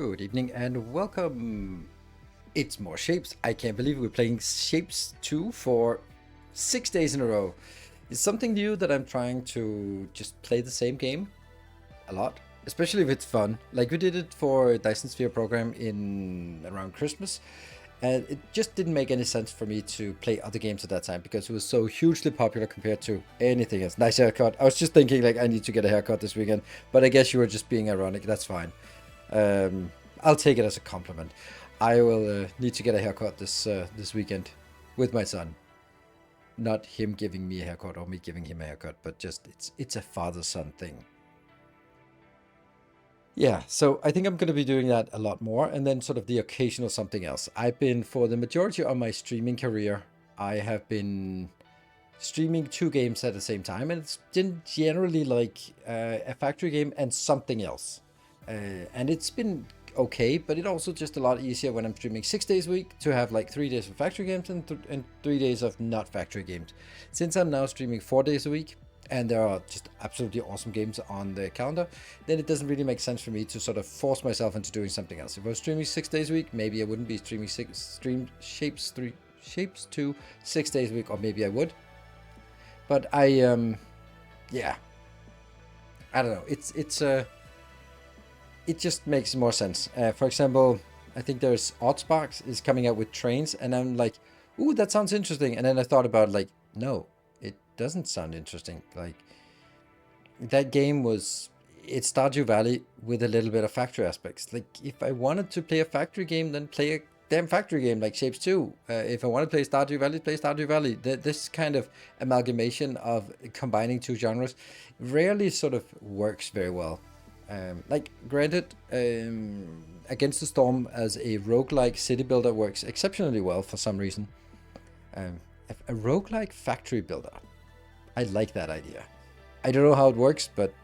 Good evening and welcome. It's more Shapes. I can't believe we're playing Shapes 2 for 6 days in a row. It's something new that I'm trying to just play the same game a lot, especially if it's fun. Like we did it for Dyson Sphere program in around Christmas, and it just didn't make any sense for me to play other games at that time because it was so hugely popular compared to anything else. Nice haircut. I was just thinking like I need to get a haircut this weekend, but I guess you were just being ironic. That's fine. I'll take it as a compliment. I will need to get a haircut this weekend with my son. Not him giving me a haircut or me giving him a haircut, but just it's a father-son thing. Yeah, so I think I'm going to be doing that a lot more, and then sort of the occasional something else. I've been, for the majority of my streaming career, I have been streaming 2 games at the same time, and it's been generally like a factory game and something else. And it's been okay, but it's also just a lot easier when I'm streaming 6 days a week to have like 3 days of factory games and 3 days of not factory games. Since I'm now streaming 4 days a week and there are just absolutely awesome games on the calendar, then it doesn't really make sense for me to sort of force myself into doing something else. If I was streaming 6 days a week, maybe I wouldn't be streaming Shapes 2 6 days a week, or maybe I would. But yeah, I don't know. It just makes more sense. For example, I think there's Oddsparks is coming out with trains, and I'm like, ooh, that sounds interesting. And then I thought about like, no, it doesn't sound interesting. Like that game it's Stardew Valley with a little bit of factory aspects. Like if I wanted to play a factory game, then play a damn factory game like Shapes 2. If I want to play Stardew Valley, play Stardew Valley. This kind of amalgamation of combining 2 genres rarely sort of works very well. Like, granted, Against the Storm as a roguelike city builder works exceptionally well for some reason. A roguelike factory builder. I like that idea. I don't know how it works, but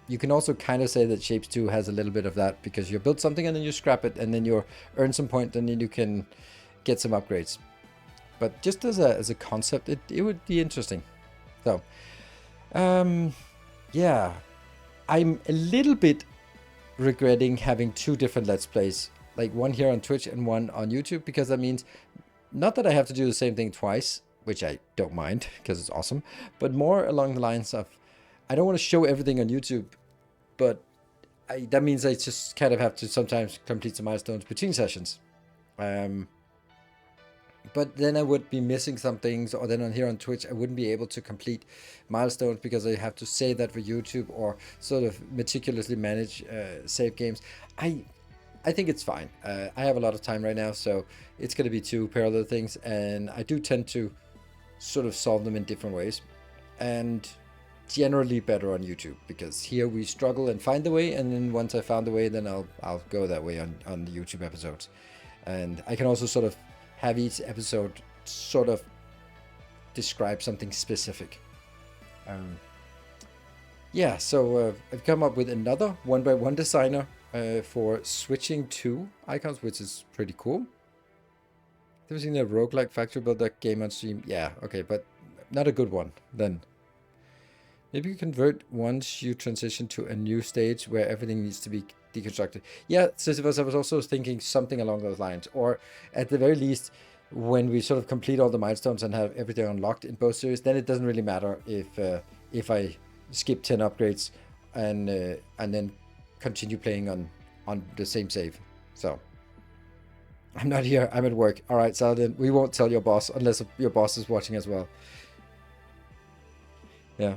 you can also kind of say that Shapes 2 has a little bit of that, because you build something and then you scrap it and then you earn some point and then you can get some upgrades. But just as a concept, it would be interesting. So, yeah. I'm a little bit regretting having 2 different Let's Plays, like one here on Twitch and one on YouTube, because that means not that I have to do the same thing twice, which I don't mind because it's awesome, but more along the lines of I don't want to show everything on YouTube, but that means I just kind of have to sometimes complete some milestones between sessions. But then I would be missing some things, or then on here on Twitch, I wouldn't be able to complete milestones because I have to save that for YouTube or sort of meticulously manage save games. I think it's fine. I have a lot of time right now, so it's going to be 2 parallel things, and I do tend to sort of solve them in different ways, and generally better on YouTube, because here we struggle and find the way, and then once I found the way, then I'll go that way on the YouTube episodes. And I can also sort of have each episode sort of describe something specific. Yeah, so I've come up with another 1x1 designer for switching to icons, which is pretty cool. Have you seen a roguelike factory builder game on stream? Yeah, okay, but not a good one then. Maybe you convert once you transition to a new stage where everything needs to be deconstructed. Yeah, Sisyphus, I was also thinking something along those lines. Or at the very least, when we sort of complete all the milestones and have everything unlocked in both series, then it doesn't really matter if I skip 10 upgrades and then continue playing on the same save. So I'm not here, I'm at work. All right, Saladin, we won't tell your boss unless your boss is watching as well. Yeah.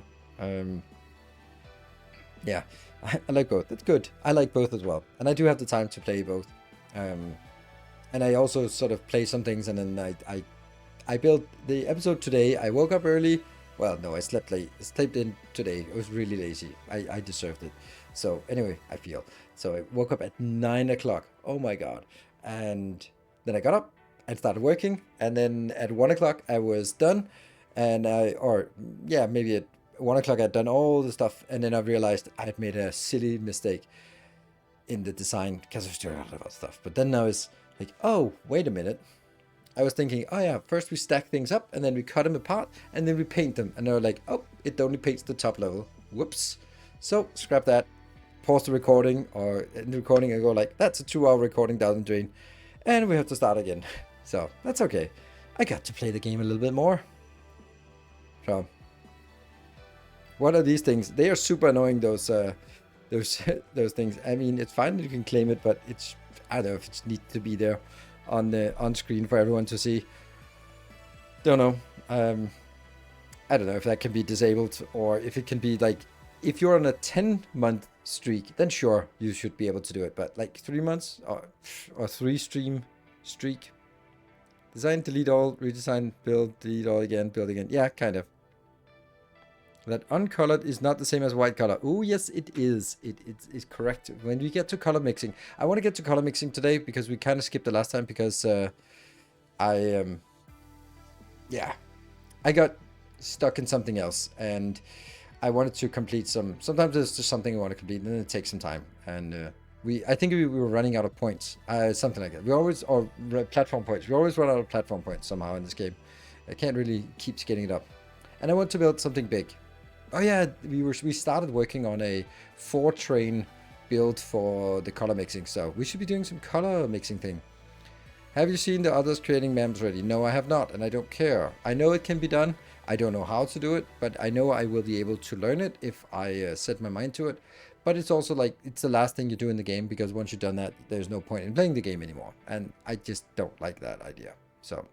Yeah, I like both. It's good. I like both as well, and I do have the time to play both. And I also sort of play some things, and then I built the episode today. I woke up early. Well, no, I slept late. I slept in today. I was really lazy. I deserved it. So anyway, I feel. So I woke up at 9 o'clock. Oh my god! And then I got up and started working, and then at 1 o'clock I was done, and maybe at 1 o'clock I'd done all the stuff, and then I realized I had made a silly mistake in the design because I was doing a lot of stuff. But then I was like, oh, wait a minute. I was thinking, oh yeah, first we stack things up, and then we cut them apart, and then we paint them. And they were like, oh, it only paints the top level. Whoops. So scrap that. pause the recording or end the recording and go like, that's a 2-hour recording down the drain, and we have to start again. So that's okay. I got to play the game a little bit more. So what are these things? They are super annoying, those those things. I mean, it's fine that you can claim it, but it's, I don't know if it needs to be there on screen for everyone to see. Don't know. I don't know if that can be disabled, or if it can be like, if you're on a 10-month streak, then sure, you should be able to do it. But like 3 months or 3 stream streak, design, delete all, redesign, build, delete all again, build again. Yeah, kind of. That uncolored is not the same as white color. Oh, yes, it is. It is correct. When we get to color mixing, I want to get to color mixing today because we kind of skipped the last time because I got stuck in something else and I wanted to complete some. Sometimes there's just something I want to complete and then it takes some time. And I think we were running out of points, something like that. We always, or platform points. We always run out of platform points somehow in this game. I can't really keep getting it up. And I want to build something big. Oh yeah, we started working on a 4-train build for the color mixing, so we should be doing some color mixing thing. Have you seen the others creating memes already? No, I have not, and I don't care. I know it can be done. I don't know how to do it, but I know I will be able to learn it if I set my mind to it. But it's also like, it's the last thing you do in the game, because once you've done that, there's no point in playing the game anymore. And I just don't like that idea. So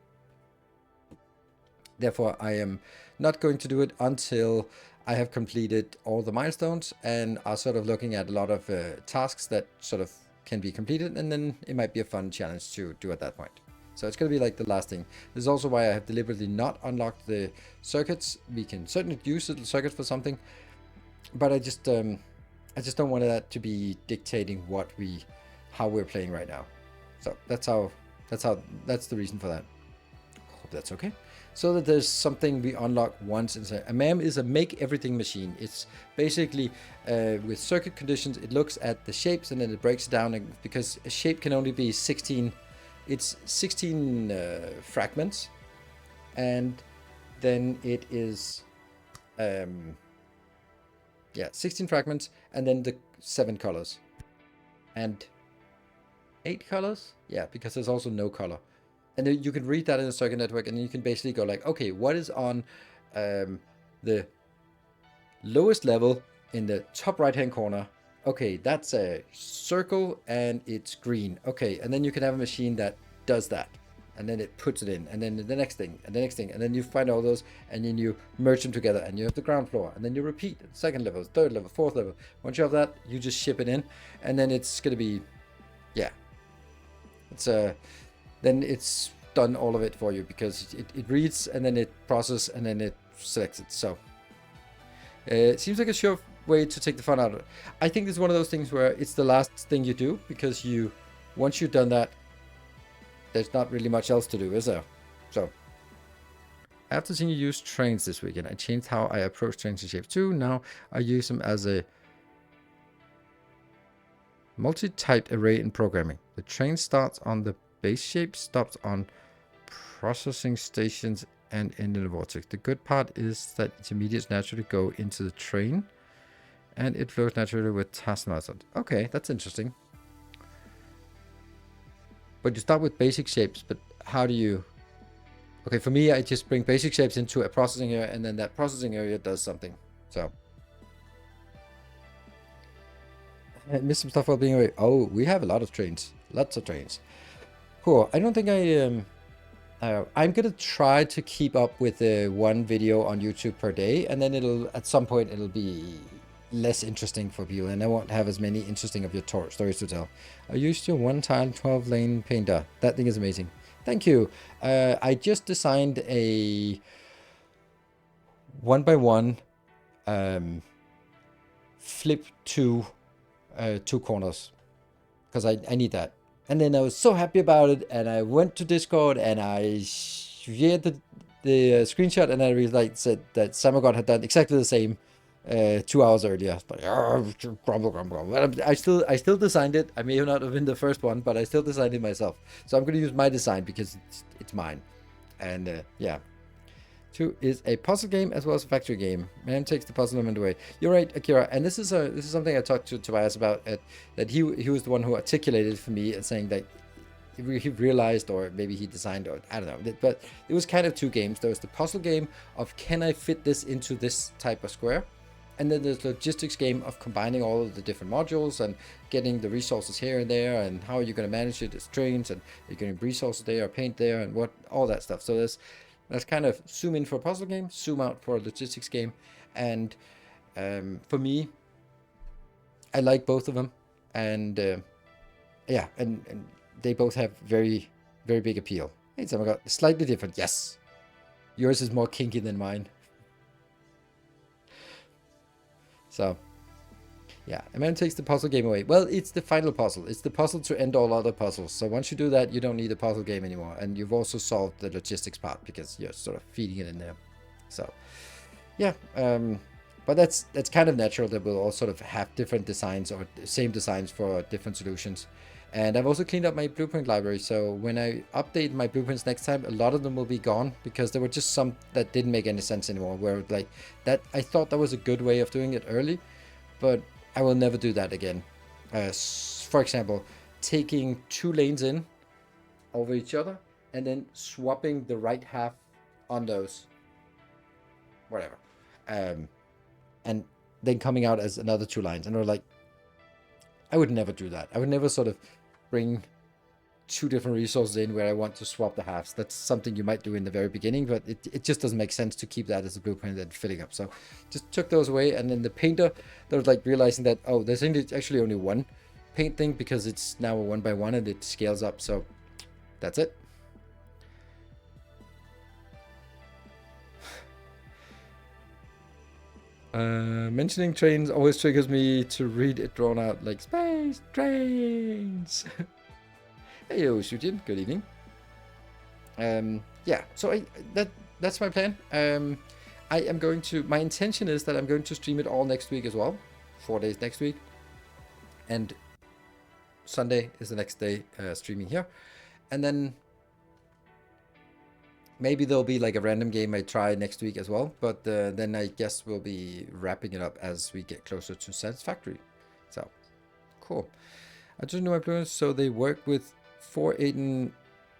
therefore, I am not going to do it until I have completed all the milestones and are sort of looking at a lot of tasks that sort of can be completed, and then it might be a fun challenge to do at that point. So it's going to be like the last thing. This is also why I have deliberately not unlocked the circuits. We can certainly use the circuits for something, but I just don't want that to be dictating how we're playing right now. So that's the reason for that. Hope that's okay. So that there's something we unlock once. A MAM is a make everything machine. It's basically with circuit conditions, it looks at the shapes and then it breaks it down, because a shape can only be 16. It's 16 fragments, and then it is 16 fragments, and then the 7 colors and 8 colors. Yeah, because there's also no color. And then you can read that in a circuit network, and then you can basically go like, okay, what is on the lowest level in the top right-hand corner? Okay, that's a circle and it's green. Okay, and then you can have a machine that does that, and then it puts it in, and then the next thing, and the next thing, and then you find all those, and then you merge them together, and you have the ground floor, and then you repeat second level, third level, fourth level. Once you have that, you just ship it in, and then it's gonna be, yeah, it's then it's done all of it for you, because it reads, and then it processes, and then it selects it. So it seems like a sure way to take the fun out of it. I think it's one of those things where it's the last thing you do, because once you've done that, there's not really much else to do, is there? So after seeing you use trains this weekend, I changed how I approach trains in Shape 2. Now I use them as a multi-typed array in programming. The train starts on the base shape, stops on processing stations, and end in the vortex. The good part is that its immediates naturally go into the train, and it flows naturally with task milestones. Okay, that's interesting. But you start with basic shapes, but how do you... Okay, for me, I just bring basic shapes into a processing area, and then that processing area does something. So I missed some stuff while being away. Oh, we have a lot of trains. Lots of trains. Cool. I don't think I'm gonna try to keep up with one video on YouTube per day, and then at some point it'll be less interesting for people, and I won't have as many interesting of your stories to tell. I used your 1-tile 12-lane painter. That thing is amazing. Thank you. I just designed a 1x1 flip to 2 corners, because I need that. And then I was so happy about it, and I went to Discord and I shared the screenshot, and I really said that Samagod had done exactly the same 2 hours earlier. But grumble, grumble. But I still designed it. I may not have been the first one, but I still designed it myself. So I'm going to use my design because it's mine. And yeah, 2 is a puzzle game as well as a factory game. Man takes the puzzle element away. You're right, Akira, and this is something I talked to Tobias about. That he was the one who articulated for me and saying that he realized, or maybe he designed, or I don't know. But it was kind of 2 games. There was the puzzle game of can I fit this into this type of square, and then there's the logistics game of combining all of the different modules and getting the resources here and there, and how are you going to manage it as trains, and you're getting resources there, paint there, and what all that stuff. So let's kind of zoom in for a puzzle game, zoom out for a logistics game. And for me, I like both of them. And yeah, and they both have very, very big appeal. Hey, so I got slightly different. Yes. Yours is more kinky than mine. So, yeah, and then takes the puzzle game away. Well, it's the final puzzle. It's the puzzle to end all other puzzles. So once you do that, you don't need a puzzle game anymore. And you've also solved the logistics part because you're sort of feeding it in there. So, yeah. But that's kind of natural that we'll all sort of have different designs or same designs for different solutions. And I've also cleaned up my blueprint library. So when I update my blueprints next time, a lot of them will be gone because there were just some that didn't make any sense anymore. Where like that, I thought that was a good way of doing it early, but I will never do that again. For example, taking 2 lanes in over each other and then swapping the right half on those. Whatever. And then coming out as another 2 lines. And we're like, I would never do that. I would never sort of bring 2 different resources in where I want to swap the halves. That's something you might do in the very beginning, but it just doesn't make sense to keep that as a blueprint and filling up. So just took those away. And then the painter, they was like realizing that, oh, there's actually only 1 paint thing because it's now a 1x1 and it scales up. So that's it. Mentioning trains always triggers me to read it drawn out like space trains. Hey, yo, Shujin, good evening. Yeah, so that's my plan. I am going to, my intention is that I'm going to stream it all next week as well. 4 days next week. And Sunday is the next day streaming here. And then maybe there'll be like a random game I try next week as well. But then I guess we'll be wrapping it up as we get closer to Satisfactory. So, cool. I just know my plugins, so they work with 4, 8, and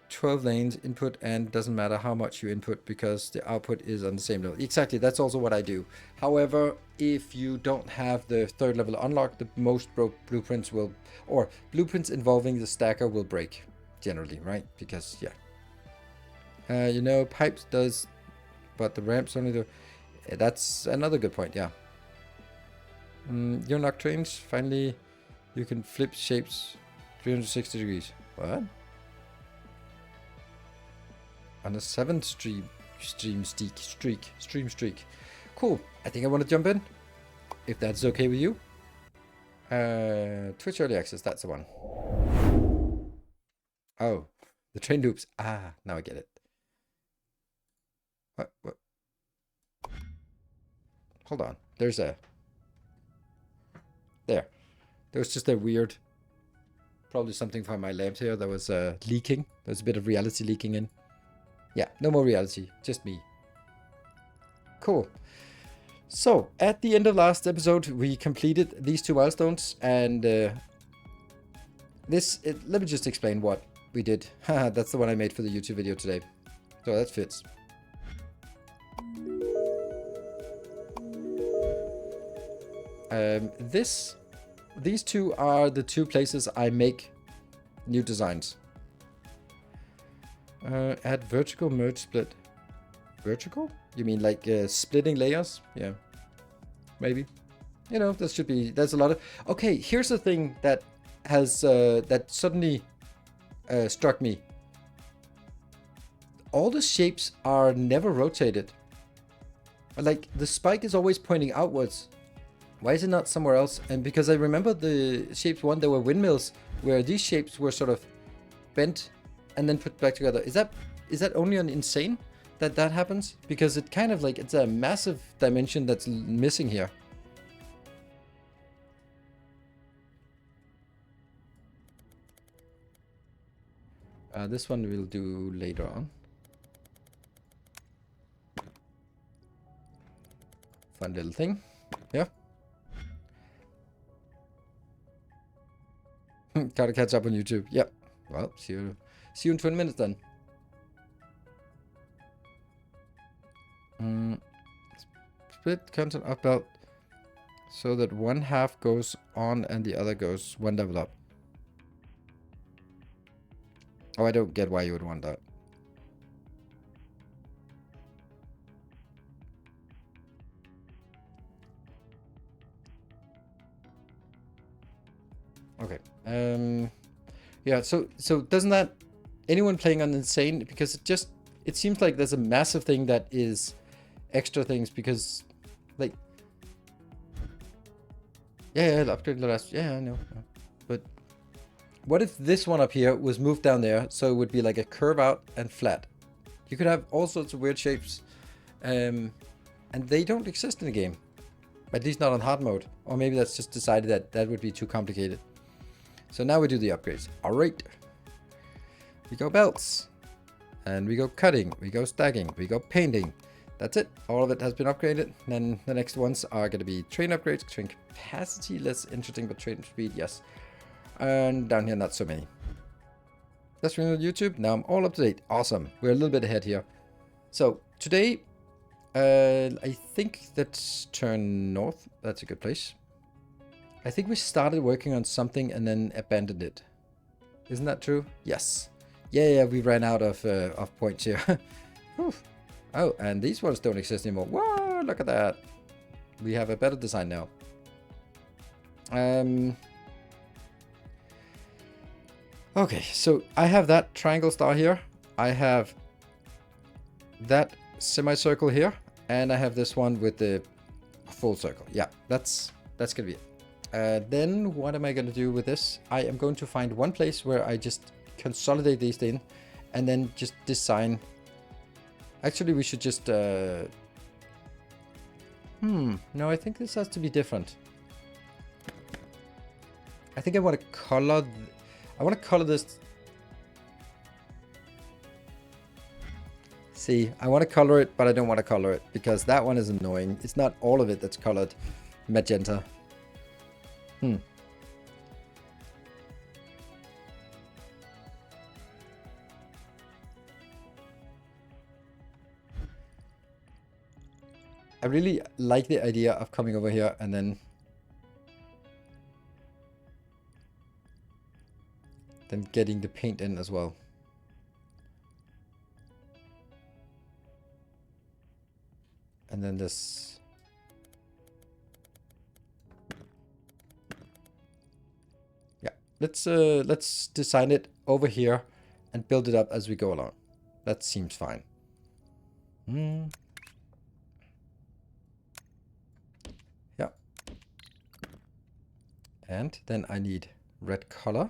12 lanes input, and doesn't matter how much you input because the output is on the same level. Exactly, that's also what I do. However, if you don't have the 3rd level unlocked, the most blueprints will, or blueprints involving the stacker will break generally, right? Because yeah, you know, pipes does, but the ramps only do. That's another good point. Yeah. Your Noctrains, finally you can flip shapes 360 degrees. What? On a 7th stream streak. Cool. I think I want to jump in, if that's okay with you. Twitch early access. That's the one. Oh, the train loops. Ah, now I get it. What? Hold on. There's a. There. There was just a weird. Probably something from my lamp here that was leaking. There's a bit of reality leaking in. Yeah, no more reality. Just me. Cool. So, at the end of last episode, we completed these 2 milestones. And let me just explain what we did. Haha, that's the one I made for the YouTube video today. So, that fits. These 2 are the 2 places I make new designs. Add vertical merge split. Vertical? You mean like splitting layers? Yeah, maybe. You know, that's a lot of. Okay, here's the thing that has that suddenly struck me. All the shapes are never rotated. Like the spike is always pointing outwards. Why is it not somewhere else? And because I remember the shapes 1, there were windmills where these shapes were sort of bent and then put back together. Is that only on Insane that happens? Because it kind of like, it's a massive dimension that's missing here. This one we'll do later on. one little thing. Yeah. Gotta catch up on YouTube. Yep. Well, see you in 20 minutes then. Split content upload so that one half goes on and the other goes one level up. Oh, I don't get why you would want that. Okay. Yeah, so doesn't that anyone playing on Insane, because it seems like there's a massive thing that is extra things, because like yeah, upgrade the last, yeah, I know. But what if this one up here was moved down there, so it would be like a curve out and flat? You could have all sorts of weird shapes, and they don't exist in the game, at least not on hard mode. Or maybe that's just decided that that would be too complicated. So now we do the upgrades. All right, we go belts, and we go cutting, we go stacking, we go painting. That's it. All of it has been upgraded. Then the next ones are going to be train upgrades, train capacity, less interesting, but train speed, yes. And down here, not so many. That's from YouTube. Now I'm all up to date. Awesome. We're a little bit ahead here. So today, I think let's turn north. That's a good place. I think we started working on something and then abandoned it. Isn't that true? Yes. Yeah, we ran out of points here. Oh, and these ones don't exist anymore. Whoa, look at that. We have a better design now. Okay, so I have that triangle star here. I have that semicircle here. And I have this one with the full circle. Yeah, that's gonna be it. Then what am I going to do with this? I am going to find one place where I just consolidate these in and then just design. Actually, we should just... No, I think this has to be different. I think I want to color... I want to color this... See, I want to color it, but I don't want to color it because that one is annoying. It's not all of it that's colored magenta. I really like the idea of coming over here and then getting the paint in as well. And then this. Yeah, let's design it over here and build it up as we go along. That seems fine. Yeah. And then I need red color.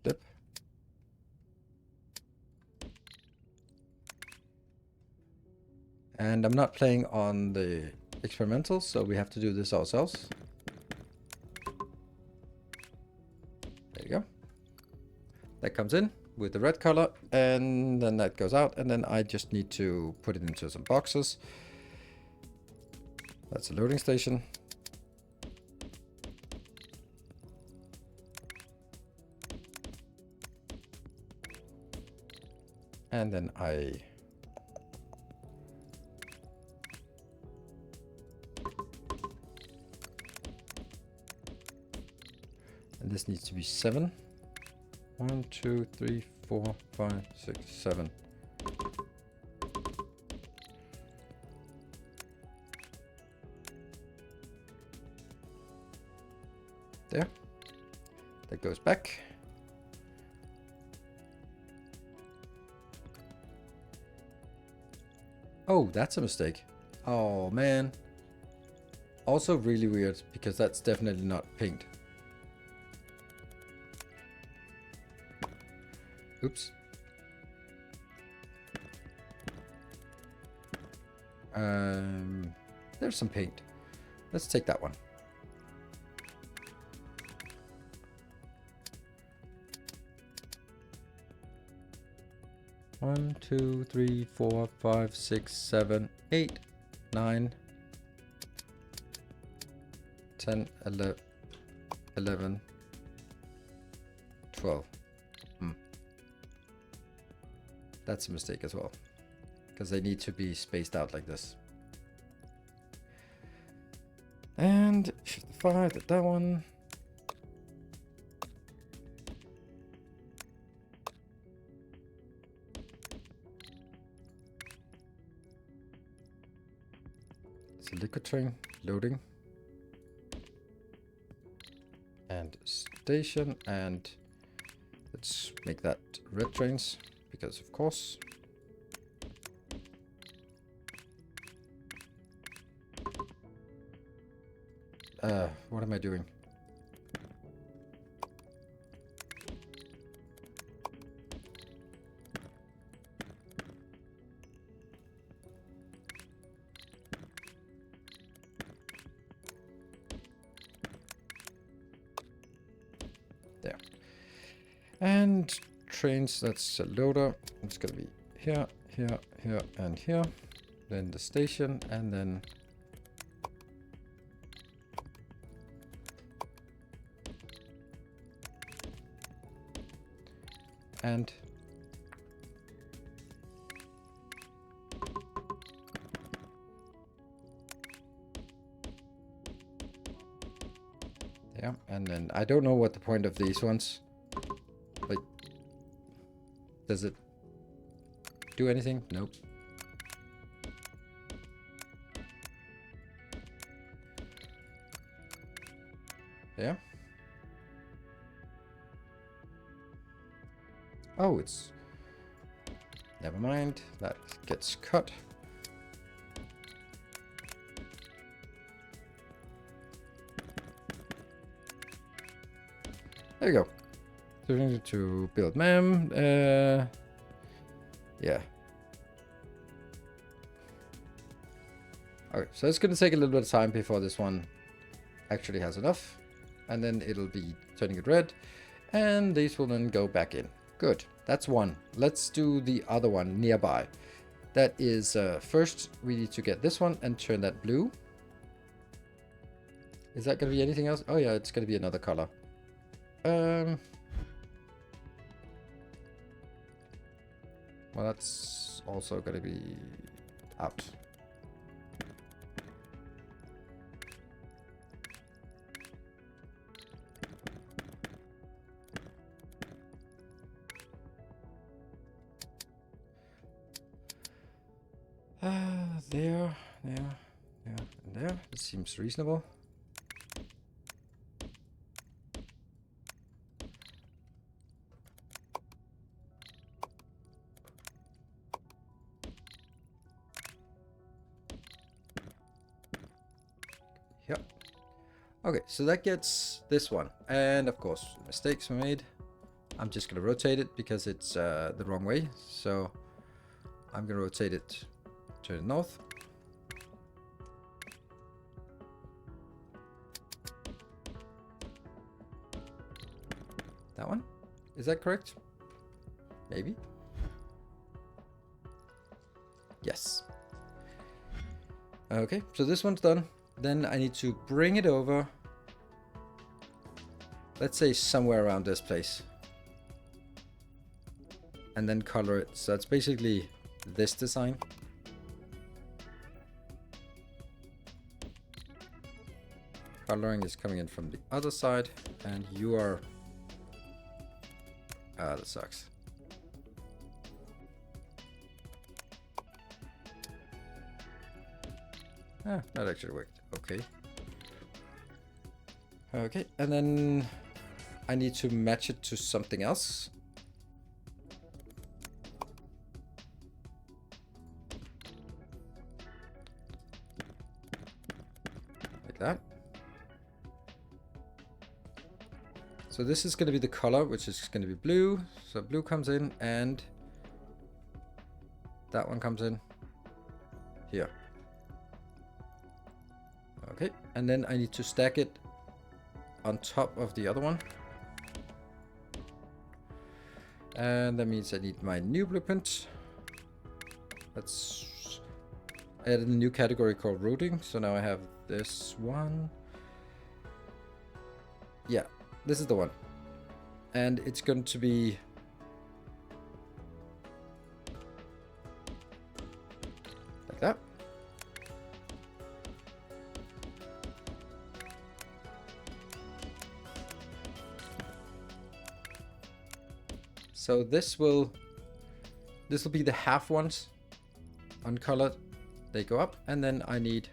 Flip. And I'm not playing on the experimental, so we have to do this ourselves. There you go. That comes in with the red color, and then that goes out, and then I just need to put it into some boxes. That's a loading station. And then and this needs to be 7. 1, 2, 3, 4, 5, 6, 7. There. That goes back. Oh, that's a mistake. Oh, man. Also really weird, because that's definitely not paint. Oops. There's some paint. Let's take that one. 1, 2, 3, 4, 5, 6, 7, 8, 9, 10, 11, 12. That's a mistake as well, because they need to be spaced out like this. And shift 5, that one. It's a liquid train loading. And station, and let's make that red trains, because of course. What am I doing? There. And trains, that's a loader. It's gonna be here, here, here, and here. Then the station, and then and yeah, and then I don't know what the point of these ones. Like, does it do anything? Nope. Yeah. Oh, it's... Never mind. That gets cut. There you go. So we need to build mem. Yeah. Okay, so it's going to take a little bit of time before this one actually has enough. And then it'll be turning it red. And these will then go back in. Good. That's one. Let's do the other one nearby. That is, first we need to get this one and turn that blue. Is that going to be anything else? Oh yeah, it's going to be another color. Well, that's also going to be out. There, and there. This seems reasonable. Yep. Okay, so that gets this one. And of course, mistakes were made. I'm just going to rotate it because it's the wrong way. So I'm going to rotate it. Turn it north. That one? Is that correct? Maybe. Yes. Okay, so this one's done. Then I need to bring it over. Let's say somewhere around this place. And then color it. So it's basically this design. Coloring is coming in from the other side, and you are... Ah, that sucks. Ah, that actually worked. Okay. Okay, and then I need to match it to something else. Like that. So this is going to be the color, which is going to be blue. So blue comes in, and that one comes in here. Okay, and then I need to stack it on top of the other one. And that means I need my new blueprint. Let's add a new category called routing. So now I have this one. Yeah, this is the one. And it's going to be like that. So this will be the half ones, uncolored. They go up, and then I need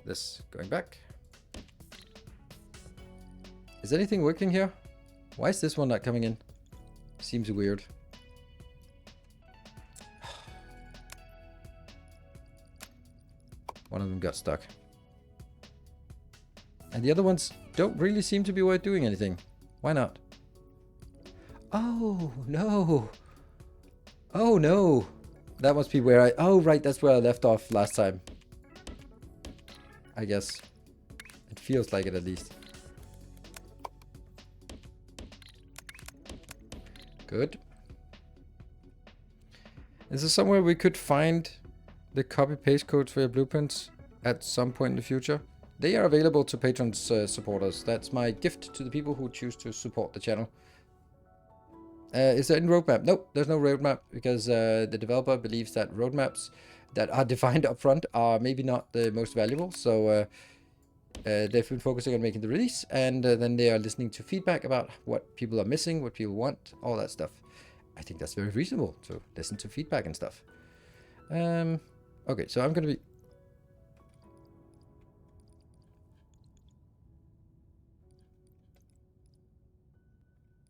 this going back. Is anything working here? Why is this one not coming in? Seems weird. One of them got stuck. And the other ones don't really seem to be worth doing anything. Why not? Oh, no. Oh, no. That must be where I... Oh, right, that's where I left off last time. I guess. It feels like it, at least. Good. Is there somewhere we could find the copy-paste codes for your blueprints at some point in the future? They are available to patrons, supporters. That's my gift to the people who choose to support the channel. Is there any roadmap? Nope, there's no roadmap because the developer believes that roadmaps that are defined up front are maybe not the most valuable. So they've been focusing on making the release, and then they are listening to feedback about what people are missing, what people want, all that stuff. I think that's very reasonable to listen to feedback and stuff. Okay, so I'm going to be...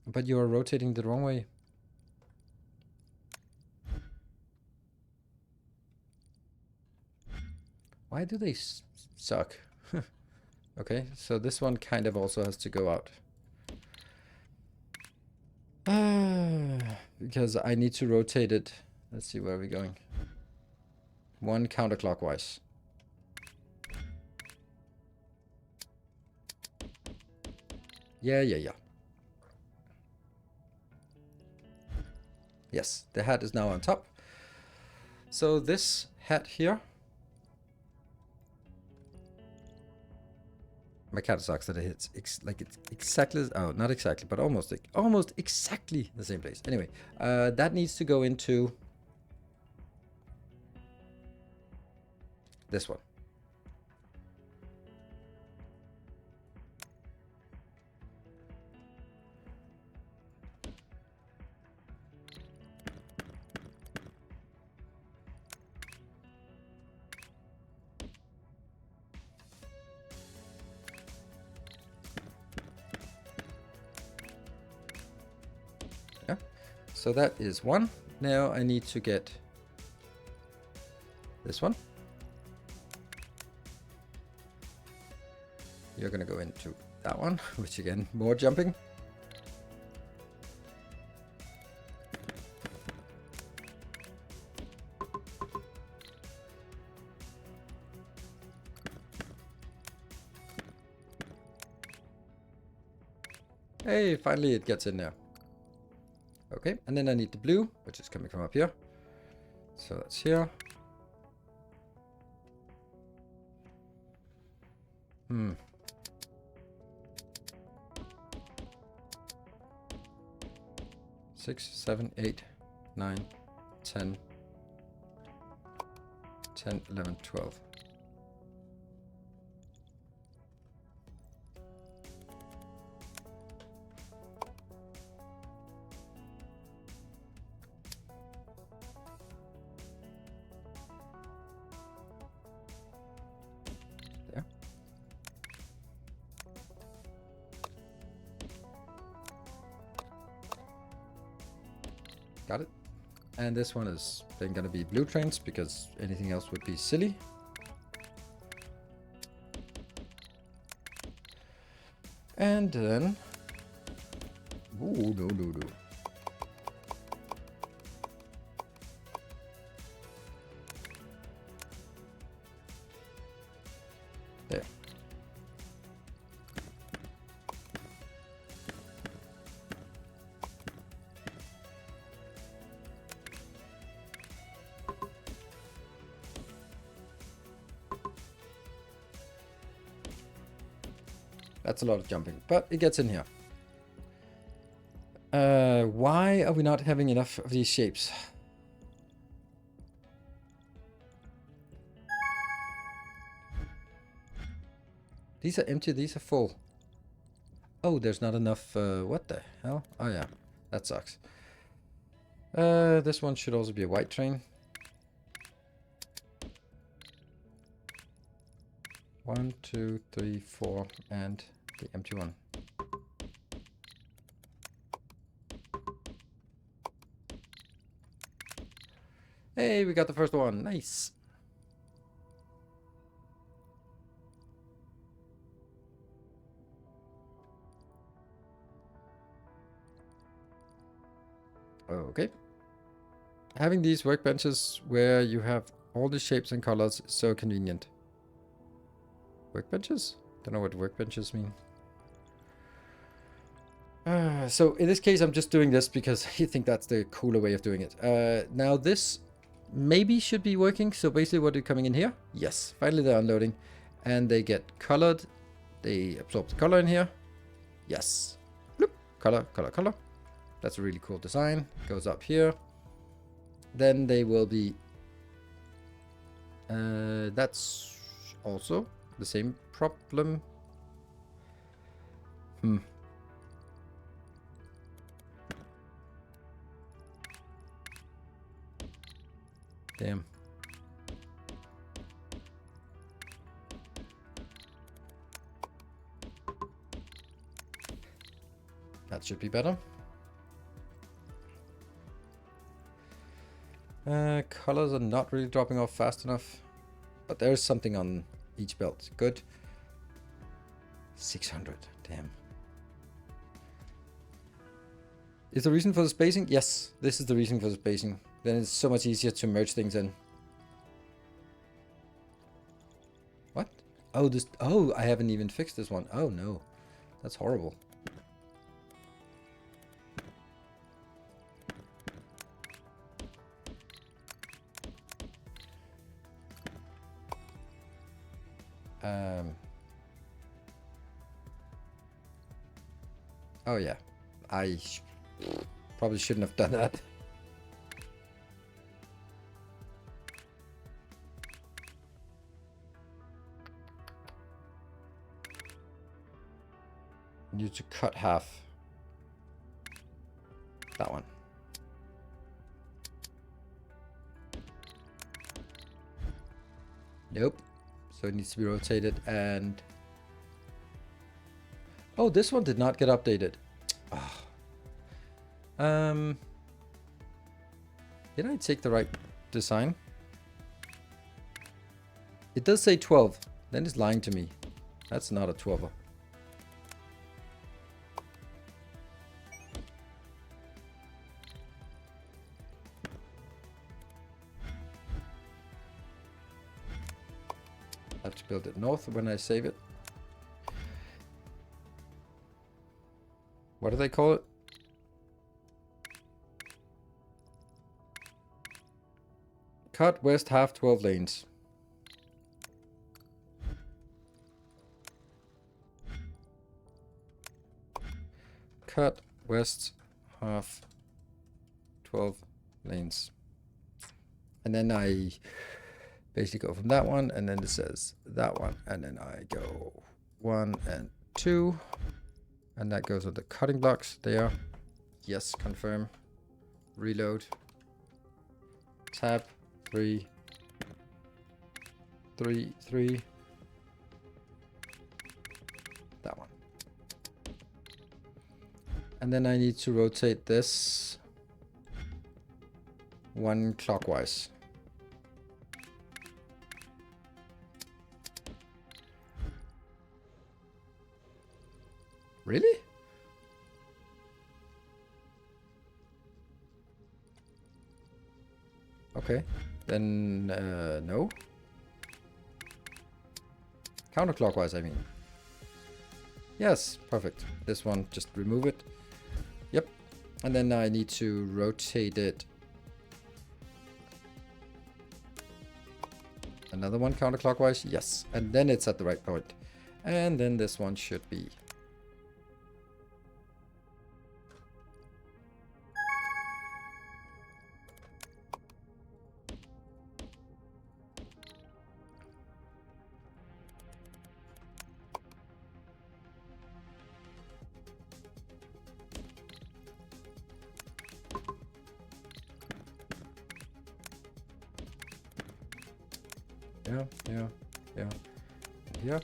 But you're rotating the wrong way. Why do they suck? Okay, so this one kind of also has to go out. Because I need to rotate it. Let's see, where are we going? One counterclockwise. Yeah. Yes, the hat is now on top. So this hat here. My cat sucks that it hits it's exactly, oh, not exactly, but almost exactly the same place. Anyway, that needs to go into this one. Yeah, so that is one. Now I need to get this one. You're gonna go into that one, which again, more jumping. Hey, finally it gets in there. Okay, and then I need the blue, which is coming from up here. So that's here. Six, 7, 8, 9, 10, 10, 11, 12. There. Got it. And this one is then gonna be blue trains because anything else would be silly. And then, ooh, no. There. That's a lot of jumping, but it gets in here. Why are we not having enough of these shapes? These are empty, these are full. Oh, there's not enough, what the hell? Oh yeah, that sucks. This one should also be a white train. 1, 2, 3, 4, and the empty one. Hey, we got the first one. Nice. Okay. Having these workbenches where you have all the shapes and colors is so convenient. Workbenches? Don't know what workbenches mean. So in this case, I'm just doing this because I think that's the cooler way of doing it. Now this maybe should be working. So basically what are coming in here? Yes, finally they're unloading. And they get colored. They absorb the color in here. Yes. Bloop. Color, color, color. That's a really cool design. Goes up here. Then they will be... that's also the same problem. Damn. That should be better. Colors are not really dropping off fast enough. But there is something on each belt. Good. 600. Damn. Is the reason for the spacing? Yes, this is the reason for the spacing. Then it's so much easier to merge things in. What? Oh, this. Oh, I haven't even fixed this one. Oh no, that's horrible. Oh yeah, I probably shouldn't have done that. Need to cut half. That one. Nope. So it needs to be rotated and... Oh, this one did not get updated. Oh. Did I take the right design? It does say 12. Then it's lying to me. That's not a 12er. I have to build it north when I save it. What do they call it? Cut west half 12 lanes. Cut west half 12 lanes. And then I basically go from that one, and then it says that one, and then I go 1 and 2, and that goes with the cutting blocks there. Yes, confirm. Reload. Tab 3, 3, 3. That one. And then I need to rotate this 1 clockwise. Really? Okay, then no. Counterclockwise, I mean. Yes, perfect. This one, just remove it. Yep. And then I need to rotate it. Another one counterclockwise, yes. And then it's at the right point. And then this one should be. Yeah. Here.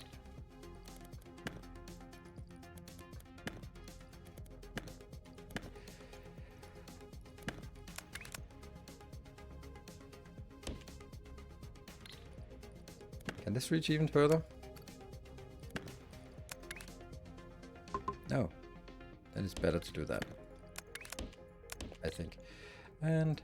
Can this reach even further? No. Then it's better to do that, I think. And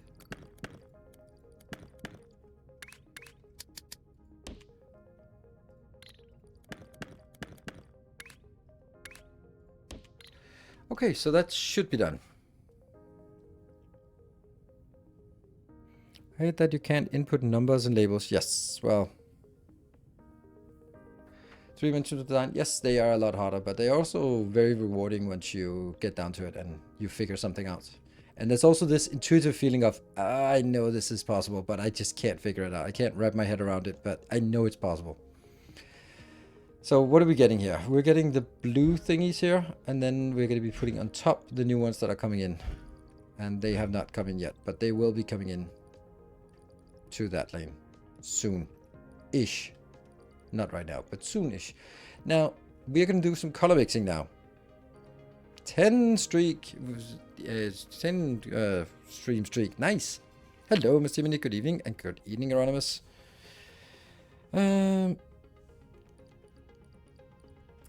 okay, so that should be done. I hate that you can't input numbers and labels. Yes, well. 3-dimensional design, yes, they are a lot harder, but they are also very rewarding once you get down to it and you figure something out. And there's also this intuitive feeling of, I know this is possible, but I just can't figure it out. I can't wrap my head around it, but I know it's possible. So what are we getting here? We're getting the blue thingies here, and then we're going to be putting on top the new ones that are coming in. And they have not come in yet, but they will be coming in to that lane soon-ish. Not right now, but soonish. Now, we're going to do some color mixing now. 10 stream streak. Nice. Hello, Mr. Timony. Good evening, and good evening, Anonymous.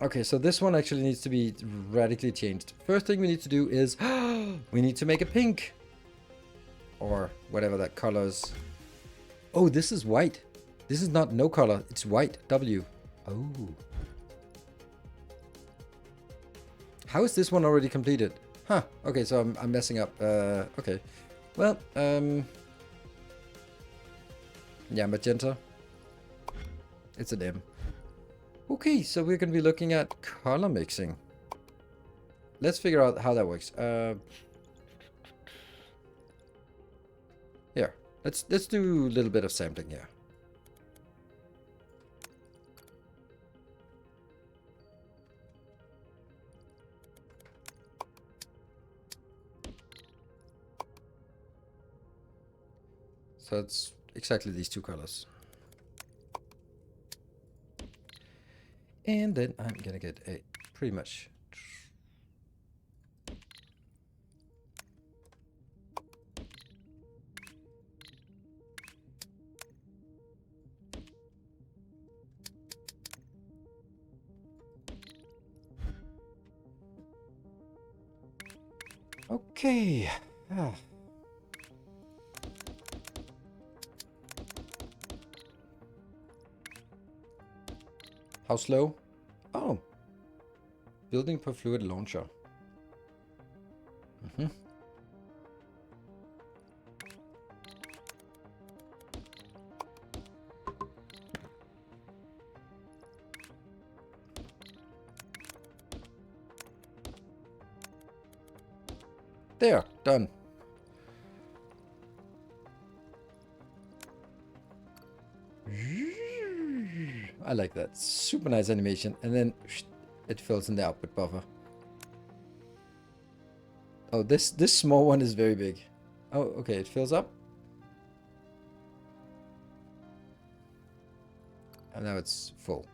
Okay, so this one actually needs to be radically changed. First thing we need to do is we need to make a pink. Or whatever that color's. Oh, this is white. This is not no color, it's white. W. Oh. How is this one already completed? Huh. Okay, so I'm messing up. Okay. Well, yeah, magenta. It's an M. Okay, so we're going to be looking at color mixing. Let's figure out how that works. Here. Let's do a little bit of sampling here. So it's exactly these two colors. And then I'm gonna get a pretty much. Okay. How slow? Oh. Building per fluid launcher. There, done. I like that. Super nice animation. And then it fills in the output buffer. Oh, this small one is very big. Oh, okay, it fills up. And now it's full.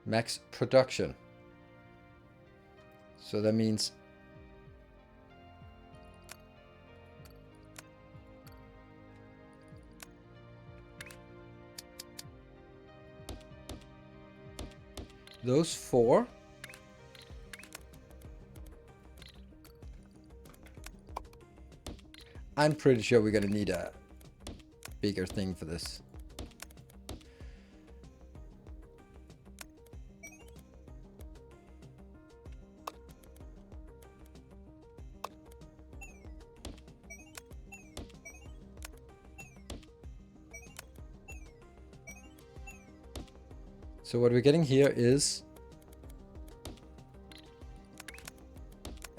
Max production. So that means those 4 I'm pretty sure we're gonna need a bigger thing for this. So what we're getting here is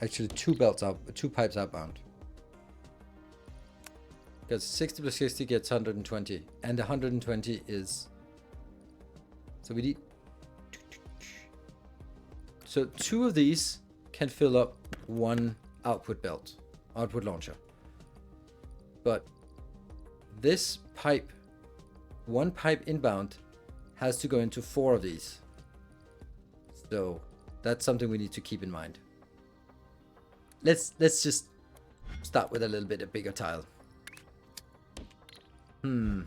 actually 2 pipes outbound. Because 60 plus 60 gets 120, and 120 is, so we need, so 2 of these can fill up 1 output launcher. But this pipe, 1 pipe inbound, has to go into 4 of these. So that's something we need to keep in mind. Let's just start with a little bit of bigger tile. I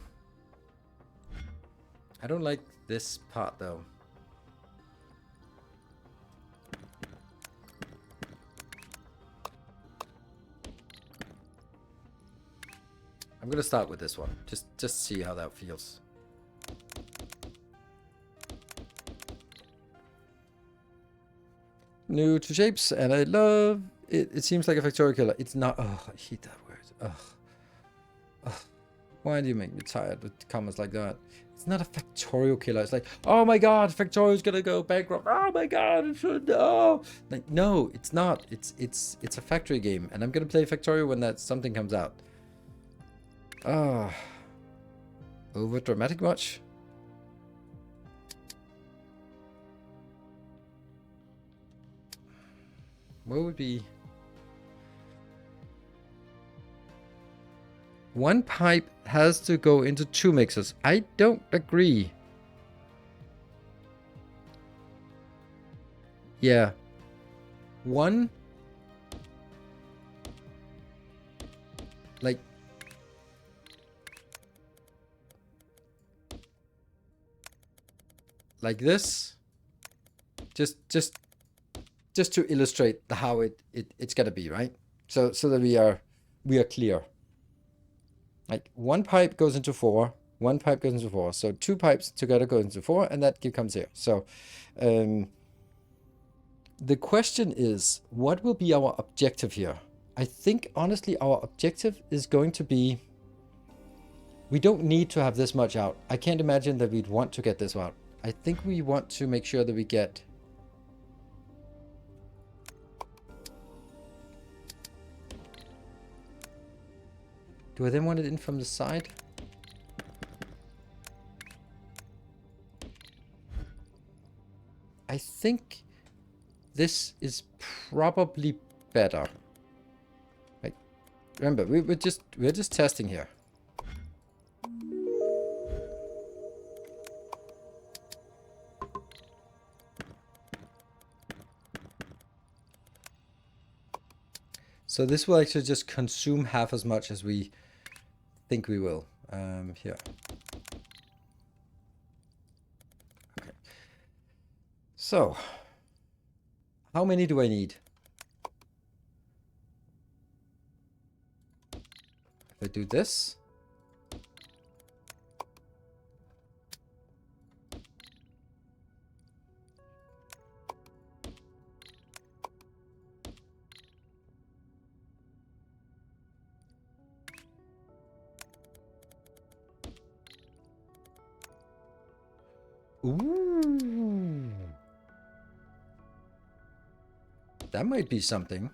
don't like this part though. I'm gonna start with this one. Just see how that feels. New to Shapes, and I love it. It seems like a factorial killer. It's not. Oh, I hate that word. Ugh. Why do you make me tired with comments like that? It's not a factorial killer. It's like, oh my god, Factorial's gonna go bankrupt. Oh my god, it should. Oh, like no, it's not. It's a factory game, and I'm gonna play Factorial when that something comes out. Ah, over dramatic much. What would be? 1 pipe has to go into 2 mixers. I don't agree. Yeah. 1. Like. Like this. Just to illustrate how it's gonna be, right? So that we are clear. Like 1 pipe goes into 4, 1 pipe goes into 4. So 2 pipes together go into 4, and that becomes 0. So the question is, what will be our objective here? I think honestly our objective is going to be, we don't need to have this much out. I can't imagine that we'd want to get this out. I think we want to make sure that we get do I then want it in from the side? I think this is probably better. Like, remember, we're just testing here. So this will actually just consume half as much as we think we will. Here. Okay. So, how many do I need? If I do this. Ooh. That might be something.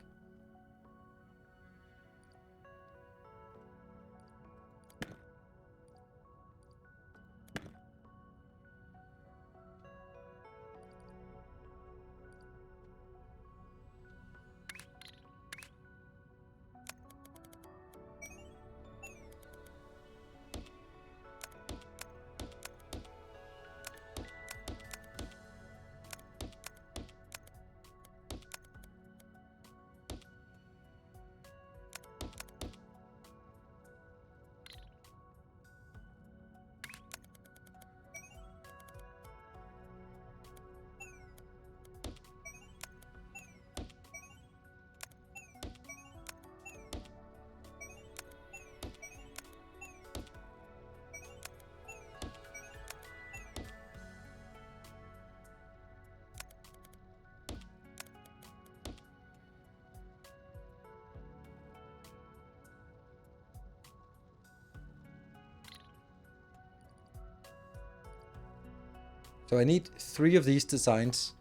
So I need 3 of these designs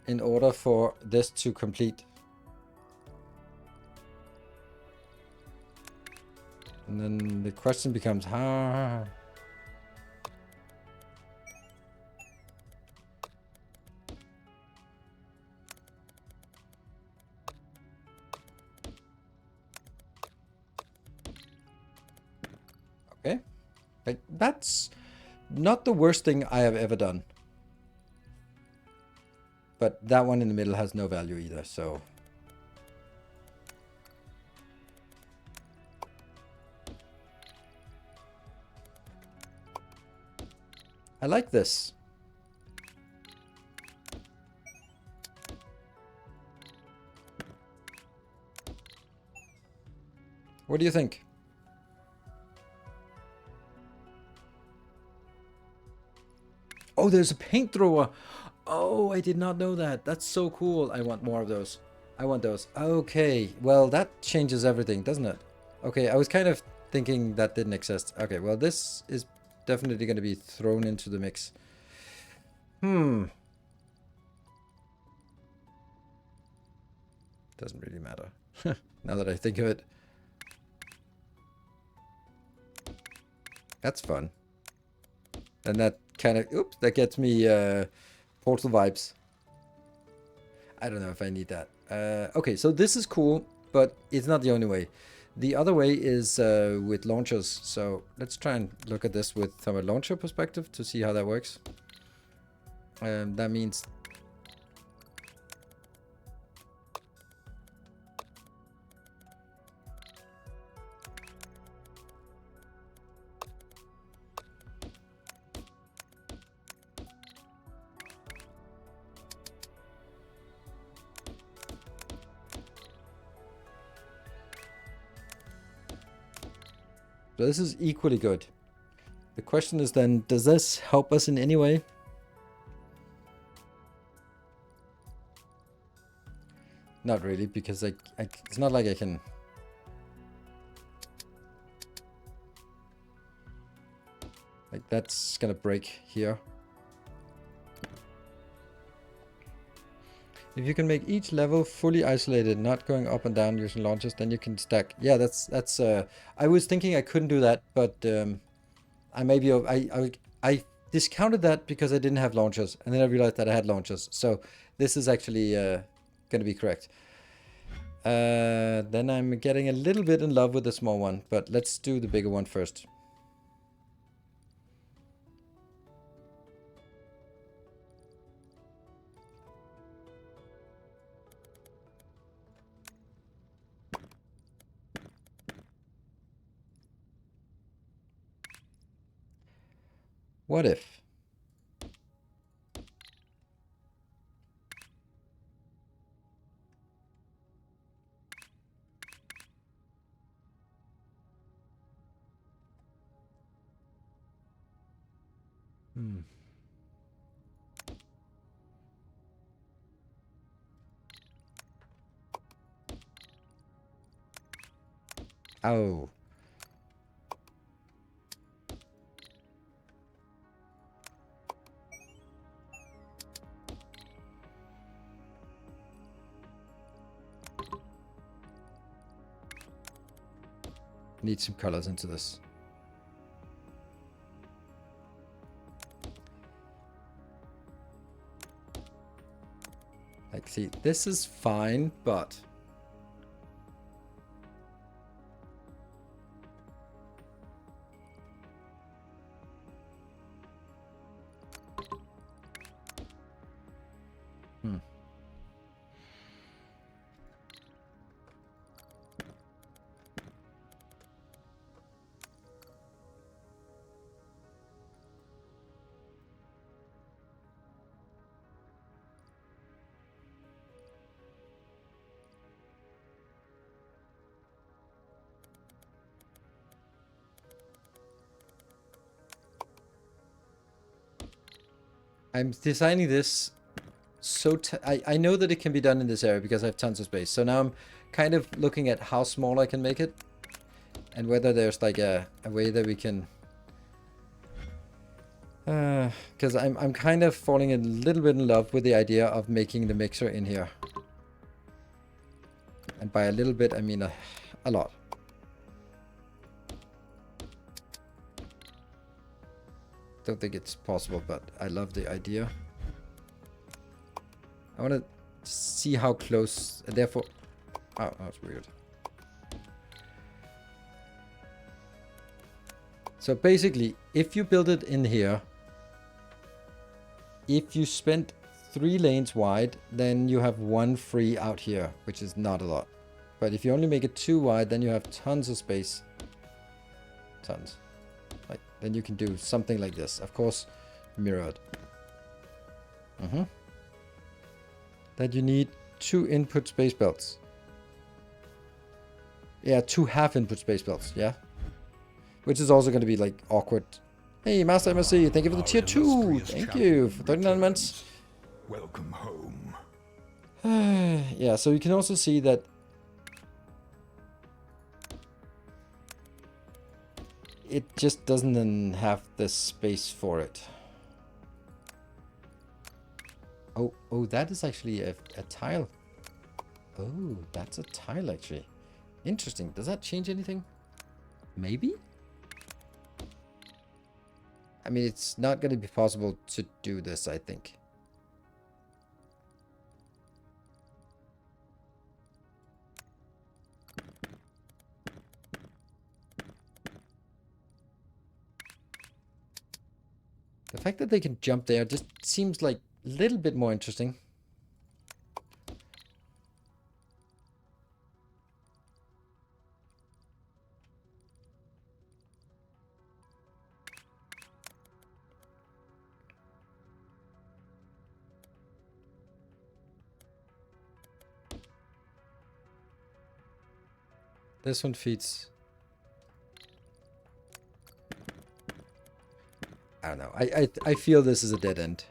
in order for this to complete. And then the question becomes, how? Okay. Like, that's not the worst thing I have ever done. But that one in the middle has no value either, so... I like this. What do you think? Oh, there's a paint thrower. Oh, I did not know that. That's so cool. I want more of those. I want those. Okay, well, that changes everything, doesn't it? Okay, I was kind of thinking that didn't exist. Okay, well, this is definitely going to be thrown into the mix. Doesn't really matter. Now that I think of it. That's fun. And that kind of... Oops, that gets me Portal vibes. I don't know if I need that. Okay, so this is cool, but it's not the only way. The other way is with launchers. So let's try and look at this from a launcher perspective to see how that works. That means... So this is equally good. The question is then, does this help us in any way? Not really, because it's not like I can... Like, that's gonna break here. If you can make each level fully isolated, not going up and down using launchers, then you can stack. Yeah, that's I was thinking I couldn't do that, but I discounted that because I didn't have launchers, and then I realized that I had launchers. So this is actually going to be correct. Then I'm getting a little bit in love with the small one, but let's do the bigger one first. What if? Oh. Need some colors into this. Like, see, this is fine, but... I'm designing this so... I know that it can be done in this area because I have tons of space. So now I'm kind of looking at how small I can make it. And whether there's like a way that we can... Because I'm kind of falling a little bit in love with the idea of making the mixer in here. And by a little bit, I mean a lot. Don't think it's possible, but I love the idea. I want to see how close, and therefore... Oh, that's weird. So basically, if you build it in here, if you spend 3 lanes wide, then you have 1 free out here, which is not a lot. But if you only make it 2 wide, then you have tons of space. Tons. Like, then you can do something like this. Of course, mirrored. That you need 2 input space belts. Yeah, 2 half input space belts, yeah. Which is also going to be like awkward. Hey, Master MSC, thank you for the tier 2. Thank you for 39 months. Welcome home. Yeah, so you can also see that it just doesn't have the space for it. Oh, that is actually a tile. Oh, that's a tile actually. Interesting. Does that change anything? Maybe? I mean, it's not going to be possible to do this, I think. The fact that they can jump there just seems like a little bit more interesting. This one feeds. I don't know. I feel this is a dead end.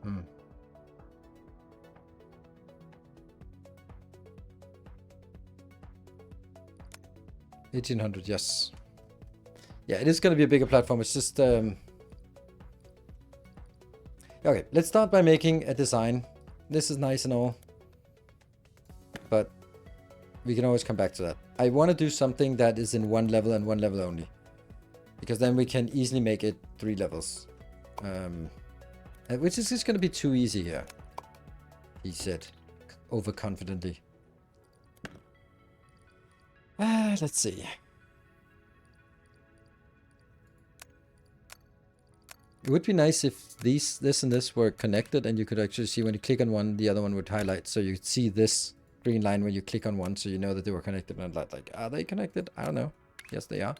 Hmm. $1,800, yes. Yeah, it is going to be a bigger platform. It's just... Okay, let's start by making a design. This is nice and all. But we can always come back to that. I want to do something that is in 1 level and 1 level only. Because then we can easily make it 3 levels. Which is just going to be too easy here. He said, overconfidently. Let's see. It would be nice if this and this were connected and you could actually see when you click on one, the other one would highlight. So you'd see this green line when you click on one, so you know that they were connected. And like, are they connected? I don't know. Yes, they are.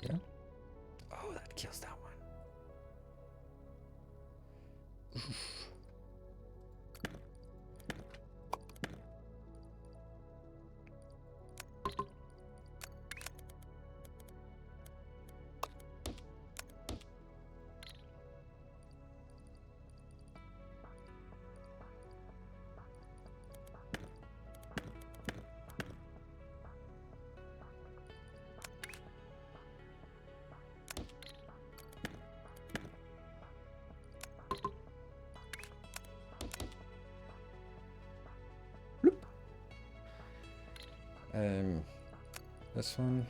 Yeah. Oh, that kills that one. Oof. This one.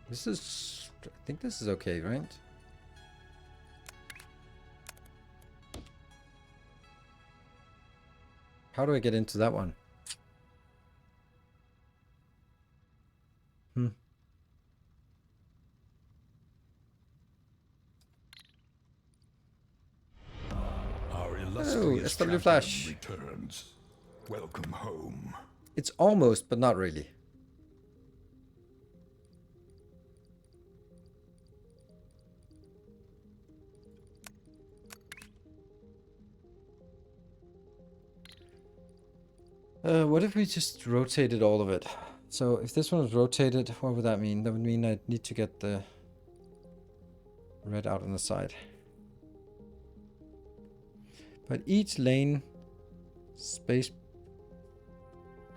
This is... I think this is okay, right? How do I get into that one? Our Oh, illustrious SW champion Flash. returns. Welcome home. It's almost, but not really. What if we just rotated all of it? So if this one was rotated, what would that mean? That would mean I'd need to get the red out on the side. But each lane, space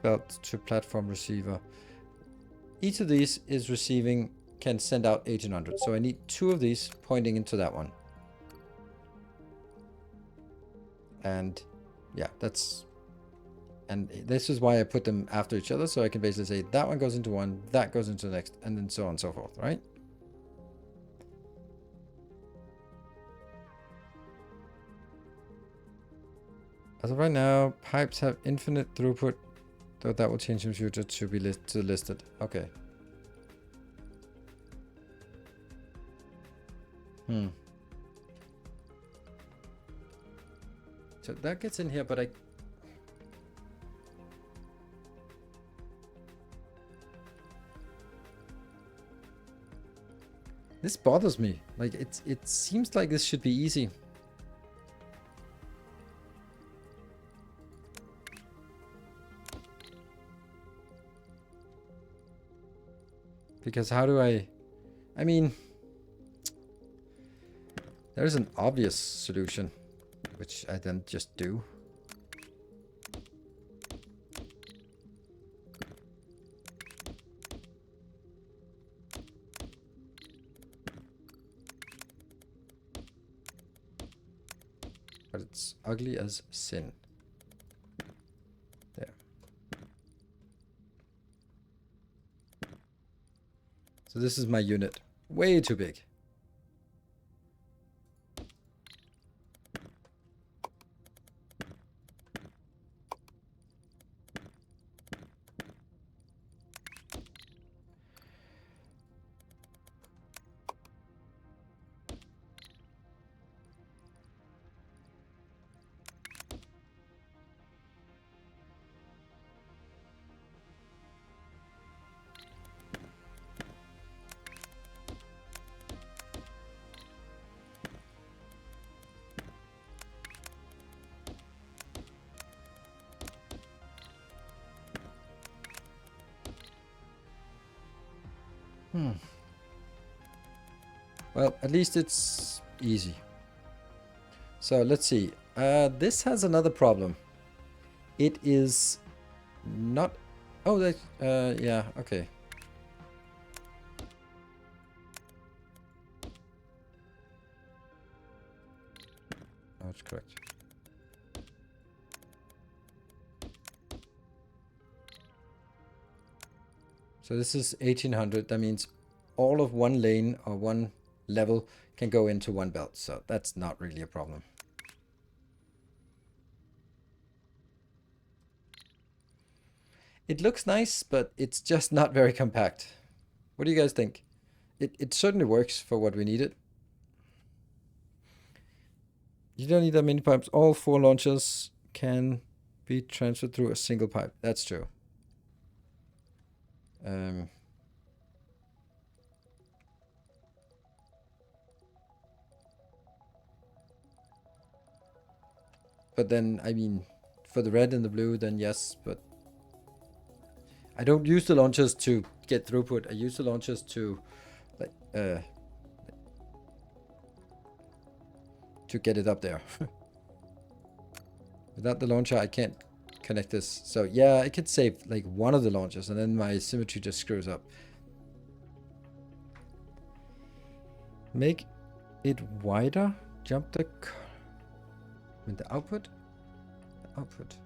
belt to platform receiver. Each of these is receiving, can send out 1800. So I need 2 of these pointing into that one. And yeah, that's... And this is why I put them after each other, so I can basically say that one goes into one, that goes into the next, and then so on and so forth, right? As of right now, pipes have infinite throughput, though that will change in the future to be listed. Okay. So that gets in here, but I... This bothers me. Like, it seems like this should be easy. Because how do I mean, there's an obvious solution, which I then just do. But it's ugly as sin. There. So this is my unit. Way too big. Well, at least it's easy. So let's see. This has another problem. It is not... Oh, that... yeah, okay. Oh, it's correct. So this is 1800. That means all of one lane or one level can go into one belt. So that's not really a problem. It looks nice, but it's just not very compact. What do you guys think? It certainly works for what we needed. You don't need that many pipes. All 4 launchers can be transferred through a single pipe. That's true. But then, I mean, for the red and the blue, then yes, but I don't use the launchers to get throughput. I use the launchers to, like, to get it up there. Without the launcher, I can't connect this. So yeah, I could save like one of the launchers, and then my symmetry just screws up. Make it wider. Jump the... with the output. The output.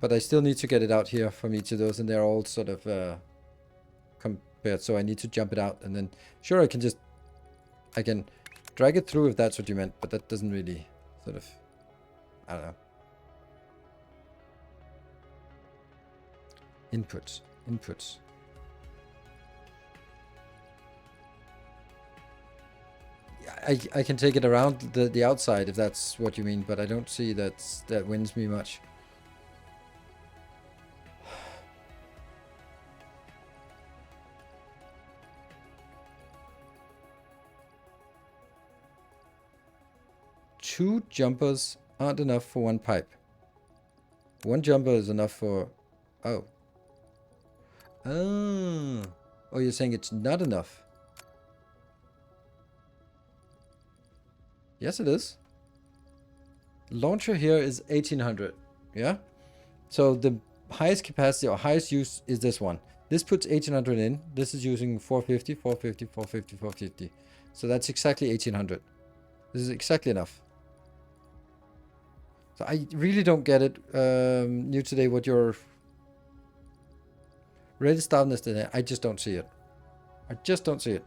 But I still need to get it out here from each of those, and they're all sort of compared. So I need to jump it out, and then sure I can drag it through if that's what you meant, but that doesn't really sort of, I don't know. Inputs. I can take it around the outside if that's what you mean, but I don't see that wins me much. Two jumpers aren't enough for one pipe. One jumper is enough for... Oh. Oh. Oh, you're saying it's not enough? Yes, it is. Launcher here is 1800. Yeah? So the highest capacity or highest use is this one. This puts 1800 in. This is using 450, 450, 450, 450. So that's exactly 1800. This is exactly enough. So I really don't get it. New today, what your ready startness today. I just don't see it. I just don't see it.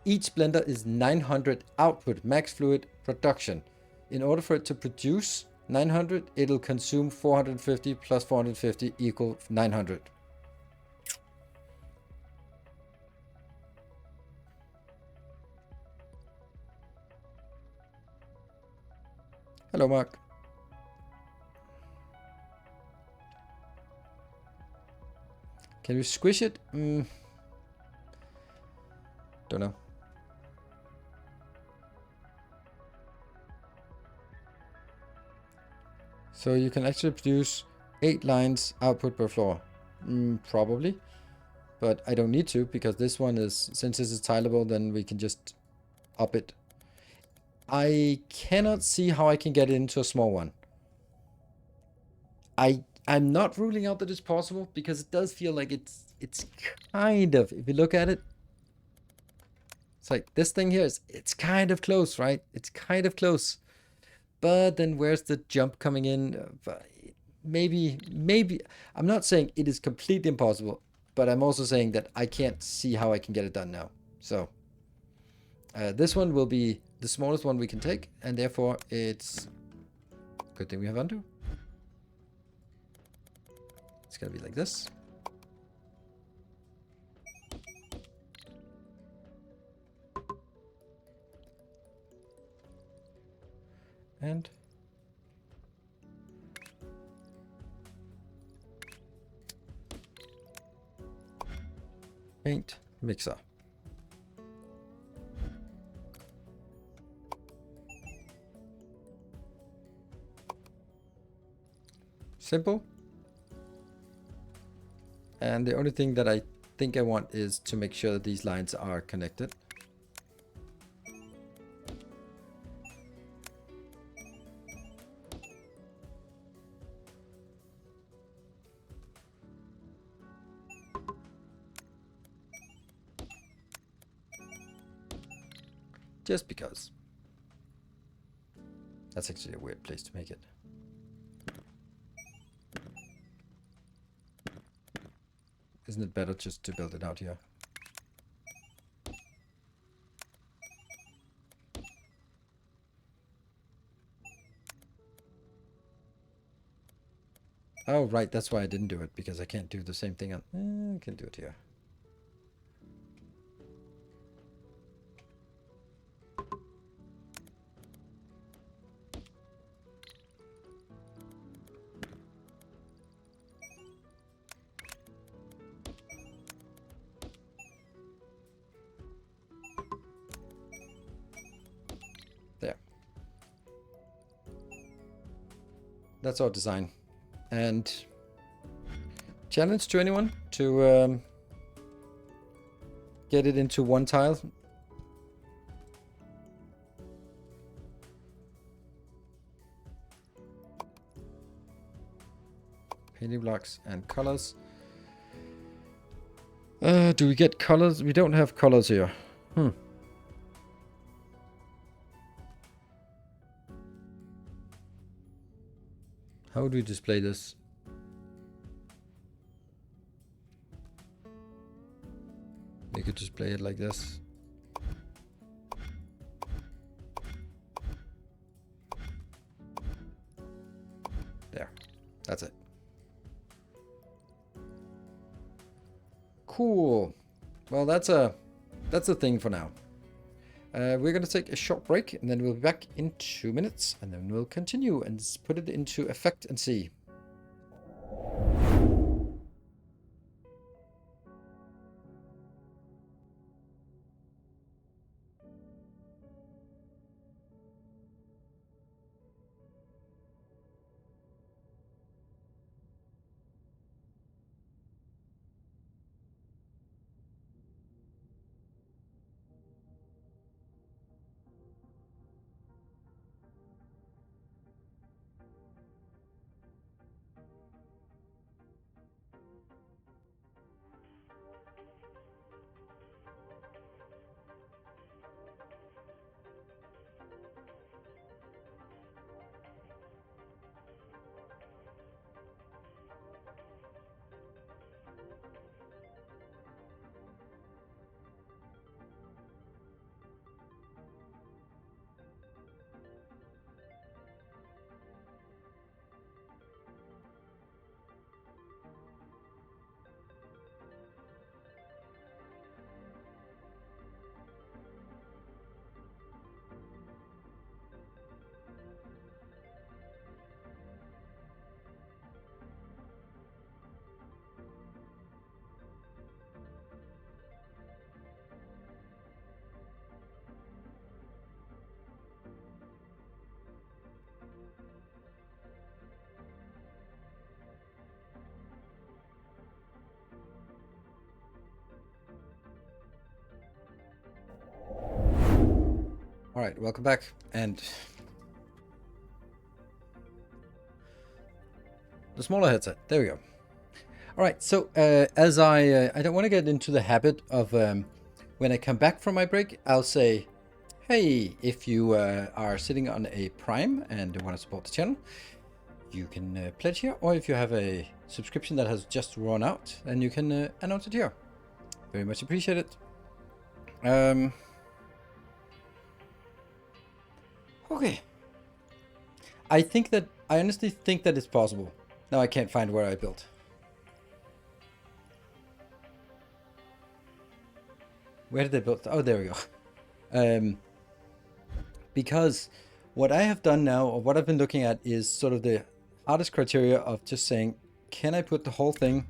Each blender is 900 output, max fluid production. In order for it to produce 900, it'll consume 450 plus 450 equal 900. Hello, Mark. Can you squish it? Don't know. So you can actually produce 8 lines output per floor. Probably. But I don't need to, because this one is, since this is tileable, then we can just up it. I cannot see how I can get it into a small one. I'm not ruling out that it's possible, because it does feel like it's kind of, if you look at it, it's like this thing here it's kind of close, right? It's kind of close. But then where's the jump coming in? Maybe I'm not saying it is completely impossible, but I'm also saying that I can't see how I can get it done now. So this one will be the smallest one we can take, and therefore it's good thing we have undo. It's gonna be like this. And paint mixer. Simple. And the only thing that I think I want is to make sure that these lines are connected. Just because. That's actually a weird place to make it. Isn't it better just to build it out here? Oh, right, that's why I didn't do it, because I can't do the same thing on... I can do it here. There. That's our design. And challenge to anyone to get it into one tile. Painting blocks and colors. Do we get colors? We don't have colors here. How do we display this? We could just play it like this. There. That's it. Cool. Well, that's a thing for now. We're going to take a short break, and then we'll be back in 2 minutes, and then we'll continue and put it into effect and see. All right, welcome back. And the smaller headset. There we go. All right, so as I don't want to get into the habit of when I come back from my break, I'll say, hey, if you are sitting on a Prime and want to support the channel, you can pledge here. Or if you have a subscription that has just run out, then you can announce it here. Very much appreciate it. Okay. I honestly think that it's possible. Now I can't find where I built. Where did they build? Oh, there we go. Because what I have done now, or what I've been looking at, is sort of the hardest criteria of just saying, can I put the whole thing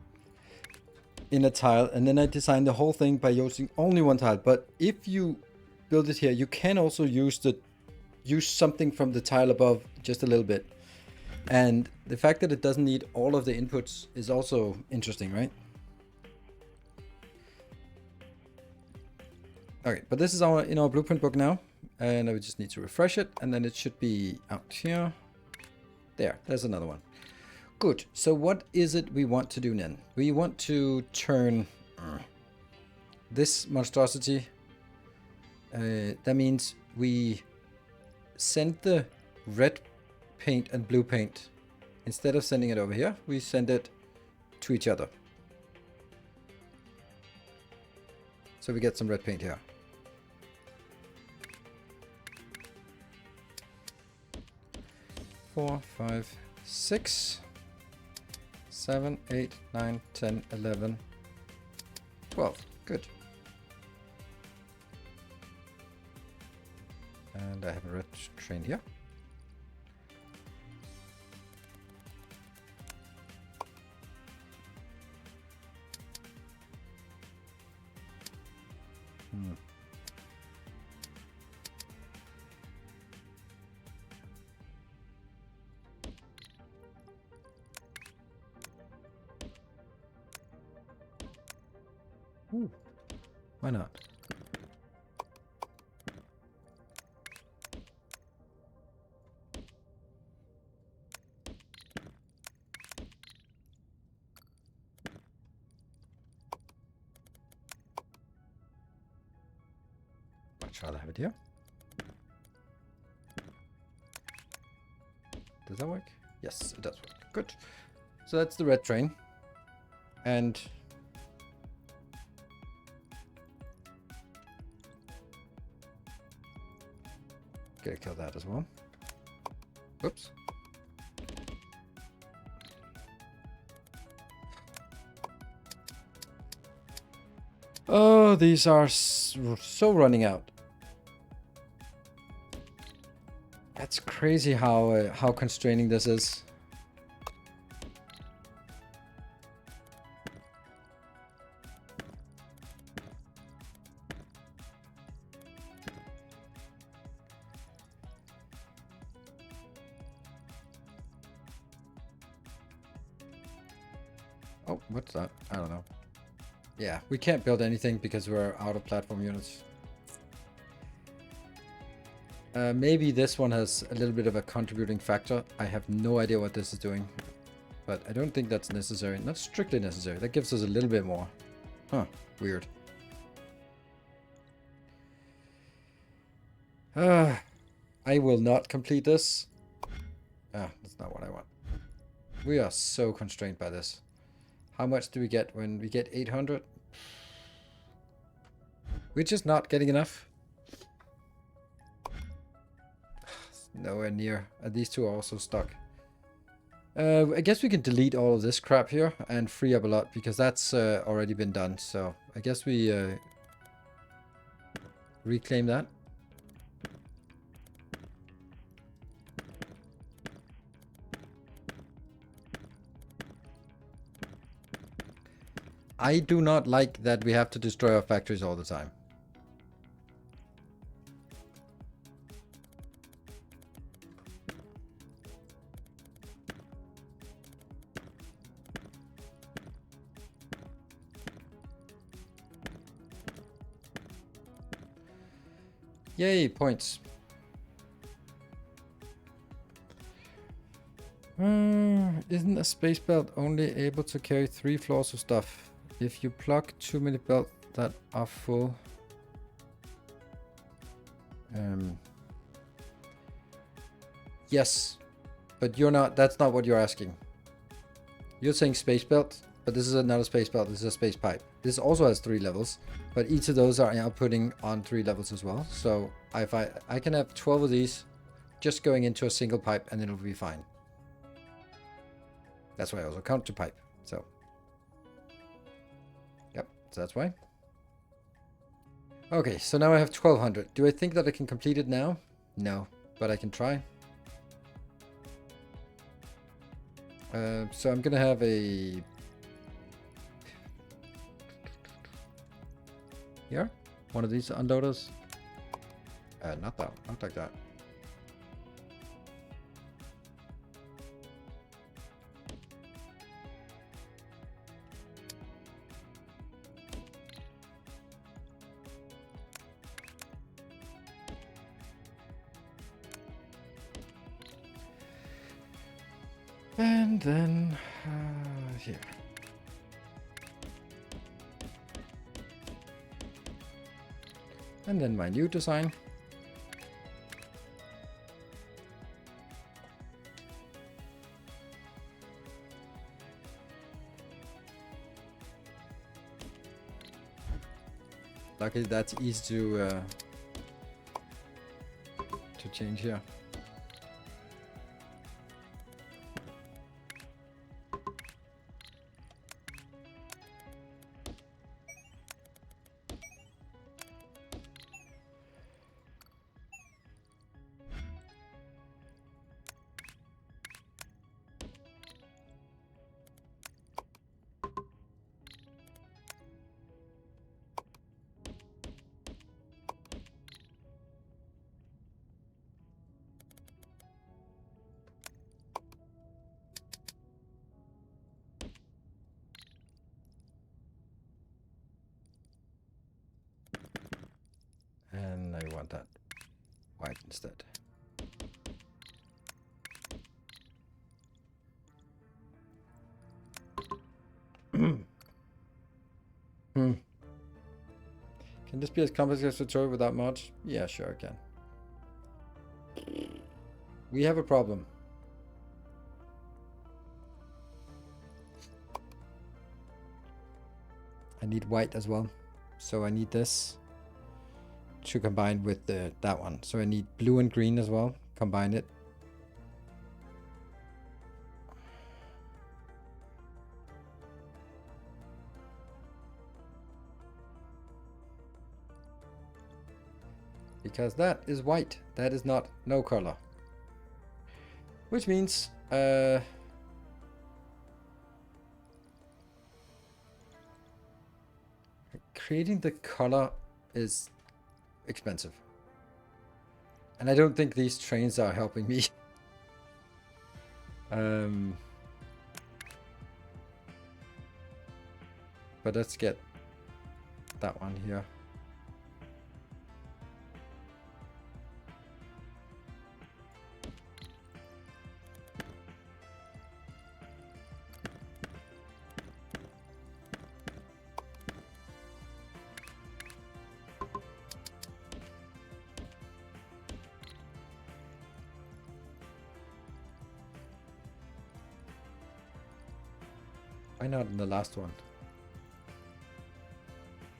in a tile? And then I design the whole thing by using only one tile. But if you build it here, you can also use something from the tile above just a little bit. And the fact that it doesn't need all of the inputs is also interesting, right? Okay, but this is in our blueprint book now. And we just need to refresh it, and then it should be out here. There's another one. Good. So what is it we want to do then? We want to turn this monstrosity. That means we send the red paint and blue paint. Instead of sending it over here, we send it to each other. So we get some red paint here. Four, 5, 6, 7, 8, 9, 10, 11, 12. Good. And I have a red train here. Ooh, why not? Much rather have it here. Does that work? Yes, it does work. Good. So that's the red train. And gonna kill that as well. Whoops. Oh, these are so running out. That's crazy how constraining this is. Oh, what's that? I don't know. Yeah, we can't build anything because we're out of platform units. Maybe this one has a little bit of a contributing factor. I have no idea what this is doing. But I don't think that's necessary. Not strictly necessary. That gives us a little bit more. Huh. Weird. I will not complete this. Ah, that's not what I want. We are so constrained by this. How much do we get when we get 800? We're just not getting enough. Nowhere near. These two are also stuck. I guess we can delete all of this crap here and free up a lot because that's already been done. So I guess we reclaim that. I do not like that we have to destroy our factories all the time. Yay, points. Isn't a space belt only able to carry 3 floors of stuff? If you plug too many belts that are full. Yes, but you're not. That's not what you're asking. You're saying space belt, but this is not a space belt. This is a space pipe. This also has 3 levels, but each of those are outputting on 3 levels as well. So if I can have 12 of these just going into a single pipe, and it'll be fine. That's why I also count to pipe. So. Yep, so that's why. Okay, so now I have 1200. Do I think that I can complete it now? No, but I can try. So I'm gonna have a... Here? One of these unloaders? Not that, not like that. And then here. And then my new design. Luckily that's easy to change here. And I want that white instead. Can this be as complex as tutorial without mods? Yeah, sure I can. We have a problem. I need white as well. So I need this to combine with that one. So I need blue and green as well. Combine it. Because that is white. That is not no color. Which means creating the color is expensive. And I don't think these trains are helping me. But let's get that one here. Why not in the last one?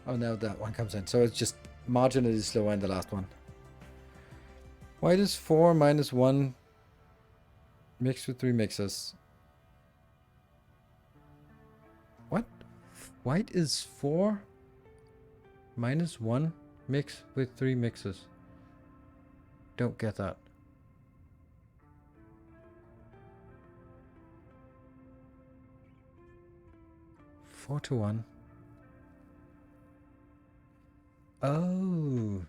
Oh, now that one comes in. So it's just marginally slower in the last one. White is 4 minus 1 mixed with 3 mixes. What? White is 4 minus 1 mix with 3 mixes. Don't get that. Four to 1. Oh.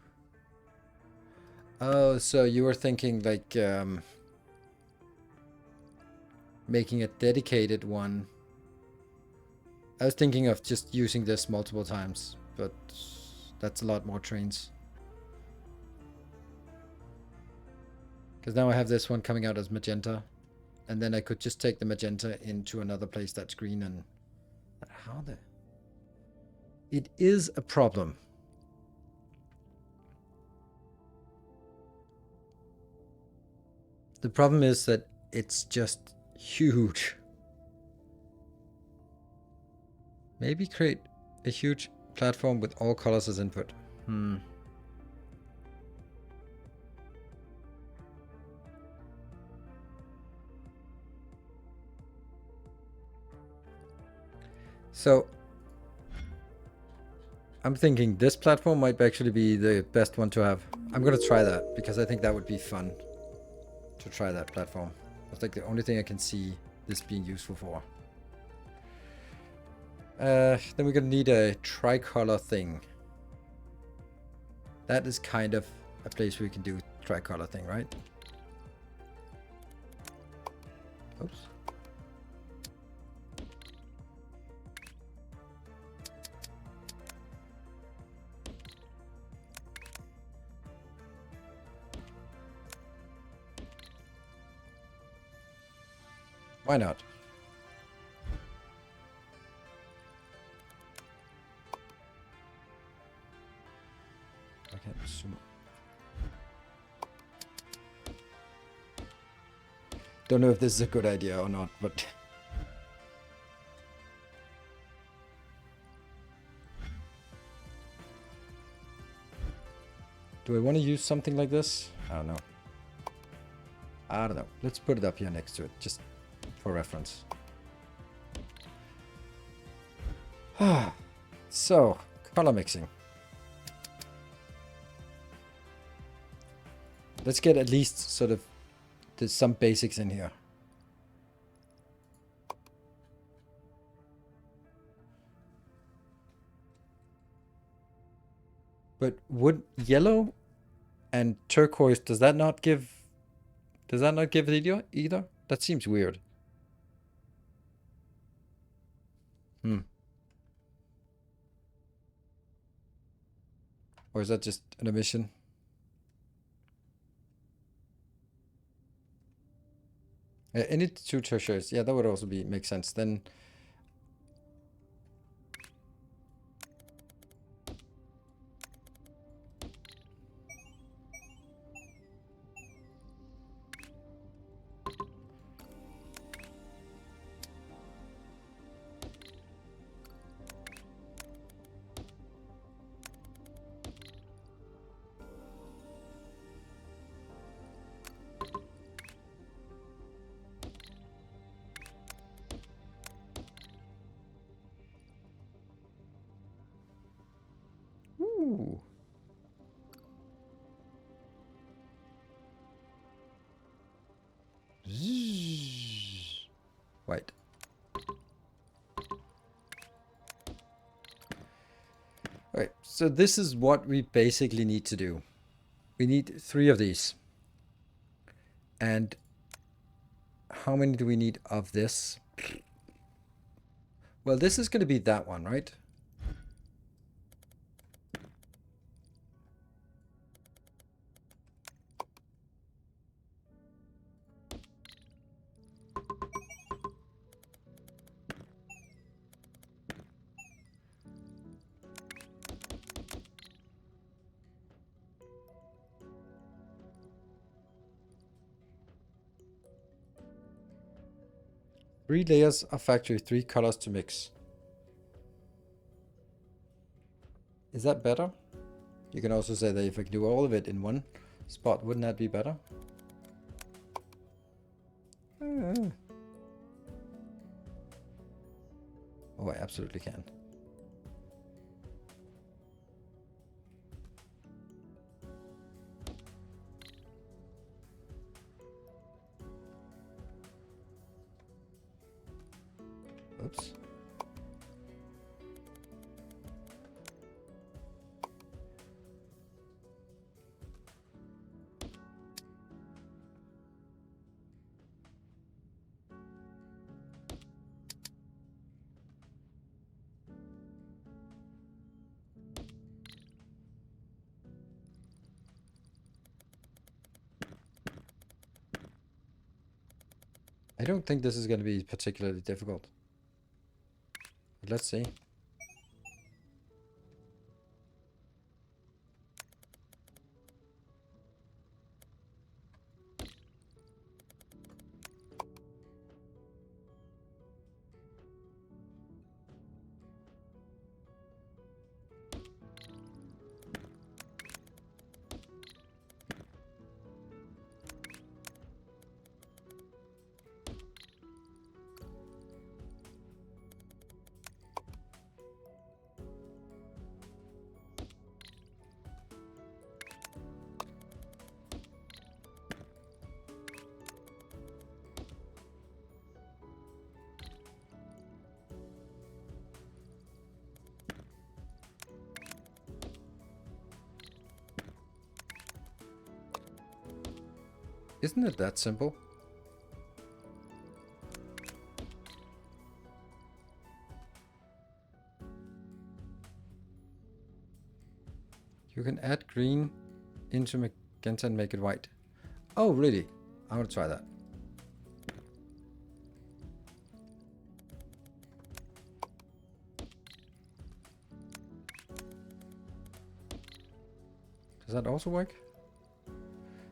Oh, so you were thinking like making a dedicated one. I was thinking of just using this multiple times, but that's a lot more trains. Because now I have this one coming out as magenta, and then I could just take the magenta into another place that's green and... How the... It is a problem. The problem is that it's just huge. Maybe create a huge platform with all colors as input. So I'm thinking this platform might actually be the best one to have. I'm gonna try that because I think that would be fun to try that platform. That's like the only thing I can see this being useful for. Then we're gonna need a tricolor thing. That is kind of a place where we can do tricolor thing, right? Oops. Why not? Okay, don't know if this is a good idea or not, but do I want to use something like this? I don't know. I don't know. Let's put it up here next to it, just for reference. So, color mixing. Let's get at least sort of there's some basics in here. But would yellow and turquoise, does that not give it either? That seems weird. Or is that just an omission? Any two tertiaries. Yeah, that would also make sense. Then Alright, so this is what we basically need to do. We need 3 of these. And how many do we need of this? Well, this is going to be that one, right? Three layers of factory, 3 colors to mix. Is that better? You can also say that if I can do all of it in one spot, wouldn't that be better? Oh, I absolutely can. Oops. I don't think this is going to be particularly difficult. But let's see. Isn't it that simple? You can add green into magenta and make it white. Oh, really? I want to try that. Does that also work?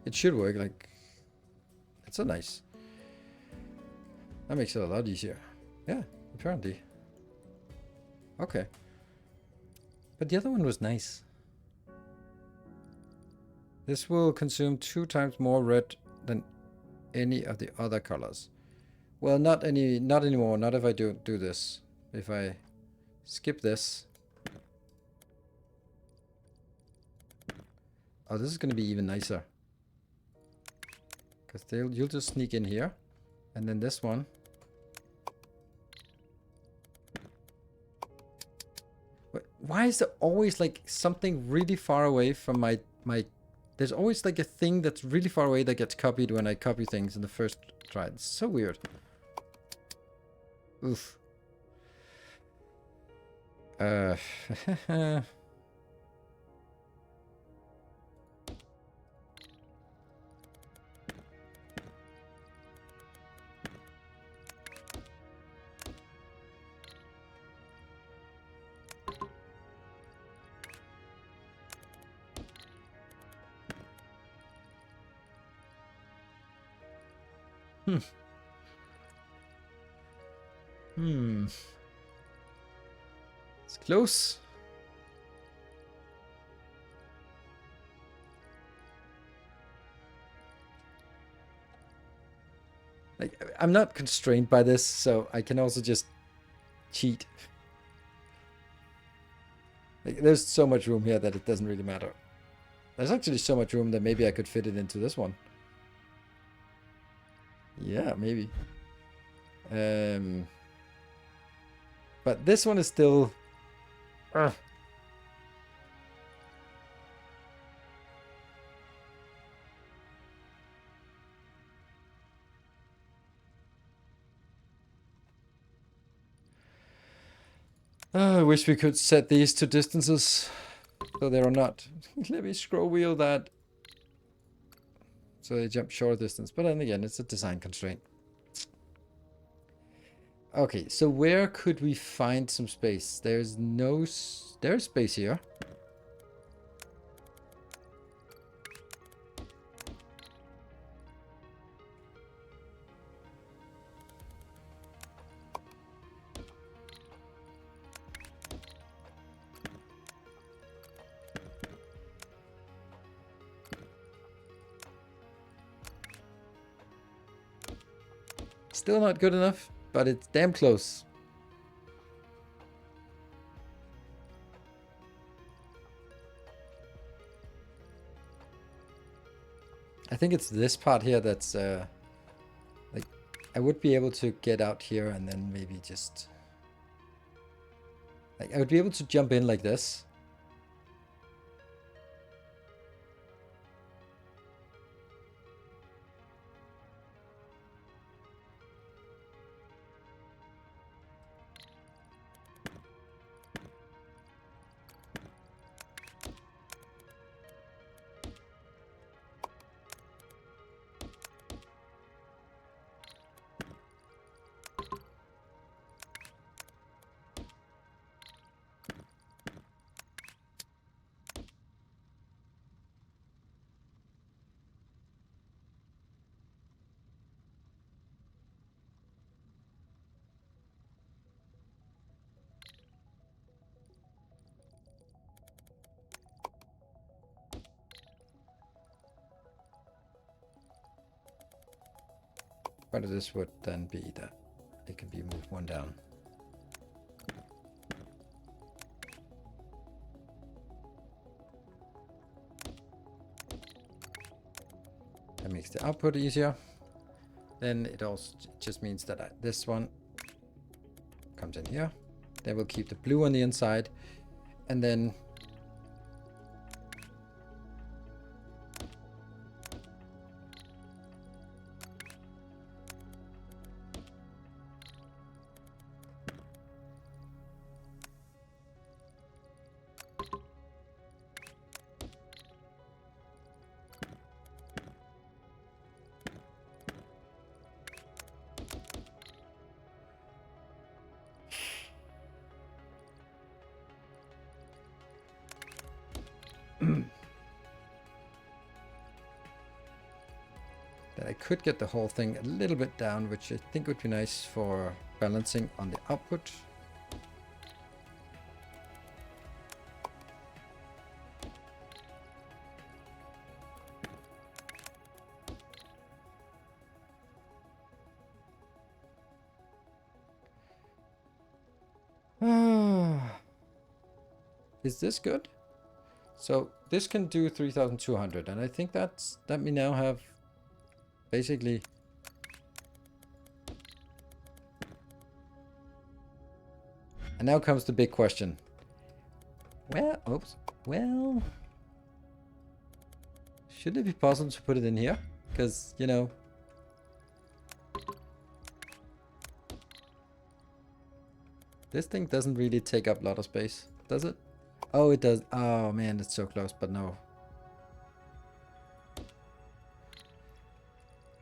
It should work, like... It's so nice. That makes it a lot easier. Yeah, apparently. Okay. But the other one was nice. This will consume 2 times more red than any of the other colors. Well, not anymore. Not if I do this. If I skip this. Oh, this is going to be even nicer. Because you'll just sneak in here. And then this one. Why is there always like something really far away from my... There's always like a thing that's really far away that gets copied when I copy things in the first try. It's so weird. Oof. It's close. Like, I'm not constrained by this, so I can also just cheat. Like, there's so much room here that it doesn't really matter. There's actually so much room that maybe I could fit it into this one. Yeah, maybe. But this one is still... I wish we could set these to distances so they are not. Let me scroll wheel that so they jump short distance. But then again, it's a design constraint. Okay, so where could we find some space? There's no... There's space here. Still not good enough, but it's damn close. I think it's this part here that's like I would be able to get out here and then maybe just like I would be able to jump in like this. But this would then be that it can be moved one down. That makes the output easier. Then it also just means that this one comes in here. Then we'll keep the blue on the inside. And then that I could get the whole thing a little bit down, which I think would be nice for balancing on the output. Is this good? So this can do 3,200, and I think that we now have basically and now comes the big question. Well, oops. Well, should it be possible to put it in here? Because, you know, this thing doesn't really take up a lot of space, does it? Oh, it does. Oh man, it's so close, but no.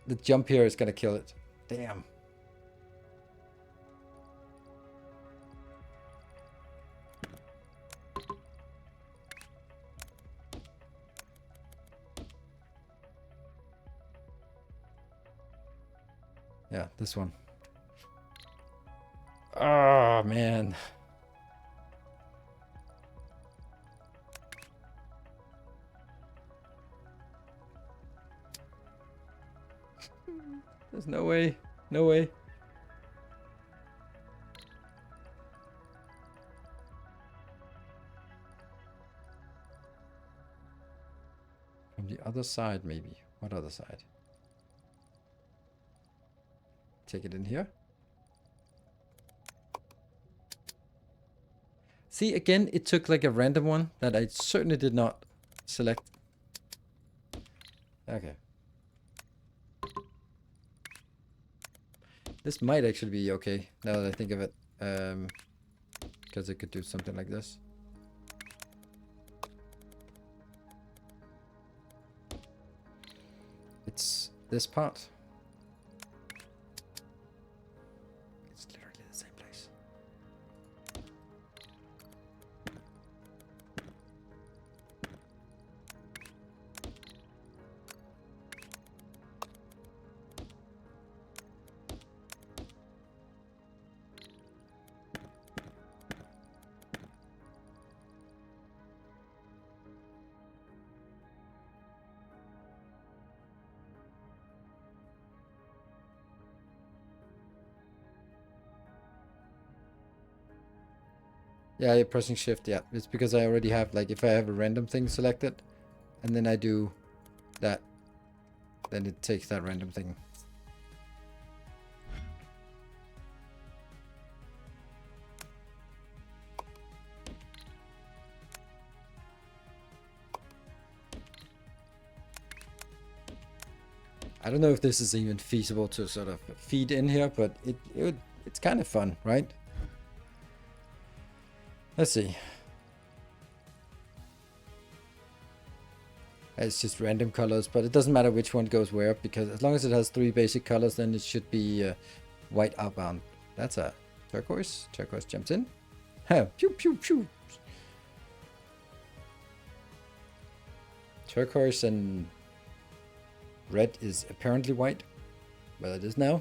The jump here is gonna kill it. Damn. Yeah, this one. Oh man. There's no way. No way. From the other side, maybe. What other side? Take it in here. See, again, it took like a random one that I certainly did not select. Okay. This might actually be okay, now that I think of it. Because it could do something like this. It's this part. It's literally the same place. Yeah, you're pressing shift, yeah. It's because I already have, like, if I have a random thing selected, and then I do that, then it takes that random thing. I don't know if this is even feasible to sort of feed in here, but it's kind of fun, right? Let's see. It's just random colors, but it doesn't matter which one goes where, because as long as it has 3 basic colors, then it should be white outbound. That's a turquoise. Turquoise jumps in. Pew, pew, pew. Turquoise and red is apparently white. Well, it is now.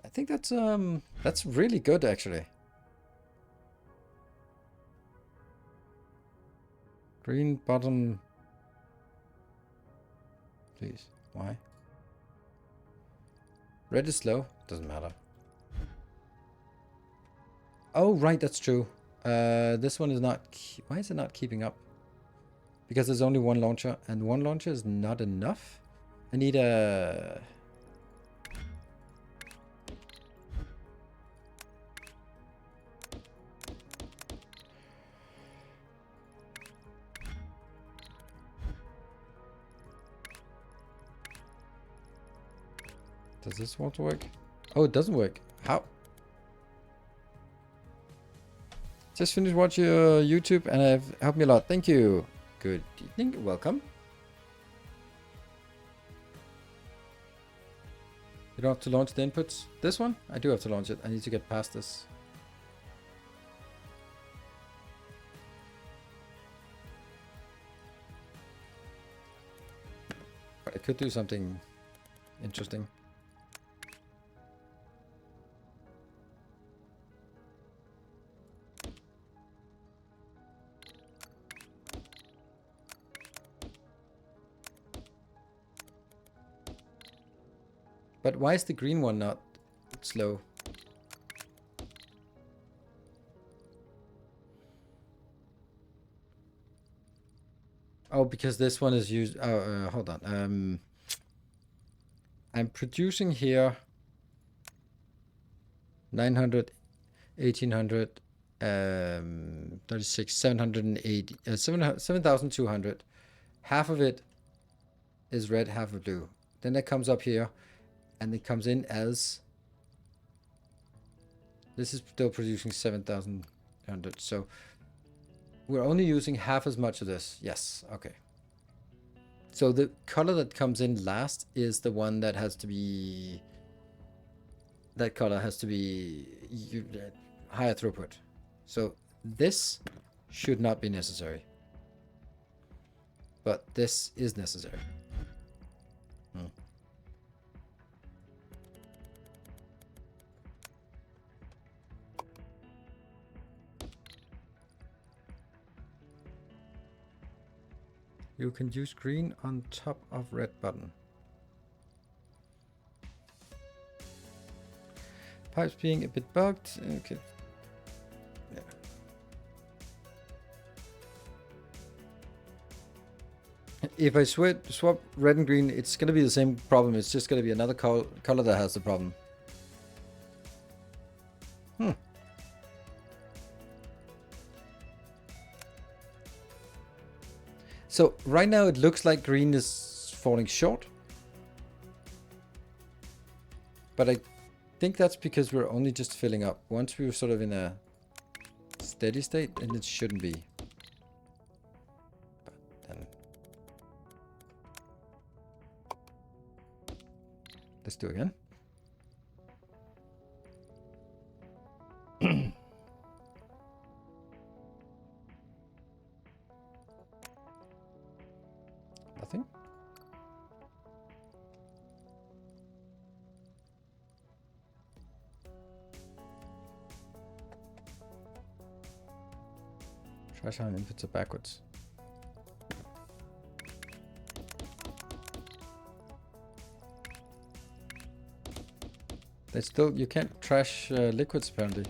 I think that's really good, actually. Green bottom. Please. Why? Red is slow. Doesn't matter. Oh, right, that's true. This one is not... Why is it not keeping up? Because there's only one launcher, and one launcher is not enough. I need a... Does this want to work? Oh, it doesn't work. How? Just finished watching your YouTube and have helped me a lot. Thank you. Good evening. Welcome. You don't have to launch the inputs. This one? I do have to launch it. I need to get past this. I could do something interesting. But why is the green one not slow? Oh, because this one is used... Oh, hold on. I'm producing here 900, 1800, 36, 780, 7,200. Half of it is red, half of blue. Then it comes up here. And it comes in as... This is still producing 7,100. So we're only using half as much of this. Yes. Okay. So the color that comes in last is the one that has to be... That color has to be higher throughput. So this should not be necessary. But this is necessary. You can use green on top of red button. Pipes being a bit bugged. Okay. Yeah. if I swap red and green, it's going to be the same problem. It's just going to be another color that has the problem. So right now it looks like green is falling short. But I think that's because we're only just filling up. Once we're sort of in a steady state, and it shouldn't be. But then let's do it again. Nothing. Trash on inputs are backwards. They still, you can't trash liquids apparently.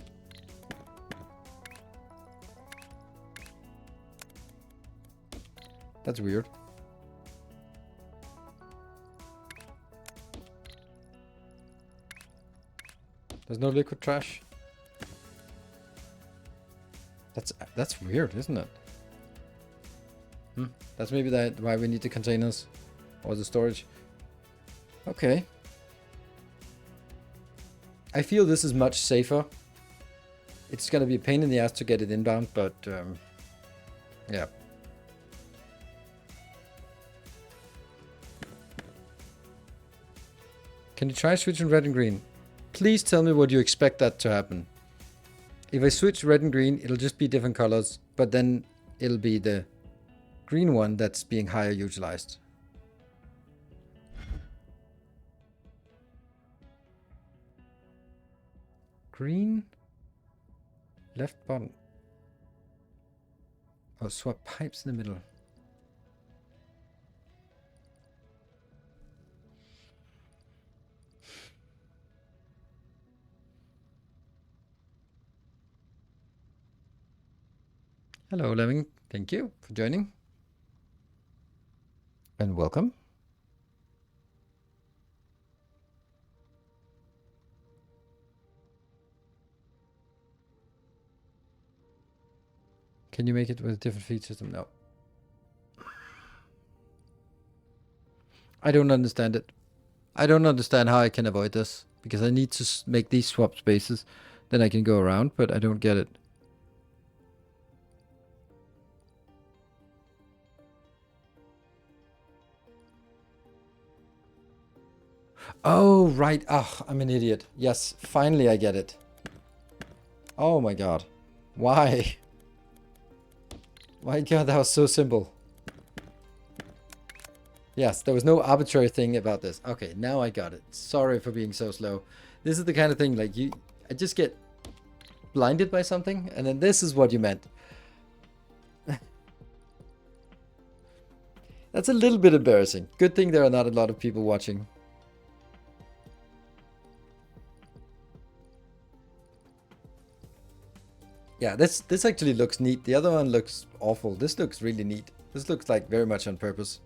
That's weird. There's no liquid trash. That's weird, isn't it? That's maybe why we need the containers or the storage. Okay. I feel this is much safer. It's gonna be a pain in the ass to get it inbound, but yeah. Can you try switching red and green? Please tell me what you expect that to happen. If I switch red and green, it'll just be different colors, but then it'll be the green one that's being higher utilized. Green, left bottom. Oh, swap pipes in the middle. Hello, Lemming. Thank you for joining. And welcome. Can you make it with a different feed system? No. I don't understand it. I don't understand how I can avoid this. Because I need to make these swap spaces. Then I can go around, but I don't get it. Oh, right. Oh, I'm an idiot. Yes, finally I get it. Oh my god. Why? My god, that was so simple. Yes, there was no arbitrary thing about this. Okay, now I got it. Sorry for being so slow. This is the kind of thing, like, I just get blinded by something, and then this is what you meant. That's a little bit embarrassing. Good thing there are not a lot of people watching. Yeah, this actually looks neat. The other one looks awful. This looks really neat. This looks like very much on purpose.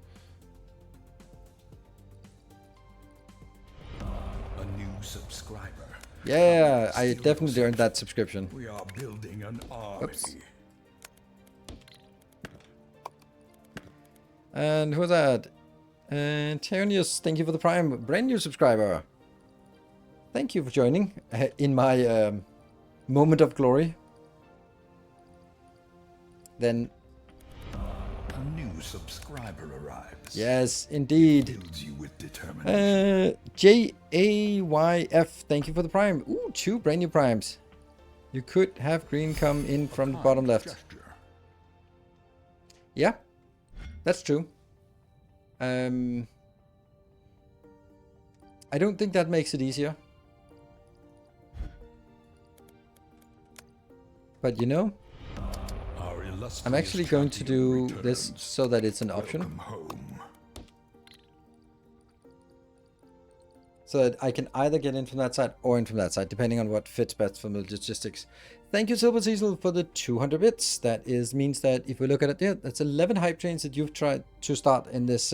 A new subscriber. Yeah, I definitely earned that subscription. We are building an army. Oops. And who's that? Antonius, thank you for the Prime. Brand new subscriber. Thank you for joining in my moment of glory. Then A new subscriber arrives. yes, indeed. Fills you with determination. JAYF, thank you for the Prime. Ooh, 2 brand new Primes. You could have green come in from the bottom left. Gesture. Yeah, that's true. I don't think that makes it easier. But you know, I'm actually going to do this so that it's an option. Welcome home. so that I can either get in from that side or in from that side, depending on what fits best for the logistics. Thank you, Silver Cecil, for the 200 bits. That means that if we look at it, yeah, that's 11 hype trains that you've tried to start in this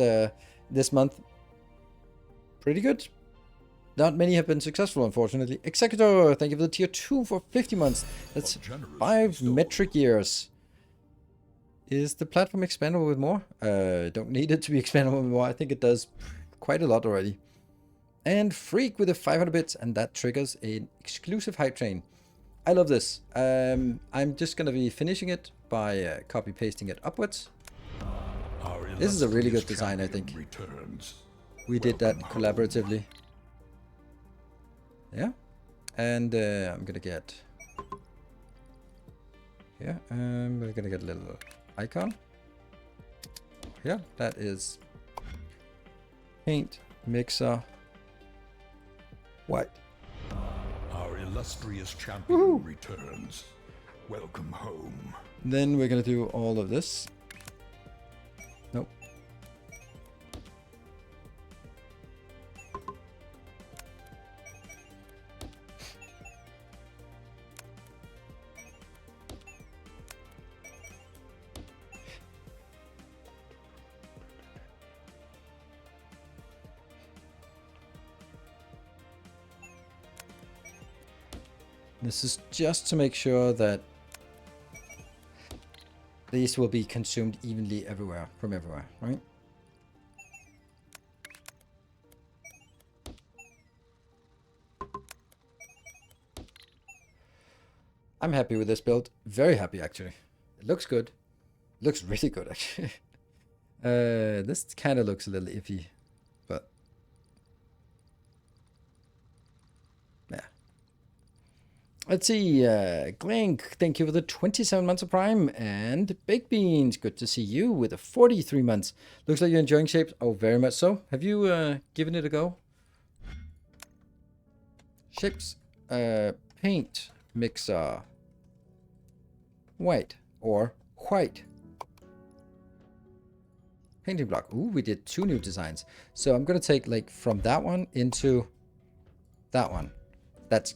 this month. Pretty good. Not many have been successful, unfortunately. Executor, thank you for the tier 2 for 50 months. That's 5 metric years. Is the platform expandable with more? Don't need it to be expandable with more. I think it does quite a lot already. And Freak with the 500 bits, and that triggers an exclusive hype train. I love this. I'm just going to be finishing it by copy-pasting it upwards. This is a really good design, I think. We did that collaboratively. Yeah. And I'm going to get... Yeah, we're going to get a little icon. Yeah, that is... Paint, mixer, white. Our illustrious champion returns. Welcome home. Then we're gonna do all of this. Nope. This is just to make sure that these will be consumed evenly everywhere, from everywhere, right? I'm happy with this build. Very happy, actually. It looks good. Looks really good, actually. This kind of looks a little iffy, but... yeah. Let's see, Glenk, thank you for the 27 months of Prime, and Baked Beans, good to see you with the 43 months. Looks like you're enjoying Shapes. Oh, very much so. Have you given it a go? Shapes, paint, mixer, white, or white. Painting block. Ooh, we did 2 new designs. So I'm going to take, like, from that one into that one. That's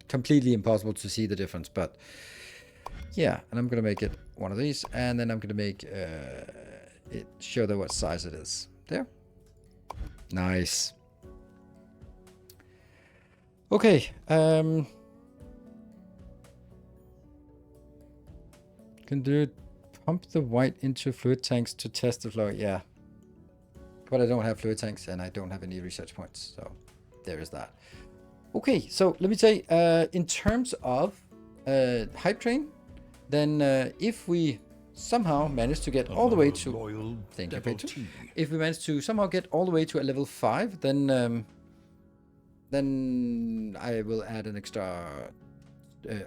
completely impossible to see the difference, but yeah, and I'm gonna make it one of these, and then I'm gonna make it show that what size it is. There. Nice. Okay. Can do pump the white into fluid tanks to test the flow. Yeah, but I don't have fluid tanks and I don't have any research points, so there is that. Okay, so let me say, in terms of hype train, then if we somehow manage to get all the way to... Thank you, Peter. If we manage to somehow get all the way to a level 5, then I will add an extra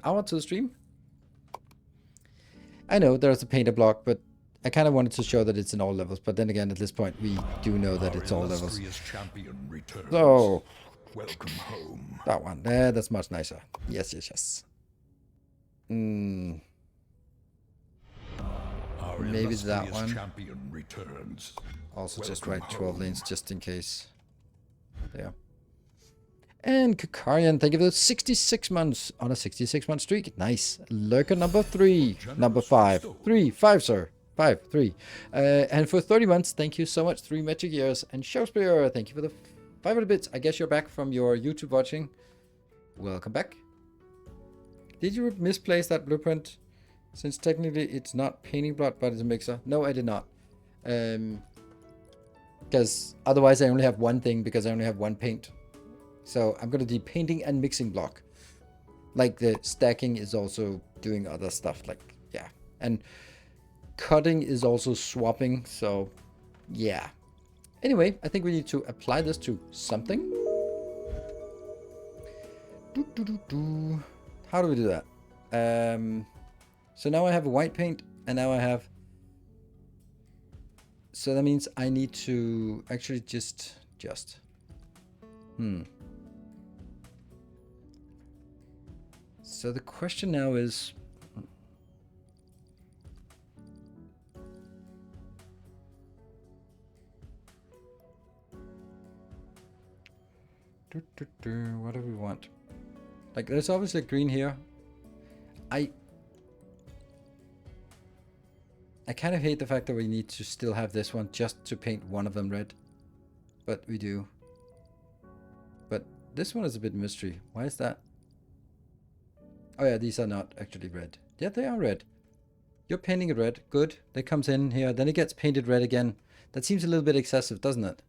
hour to the stream. I know there's a painter block, but I kind of wanted to show that it's in all levels. But then again, at this point, we do know that it's all levels. So... welcome home. That one. That's much nicer. Yes, yes, yes. Maybe that one. Champion returns. Also just write 12 lanes just in case. There. And Kakarian, thank you for the 66 months on a 66-month streak. Nice. Lurker number 3. Number 5. 3. 5, sir. 5. 3. And for 30 months, thank you so much. 3 metric years. And Shapez, thank you for the 500 bits. I guess you're back from your YouTube watching. Welcome back. Did you misplace that blueprint? Since technically it's not painting block, but it's a mixer. No, I did not. Because otherwise I only have one thing, because I only have one paint. So I'm going to do painting and mixing block. Like the stacking is also doing other stuff. Like, yeah. And cutting is also swapping. So, yeah. Anyway, I think we need to apply this to something. How do we do that? So now I have a white paint, and now I have... So that means I need to actually just... So the question now is... What do we want? Like, there's obviously green here. I kind of hate the fact that we need to still have this one just to paint one of them red. But we do. But this one is a bit mystery. Why is that? Oh yeah, these are not actually red. Yeah, they are red. You're painting it red. Good. That comes in here. Then it gets painted red again. That seems a little bit excessive, doesn't it?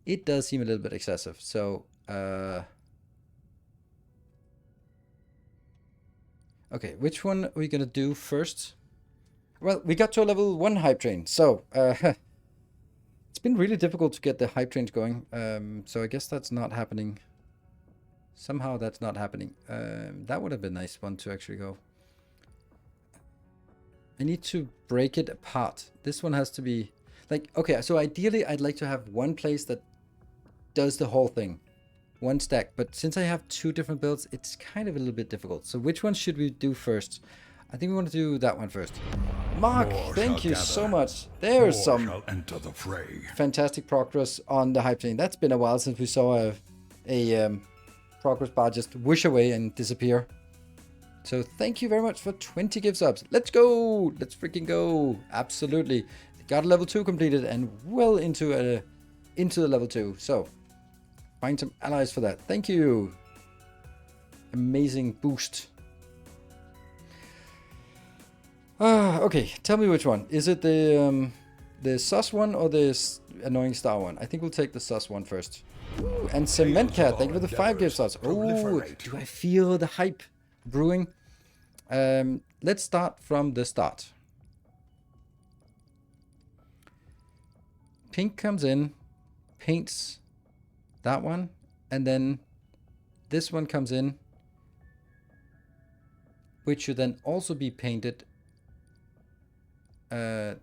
It does seem a little bit excessive. So, okay, which one are we going to do first? Well, we got to a level 1 hype train. So, it's been really difficult to get the hype trains going. So I guess that's not happening. Somehow that's not happening. That would have been a nice one to actually go. I need to break it apart. This one has to be like, okay, so ideally I'd like to have one place that does the whole thing. One stack. But since I have 2 different builds, it's kind of a little bit difficult. So which one should we do first? I think we want to do that one first. Mark, thank you so much. There's some enter the fray. Fantastic progress on the hype train. That's been a while since we saw a progress bar just whoosh away and disappear. So thank you very much for 20 gift subs. Let's go. Let's freaking go. Absolutely. Got a level 2 completed and well into the level 2. So find some allies for that. Thank you. Amazing boost. Okay, tell me which one. Is it the sus one or the annoying star one? I think we'll take the sus one first. Ooh, and Cement Cat, thank you for the 5 gift subs. Oh, do I feel the hype brewing? Let's start from the start. Pink comes in, paints that one, and then this one comes in, which should then also be painted.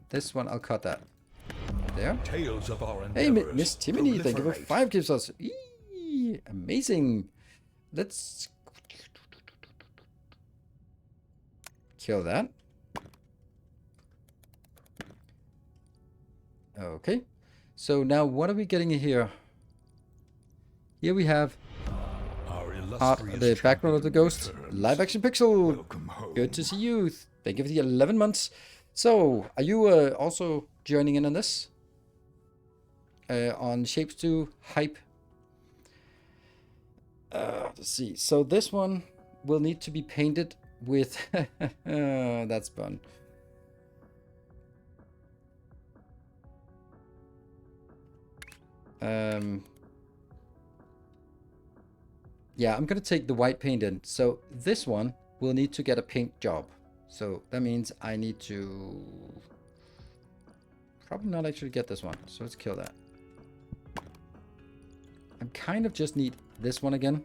This one, I'll cut that. There. Tales of our Hey, Miss Timony, thank you for 5 gifts us. Amazing. Let's kill that. Okay. So now what are we getting here? Here we have the background of the ghost. Live action pixel. Good to see you. Thank you for the 11 months. So, are you also joining in on this? On Shapes 2 hype? Let's see. So this one will need to be painted with... that's fun. Yeah, I'm going to take the white paint in. So this one will need to get a paint job. So that means I need to probably not actually get this one. So let's kill that. I kind of just need this one again.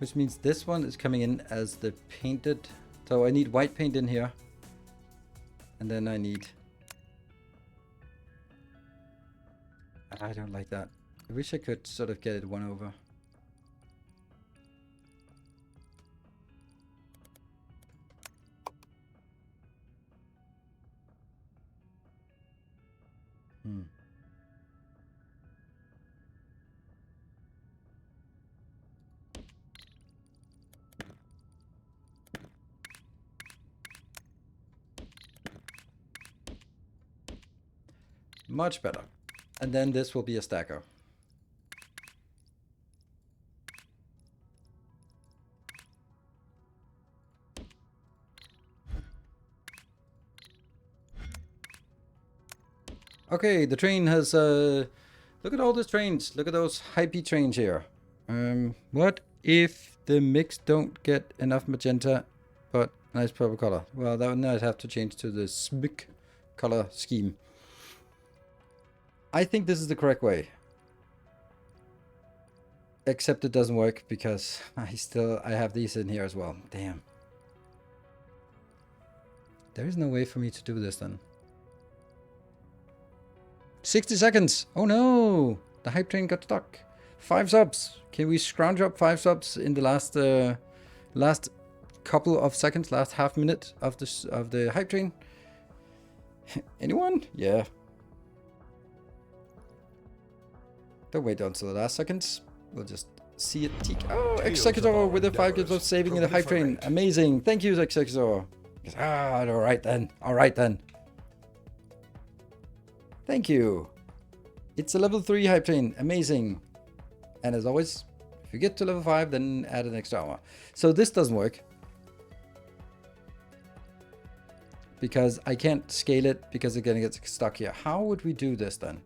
Which means this one is coming in as the painted. So I need white paint in here. And then I need... I don't like that. I wish I could sort of get it one over. Much better. And then this will be a stacker. Okay, the train has look at all these trains. Look at those hypey trains here. What if the mix don't get enough magenta but nice purple color? Well, that would not have to change to the SMIC color scheme. I think this is the correct way. Except it doesn't work because I have these in here as well. Damn. There is no way for me to do this then. 60 seconds. Oh no. The hype train got stuck. 5 subs. Can we scrounge up 5 subs in the last couple of seconds, last half minute of the hype train? Anyone? Yeah. Don't wait until the last seconds. We'll just see it tick. Oh, Executor with the 5 gives of saving in the hype train. Amazing. Thank you, Executor. Alright then. Alright then. Thank you. It's a level 3 hype train. Amazing. And as always, if you get to level 5, then add an extra hour. So this doesn't work. Because I can't scale it because it's gonna get stuck here. How would we do this then?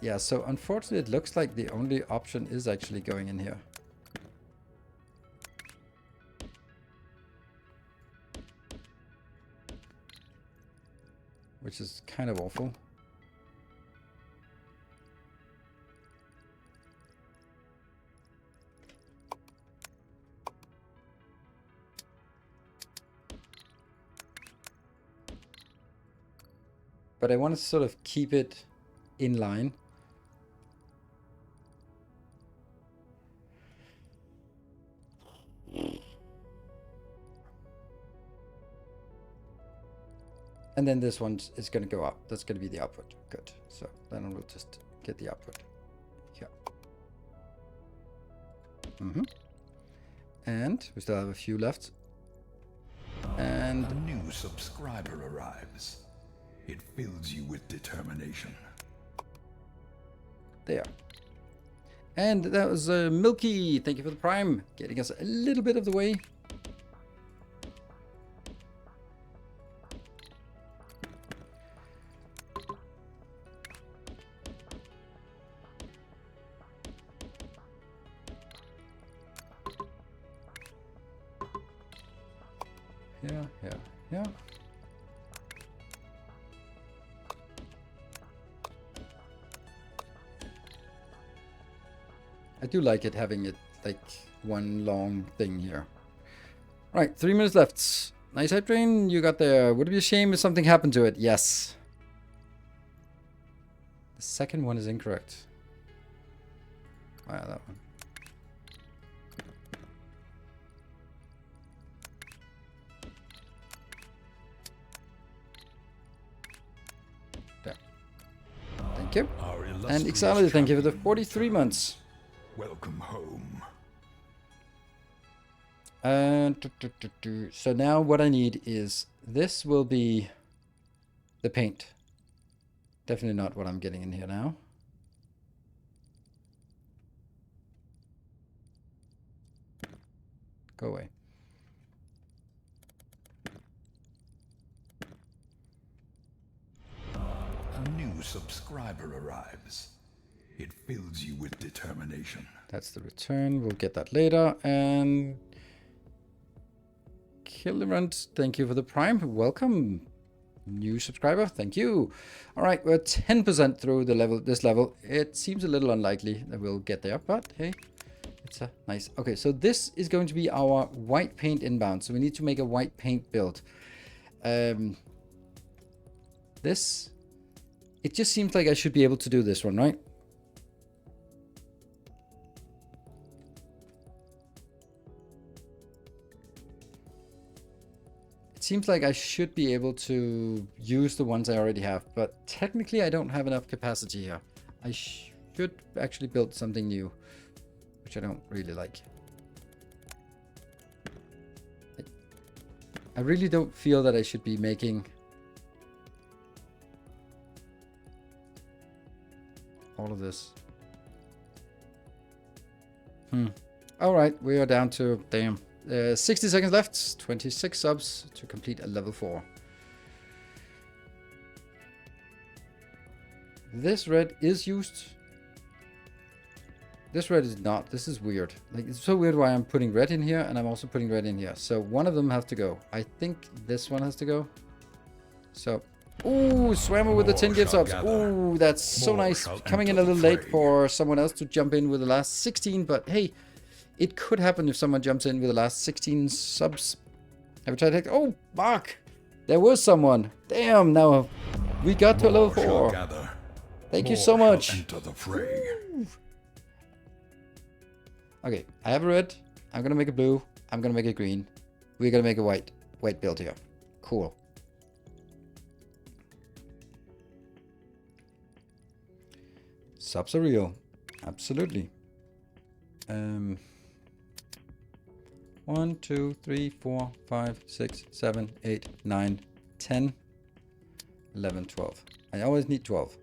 Yeah, so unfortunately it looks like the only option is actually going in here. Which is kind of awful. But I want to sort of keep it in line. And then this one is going to go up. That's going to be the output. Good. So then we'll just get the output here. And we still have a few left. And a new subscriber arrives. It fills you with determination. There. And that was Milky. Thank you for the prime. Getting us a little bit of the way. Yeah. I do like it having it like one long thing here. Right, 3 minutes left. Nice hype train you got there. Would it be a shame if something happened to it? Yes. The second one is incorrect. Wow, that one. There. Thank you. And Ixali, thank you for the 43 months. Welcome home. So now what I need is, this will be the paint. Definitely not what I'm getting in here now. Go away. A new subscriber arrives. It fills you with determination. That's the return. We'll get that later. And Killerant, thank you for the prime. Welcome, new subscriber. Thank you. All right, we're 10% through the level. This level. It seems a little unlikely that we'll get there, but hey, it's a nice. Okay, so this is going to be our white paint inbound. So we need to make a white paint build. This, it just seems like I should be able to do this one, right? Seems like I should be able to use the ones I already have, but technically I don't have enough capacity here. I should actually build something new, which I don't really like. I really don't feel that I should be making all of this. All right, we are down to, damn. 60 seconds left, 26 subs to complete a level 4. This red is used. This red is not. This is weird. Like, it's so weird why I'm putting red in here and I'm also putting red in here. So one of them has to go. I think this one has to go. So Ooh, Swammer with the 10 gift subs. Ooh, that's so nice. Coming in a little late for someone else to jump in with the last 16, but hey, it could happen if someone jumps in with the last 16 subs. Have we tried to... Oh, Mark! There was someone. Damn, now we got to a level 4. Thank you so much. Okay, I have a red. I'm gonna make a blue. I'm gonna make a green. We're gonna make a white build here. Cool. Subs are real. Absolutely. 1, 2, 3, 4, 5, 6, 7, 8, 9, 10, 11, 12. I always need 12.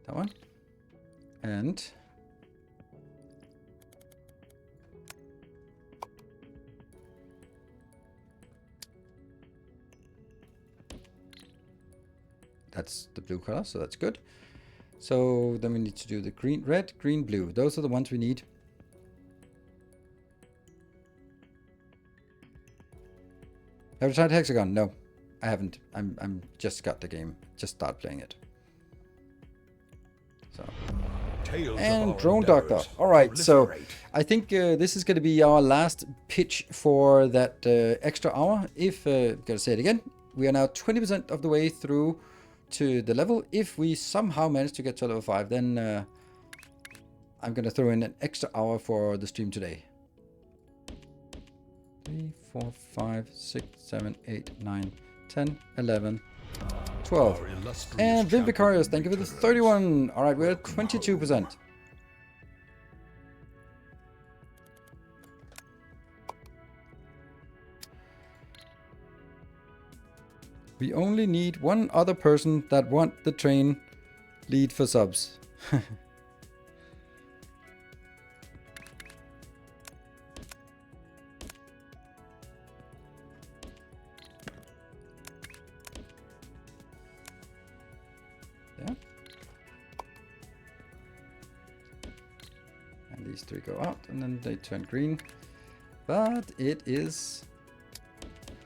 That one. And that's the blue color, so that's good. So then we need to do the green, red, green, blue. Those are the ones we need. Have you tried Hexagon? No, I haven't. I'm just got the game. Just start playing it. So. And Drone Doctor. All right, so I think this is going to be our last pitch for that extra hour. If, gotta say it again, we are now 20% of the way through to the level. If we somehow manage to get to level 5, then I'm going to throw in an extra hour for the stream today. 3, 4, 5, 6, 7, 8, 9, 10, 11, 12. And Vin Vicarious, thank you for the 31. All right, we're at 22%. We only need one other person that want the train lead for subs. Yeah. And these 3 go out and then they turn green. But it is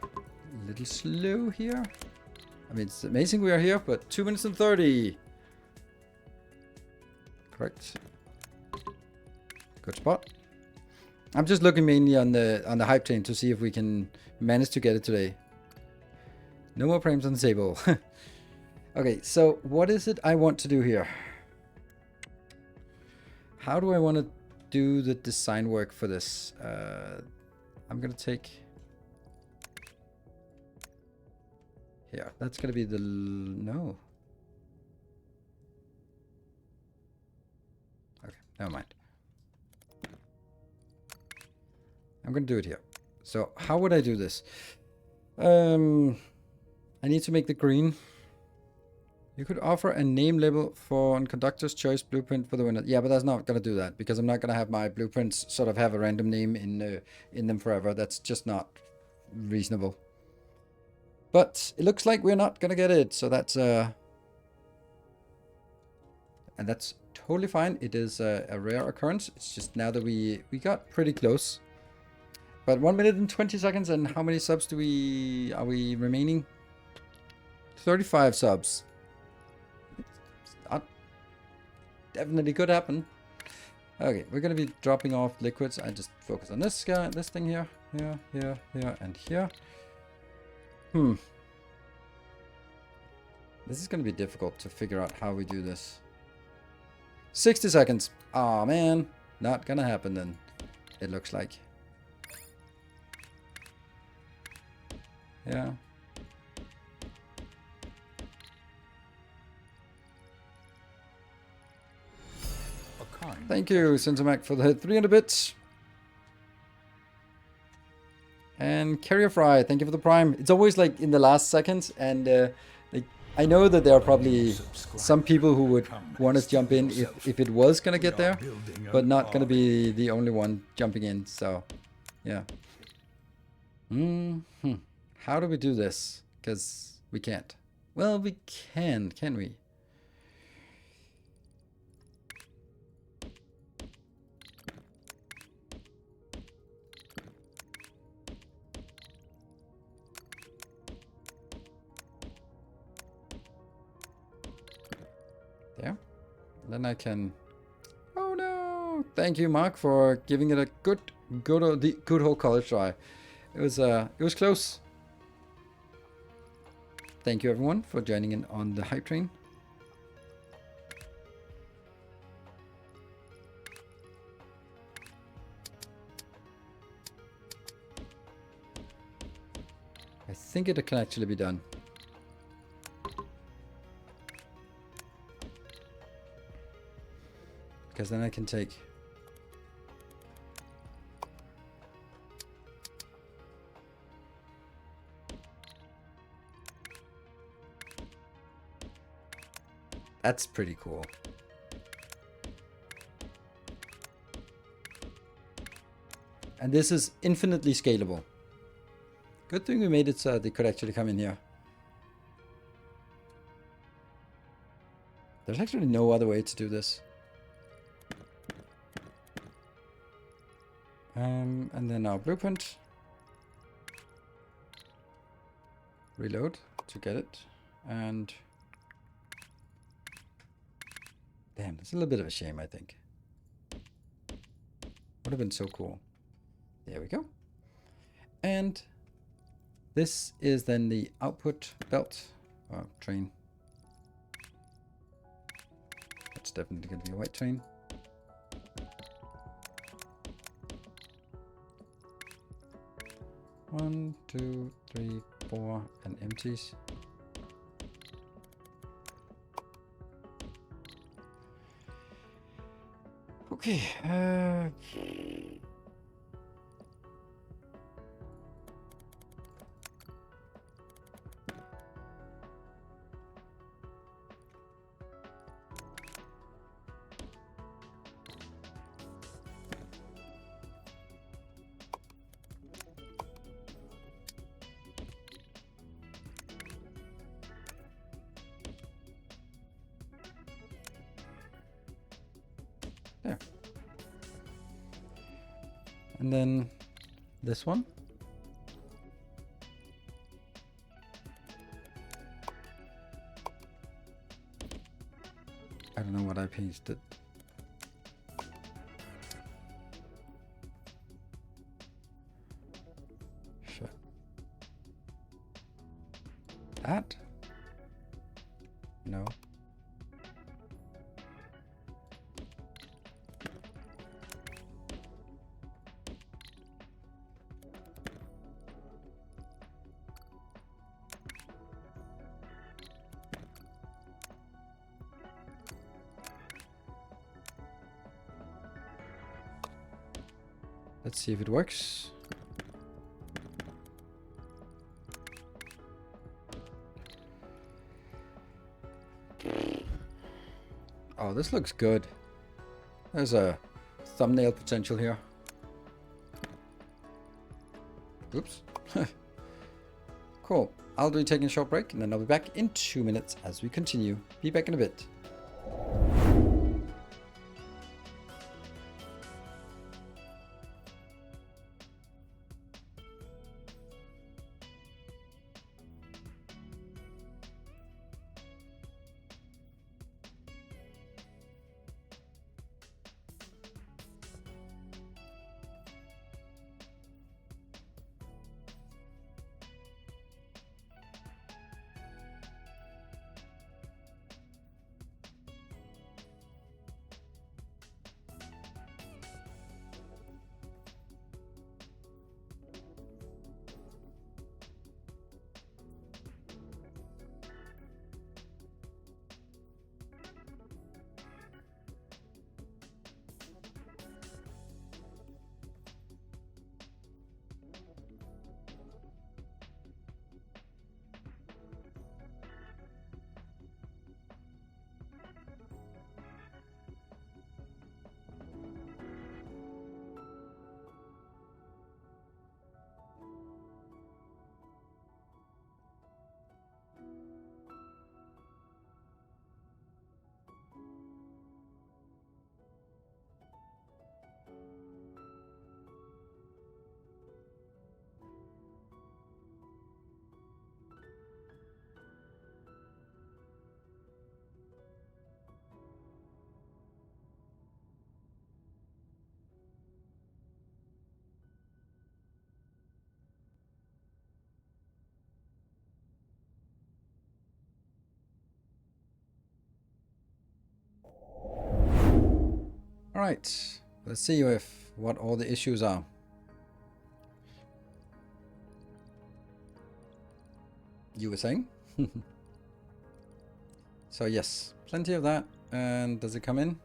a little slow here. I mean, it's amazing we are here, but 2 minutes and 30. Correct. Good spot. I'm just looking mainly on the hype train to see if we can manage to get it today. No more frames on the table. Okay, so what is it I want to do here? How do I want to do the design work for this? I'm gonna take... Yeah, that's gonna be the... No. Okay, never mind. I'm gonna do it here. So how would I do this? I need to make the green. You could offer a name label for a conductor's choice blueprint for the winner. Yeah, but that's not gonna do that because I'm not gonna have my blueprints sort of have a random name in them forever. That's just not reasonable. But it looks like we're not gonna get it, so that's and that's totally fine. It is a rare occurrence. It's just now that we got pretty close. But 1 minute and 20 seconds, and how many subs are we remaining? 35 subs. That definitely could happen. Okay, we're gonna be dropping off liquids. I just focus on this guy, this thing here, here, and here. This is gonna be difficult to figure out how we do this. 60 seconds. Aw, man. Not gonna happen then, it looks like. Yeah. Thank you, Cinemac, for the 300 bits. And Carrier Fry, thank you for the prime. It's always like in the last seconds, and like, I know that there are probably some people who would want to jump in if it was gonna get there, but not gonna be the only one jumping in. So, yeah. How do we do this? Because we can't. Well, we can we? Then I can... Oh no! Thank you, Mark, for giving it a good whole college try. It was close. Thank you everyone for joining in on the hype train. I think it can actually be done. Because then I can take... That's pretty cool. And this is infinitely scalable. Good thing we made it so they could actually come in here. There's actually no other way to do this. And then our blueprint. Reload to get it. And... Damn, that's a little bit of a shame, I think. Would have been so cool. There we go. And this is then the output belt or train. That's definitely going to be a white train. One, two, three, four, and empties. Okay. There. And then this one. I don't know what I pasted. Shit. That? No. Let's see if it works. Oh, this looks good. There's a thumbnail potential here. Oops. Cool. I'll be taking a short break and then I'll be back in 2 minutes as we continue. Be back in a bit. All right, let's see what all the issues are. You were saying? So yes, plenty of that. And does it come in?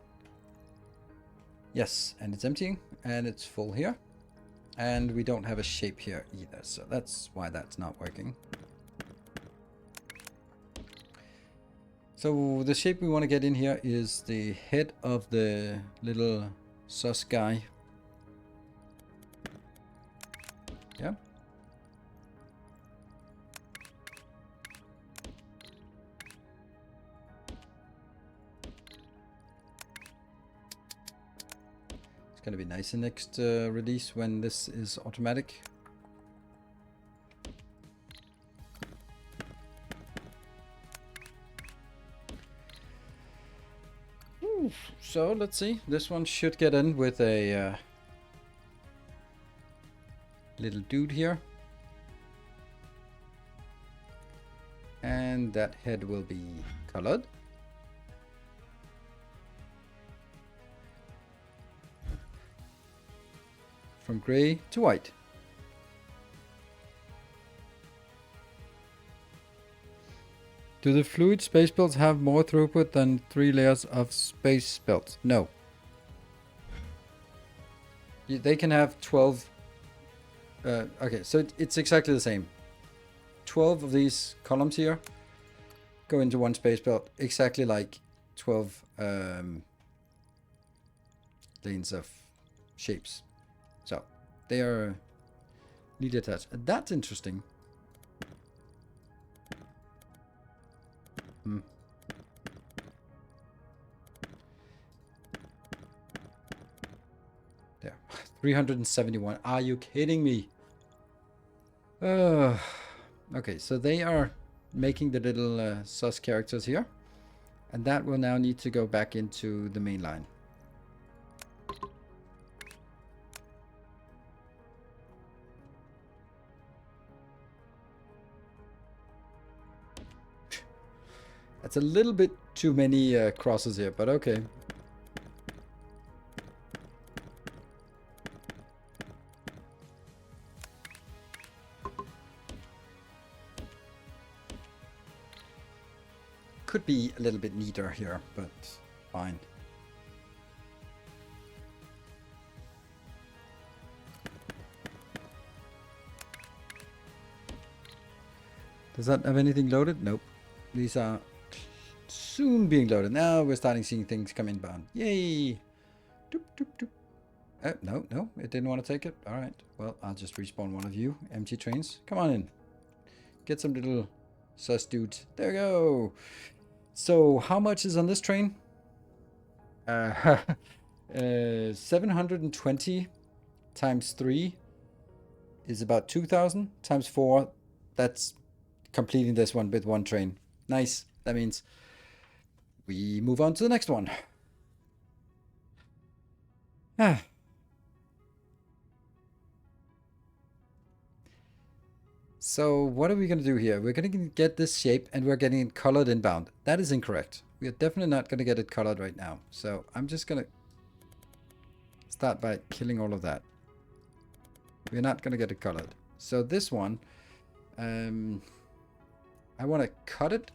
Yes, and it's emptying, and it's full here. And we don't have a shape here either, so that's why that's not working. So the shape we want to get in here is the head of the little sus guy. Yeah. It's going to be nice in next release when this is automatic. So let's see. This one should get in with a little dude here. And that head will be colored. From gray to white. Do the fluid space belts have more throughput than 3 layers of space belts? No. They can have 12. Okay, so it's exactly the same. 12 of these columns here go into one space belt, exactly like 12 lanes of shapes. So they are neatly attached. That's interesting. There, 371. Are you kidding me? Okay, so they are making the little sus characters here, and that will now need to go back into the main line. That's a little bit too many crosses here, but okay. Could be a little bit neater here, but fine. Does that have anything loaded? Nope. These are soon being loaded. Now we're starting seeing things come inbound. Yay! Doop, doop, doop. No, it didn't want to take it. All right. Well, I'll just respawn one of you. Empty trains. Come on in. Get some little sus dudes. There we go. So how much is on this train? 720 times 3 is about 2,000 times 4. That's completing this one with one train. Nice. That means we move on to the next one. So what are we going to do here? We're going to get this shape and we're getting it colored inbound. That is incorrect. We are definitely not going to get it colored right now. So I'm just going to start by killing all of that. We're not going to get it colored. So this one, I want to cut it.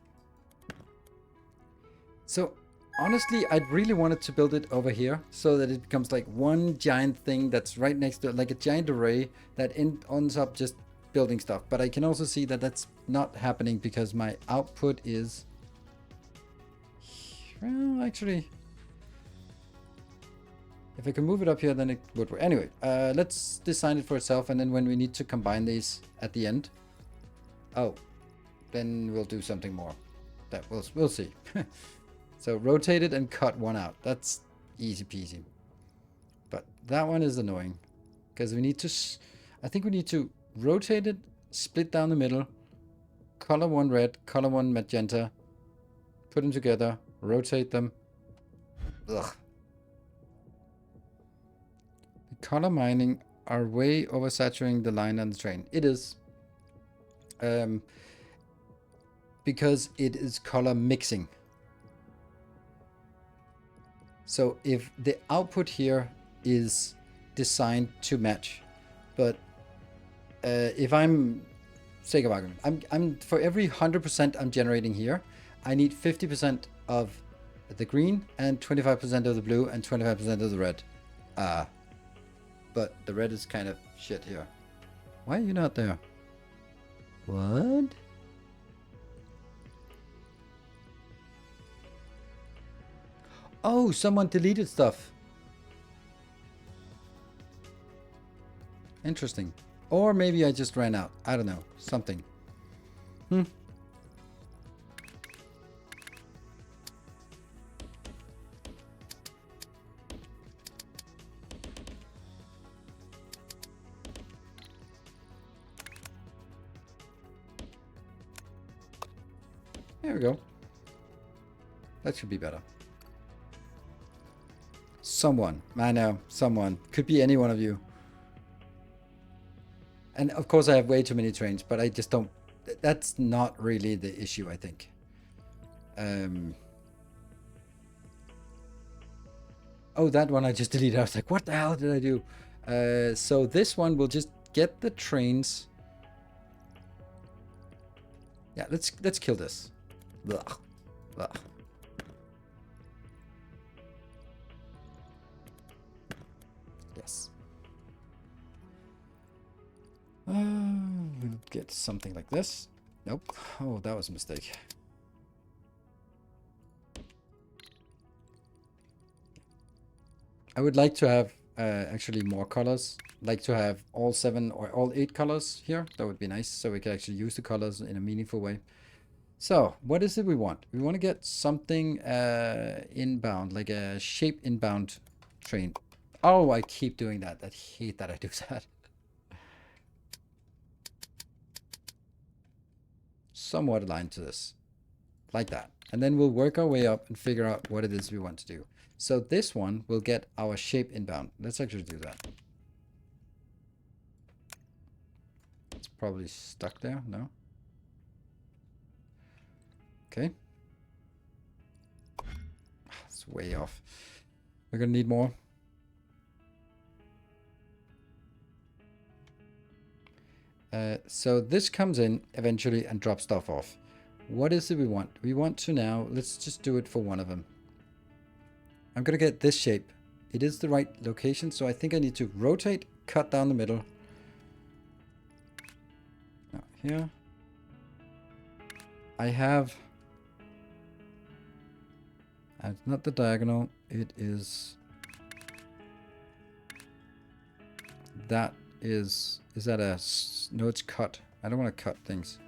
So honestly, I'd really wanted to build it over here so that it becomes like one giant thing that's right next to it, like a giant array that ends up just building stuff. But I can also see that that's not happening because my output is, well, actually, if I can move it up here, then it would work. Anyway, let's design it for itself, and then when we need to combine these at the end, then we'll do something more. That we'll see. So rotate it and cut one out. That's easy peasy. But that one is annoying because we need to, I think we need to rotate it, split down the middle, color one red, color one magenta, put them together, rotate them. Ugh. The color mining are way oversaturating the line on the train. It is. Because it is color mixing. So if the output here is designed to match, but if I'm, sake of argument, I'm for every 100% I'm generating here, I need 50% of the green and 25% of the blue and 25% of the red. But the red is kind of shit here. Why are you not there? What? Oh, someone deleted stuff. Interesting. Or maybe I just ran out. I don't know. Something. There we go. That should be better. Someone. I know. Someone. Could be any one of you. And of course I have way too many trains, but I just don't... That's not really the issue, I think. Oh, that one I just deleted. I was like, what the hell did I do? So this one will just get the trains. Yeah, let's kill this. Ugh. Ugh. Yes. We'll get something like this. Nope. Oh, that was a mistake. I would like to have actually more colors. Like to have all 7 or all 8 colors here. That would be nice, so we can actually use the colors in a meaningful way. So, what is it we want? We want to get something inbound, like a shape inbound train. Oh, I keep doing that. I hate that I do that. Somewhat aligned to this. Like that. And then we'll work our way up and figure out what it is we want to do. So this one will get our shape inbound. Let's actually do that. It's probably stuck there, no? Okay. It's way off. We're gonna need more. So this comes in eventually and drops stuff off. What is it we want? We want to now, let's just do it for one of them. I'm gonna get this shape. It is the right location, so I think I need to rotate, cut down the middle. Now here. I have... It's not the diagonal, it is... That is that a... No, it's cut. I don't want to cut things.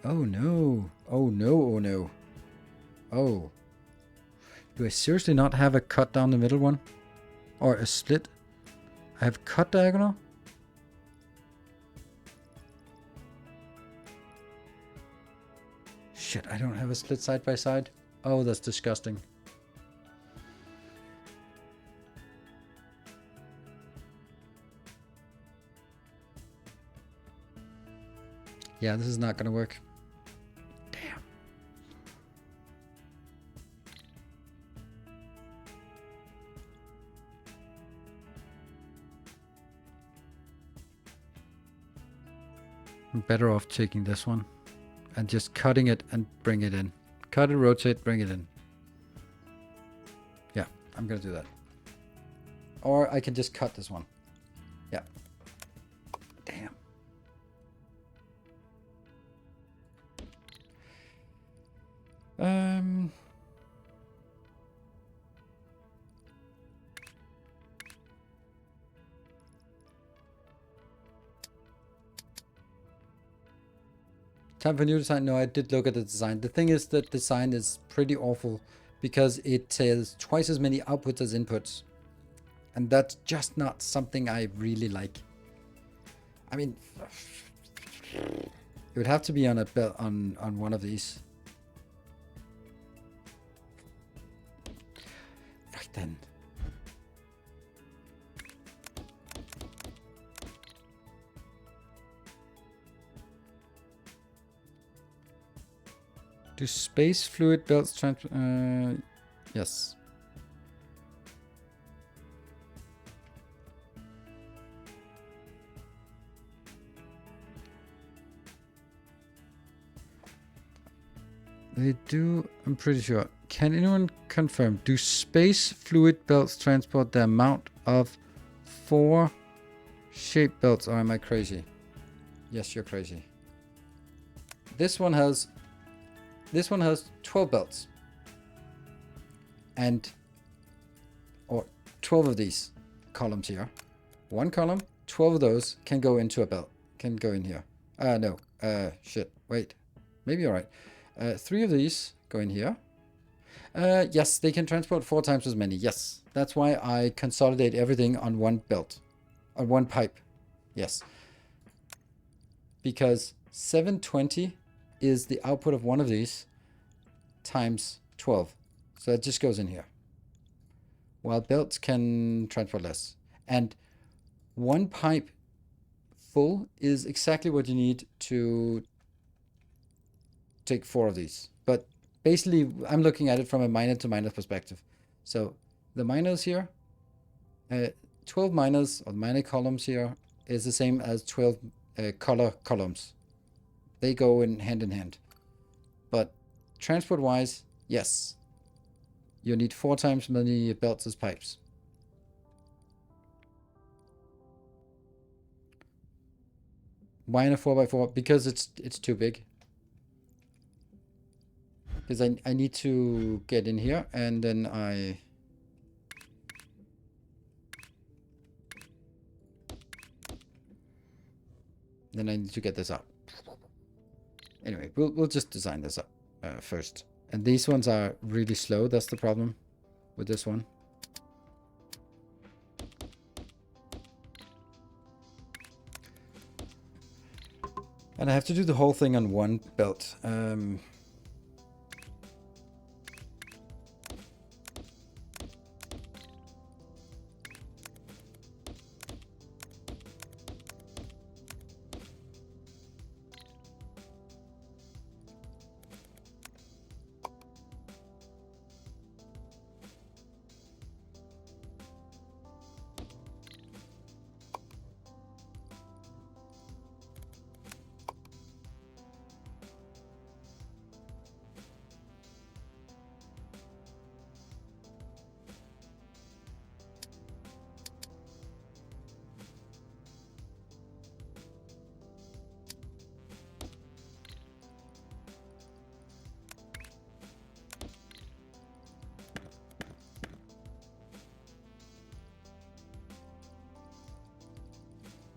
Oh no. Oh no, oh no. Oh. Do I seriously not have a cut down the middle one? Or a split? I have cut diagonal? Shit, I don't have a split side by side. Oh, that's disgusting. Yeah, this is not gonna work. Damn. I'm better off taking this one and just cutting it and bring it in. Cut it, rotate, bring it in. Yeah, I'm gonna do that. Or I can just cut this one. Yeah. Damn. Time for new design? No, I did look at the design. The thing is that design is pretty awful because it has twice as many outputs as inputs. And that's just not something I really like. I mean, it would have to be on a on one of these. Right then. Do space fluid belts transfer? Yes. They do, I'm pretty sure. Can anyone confirm? Do space fluid belts transport the amount of 4 shape belts? Or am I crazy? Yes, you're crazy. This one has 12 belts. And, or 12 of these columns here. One column, 12 of those can go into a belt. Can go in here. No. Shit. Wait. Maybe you're right. 3 of these go in here. Yes, they can transport 4 times as many. Yes. That's why I consolidate everything on one belt. On one pipe. Yes. Because 720 is the output of one of these times 12. So it just goes in here. While belts can transport less. And one pipe full is exactly what you need to take 4 of these. But basically, I'm looking at it from a miner to miner perspective. So the miners here, 12 miners or miner columns here is the same as 12 color columns. They go in hand. But transport-wise, yes, you need 4 times many belts as pipes. Why in a 4x4? Because it's too big. Because I need to get in here and then I need to get this up. Anyway, we'll just design this up first. And these ones are really slow. That's the problem with this one. And I have to do the whole thing on one belt.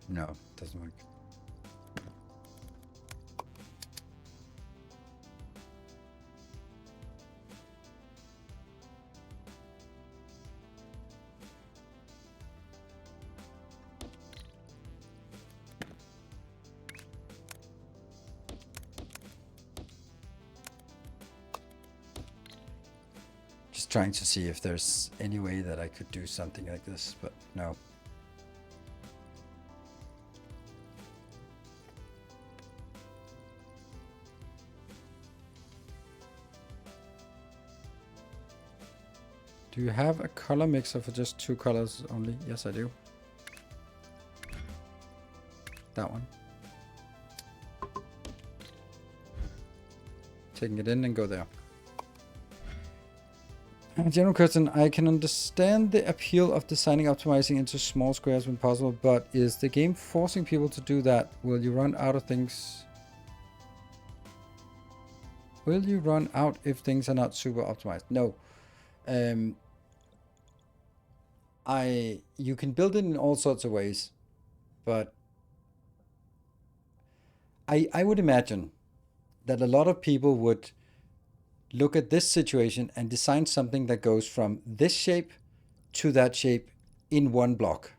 No, it doesn't work. Just trying to see if there's any way that I could do something like this, but no. Do you have a color mixer for just 2 colors only? Yes, I do. That one. Taking it in and go there. General question, I can understand the appeal of designing optimizing into small squares when possible, but is the game forcing people to do that? Will you run out of things? Will you run out if things are not super optimized? No. You can build it in all sorts of ways, but I would imagine that a lot of people would look at this situation and design something that goes from this shape to that shape in one block.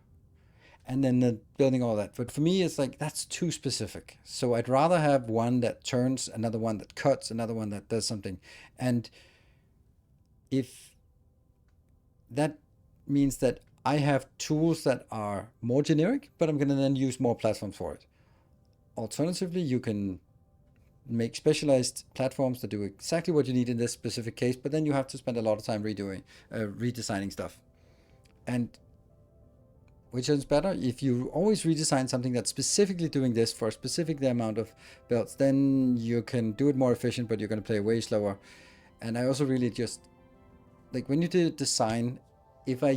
And then building all that. But for me, it's like, that's too specific. So I'd rather have one that turns, another one that cuts, another one that does something. And if that means that I have tools that are more generic, but I'm going to then use more platforms for it. Alternatively, you can make specialized platforms that do exactly what you need in this specific case, but then you have to spend a lot of time redesigning stuff. And which is better? If you always redesign something that's specifically doing this for a specific amount of belts, then you can do it more efficient, but you're going to play way slower. And I also really just, like when you do design, if I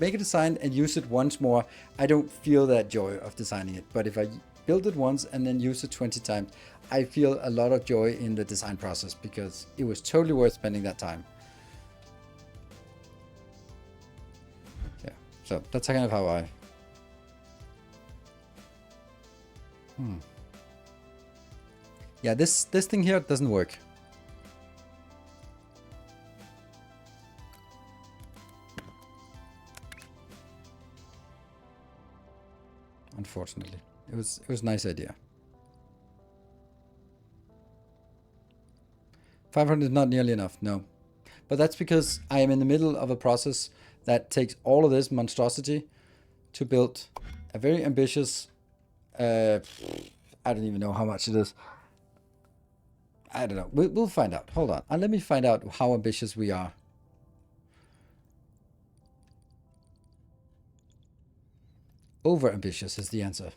make a design and use it once more, I don't feel that joy of designing it. But if I build it once and then use it 20 times, I feel a lot of joy in the design process because it was totally worth spending that time. Yeah, so that's kind of how I... Yeah, this thing here doesn't work. Unfortunately, it was a nice idea. 500 is not nearly enough, no. But that's because I am in the middle of a process that takes all of this monstrosity to build a very ambitious, I don't even know how much it is. I don't know. We'll find out. Hold on. Let me find out how ambitious we are. Over ambitious is the answer.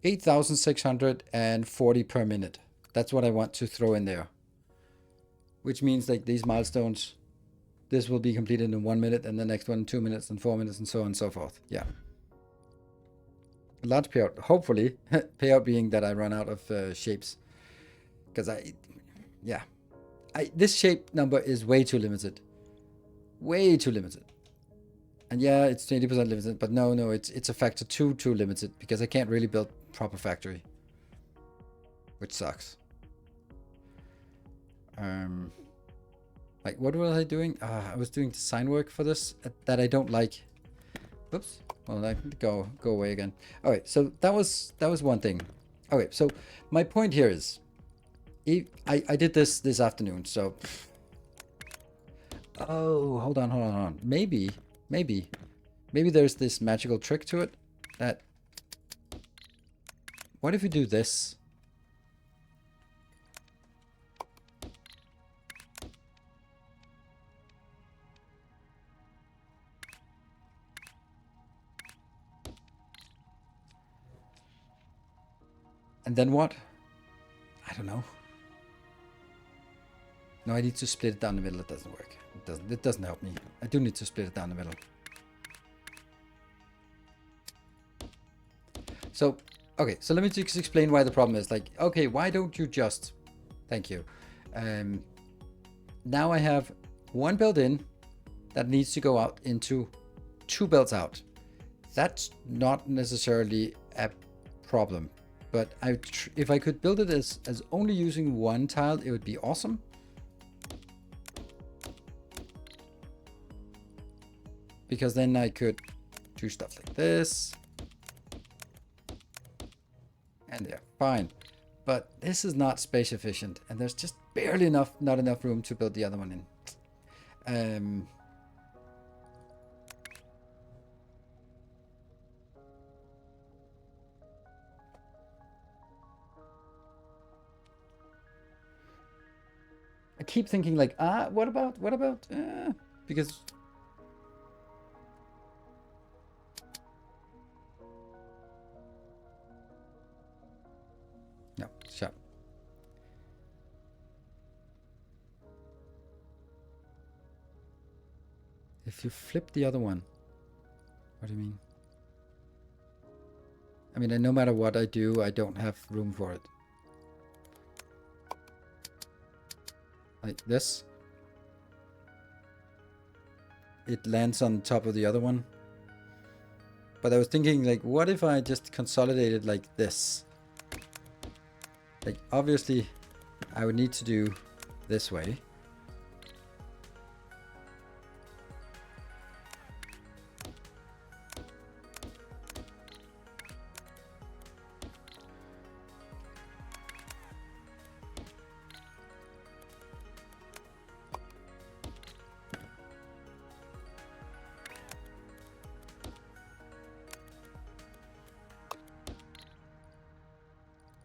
$8,640 per minute. That's what I want to throw in there. Which means like these milestones, this will be completed in 1 minute and the next one in 2 minutes and 4 minutes and so on and so forth. Yeah. A large payout, hopefully. Payout being that I run out of shapes. Because this shape number is way too limited. Way too limited. And yeah, it's 20% limited, but no, it's a factor 2 too limited because I can't really build proper factory. Which sucks. Like what was I doing? I was doing design work for this that I don't like. Oops. Well, I can go away again. All right, so that was one thing. Okay, so my point here is, I did this afternoon. So, oh, hold on. Maybe there's this magical trick to it. That. What if we do this? And then what? I don't know. No, I need to split it down the middle. It doesn't work. It doesn't help me. I do need to split it down the middle. So, okay. So let me just explain why the problem is. Like, okay, why don't you just... Thank you. Now I have one build in that needs to go out into 2 belts out. That's not necessarily a problem. But if I could build it as only using 1 tile, it would be awesome. Because then I could do stuff like this. And yeah, fine. But this is not space efficient. And there's just barely not enough room to build the other one in. I keep thinking like, what about, because... No, shut. If you flip the other one, what do you mean? I mean, no matter what I do, I don't have room for it. Like this. It lands on top of the other one. But I was thinking, like, what if I just consolidated like this? Like, obviously, I would need to do this way.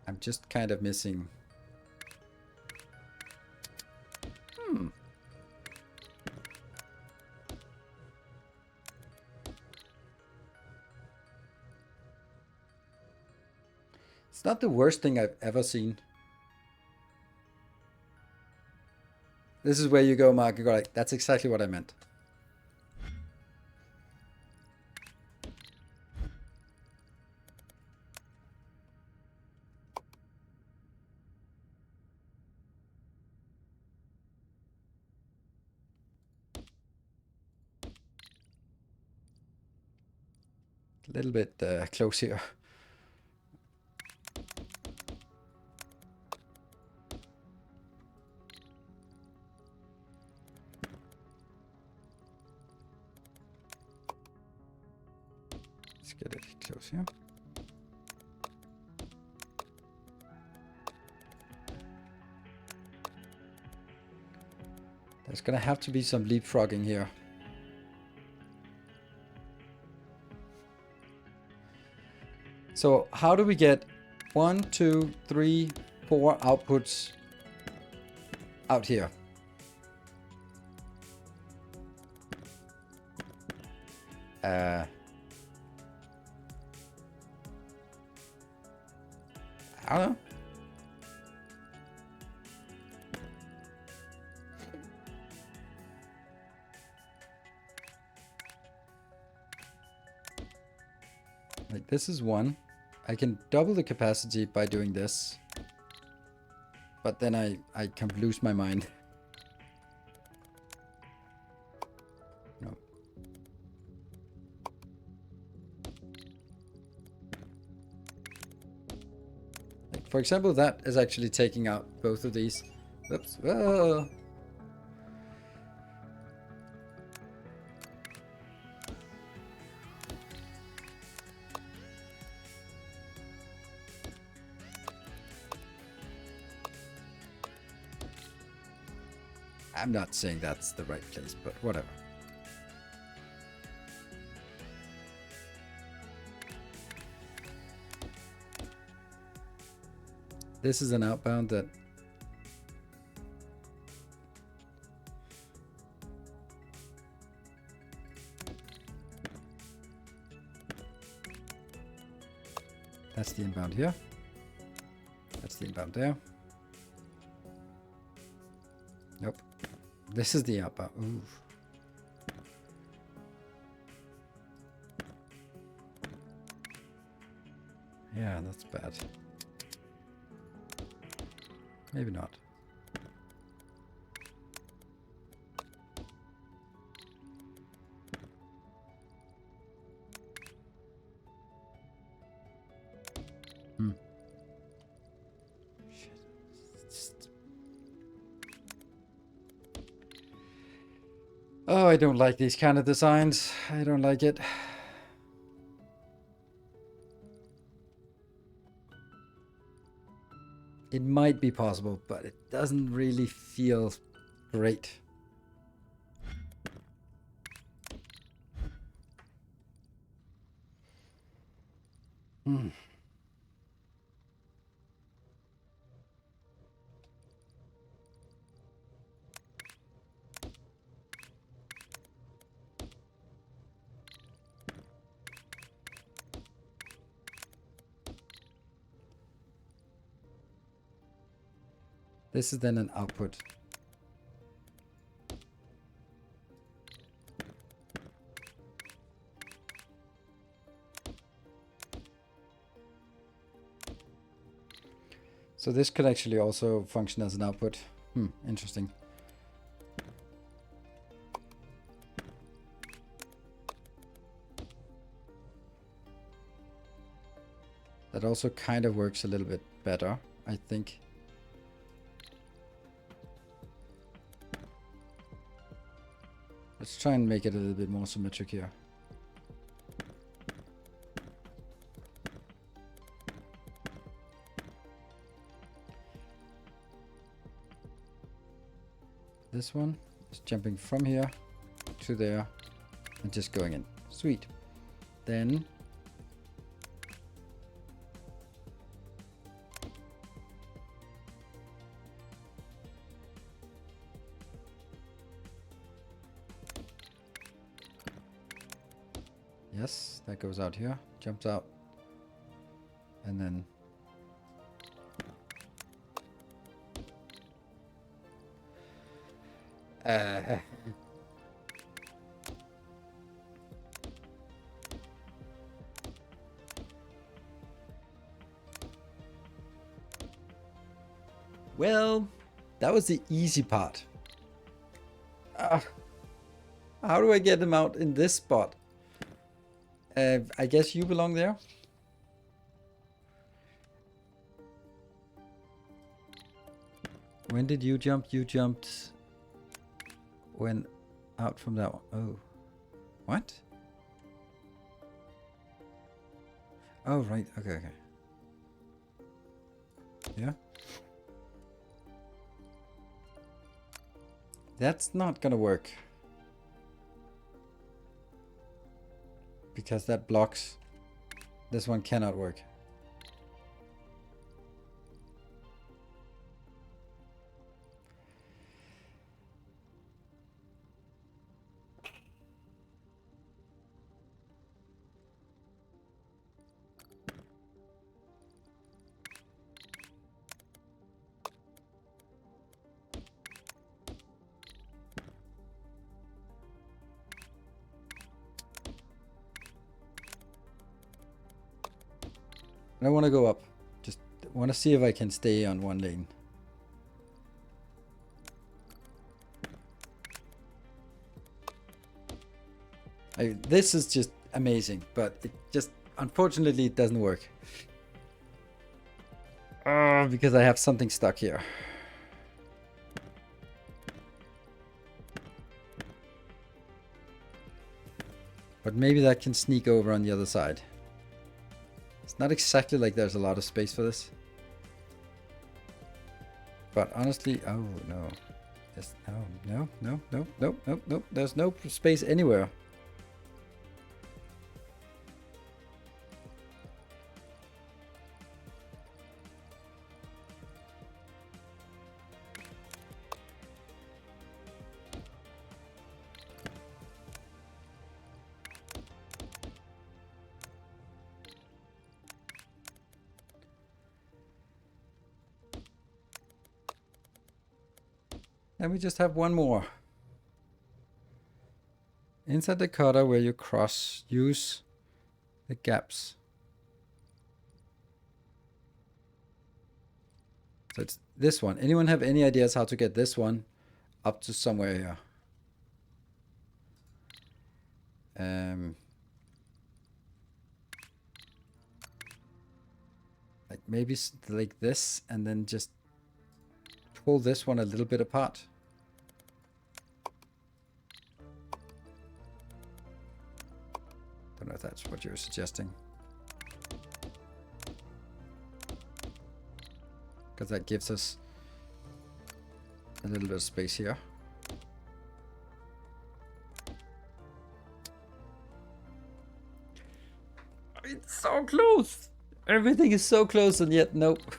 I'm just kind of missing. It's not the worst thing I've ever seen. This is where you go, Mark. You go like, that's exactly what I meant. A little bit close here. Let's get it close here. There's gonna have to be some leapfrogging here. So how do we get 1, 2, 3, 4 outputs out here? I don't know. Like this is one. I can double the capacity by doing this. But then I can lose my mind. No. Like for example, that is actually taking out both of these. Oops. Whoa. I'm not saying that's the right place, but whatever. This is an outbound that that's the inbound here. That's the inbound there. Nope. This is the outbound. Ooh. Yeah, that's bad. Maybe not. Oh, I don't like these kind of designs. I don't like it. It might be possible, but it doesn't really feel great. Hmm. This is then an output. So this could actually also function as an output. Interesting. That also kind of works a little bit better, I think. Let's try and make it a little bit more symmetric here. This one is jumping from here to there and just going in. Sweet. Then yes, that goes out here, jumps out, and then Uh, well, that was the easy part. How do I get them out in this spot? I guess you belong there. When did you jump? You jumped when out from that one. Oh. What? Oh, right. Okay, okay. Yeah. That's not gonna work. Because that blocks. This one cannot work. I want to go up. Just want to see if I can stay on one lane. This is just amazing, but it just, unfortunately, it doesn't work. Because I have something stuck here. But maybe that can sneak over on the other side. It's not exactly like there's a lot of space for this. But honestly, oh no. Yes, no. There's no space anywhere. And we just have one more. Inside the cutter where you cross, use the gaps. So it's this one. Anyone have any ideas how to get this one up to somewhere here? Like maybe like this, and then just pull this one a little bit apart. Don't know if that's what you're suggesting. Because that gives us a little bit of space here. It's so close! Everything is so close, and yet nope.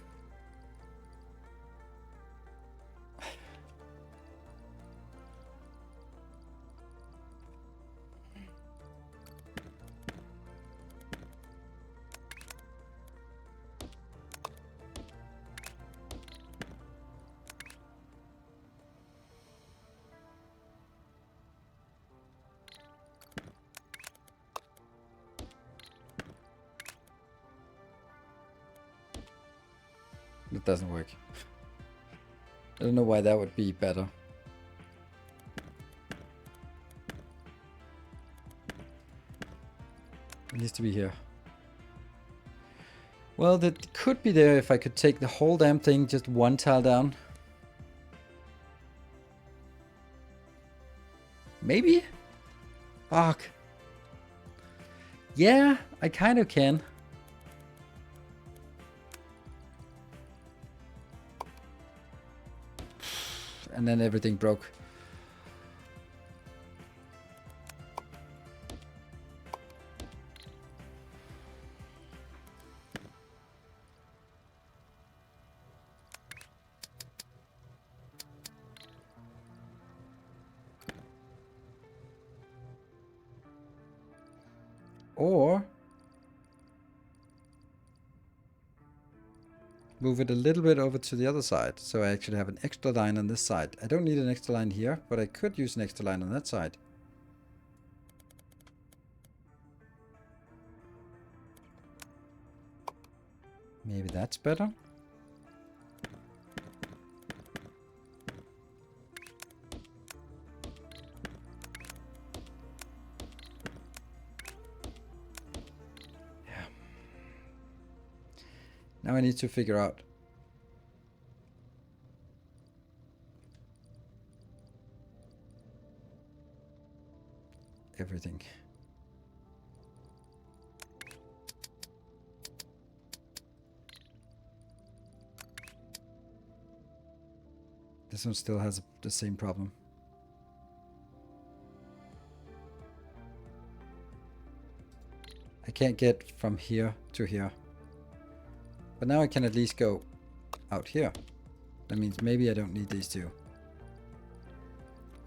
It doesn't work. I don't know why that would be better. It needs to be here. Well, that could be there if I could take the whole damn thing just one tile down. Maybe? Fuck. Yeah, I kind of can. And then everything broke. Or move it a little bit over to the other side. So I actually have an extra line on this side. I don't need an extra line here, but I could use an extra line on that side. Maybe that's better. Now I need to figure out everything. This one still has the same problem. I can't get from here to here. But now I can at least go out here. That means maybe I don't need these two.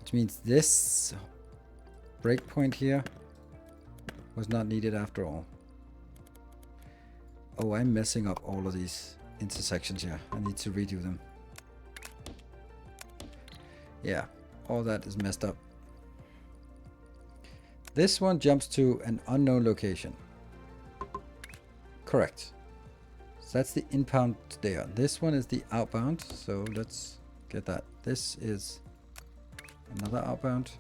Which means this breakpoint here was not needed after all. Oh, I'm messing up all of these intersections here. I need to redo them. Yeah, all that is messed up. This one jumps to an unknown location. Correct. So that's the inbound there. This one is the outbound. So let's get that. This is another outbound.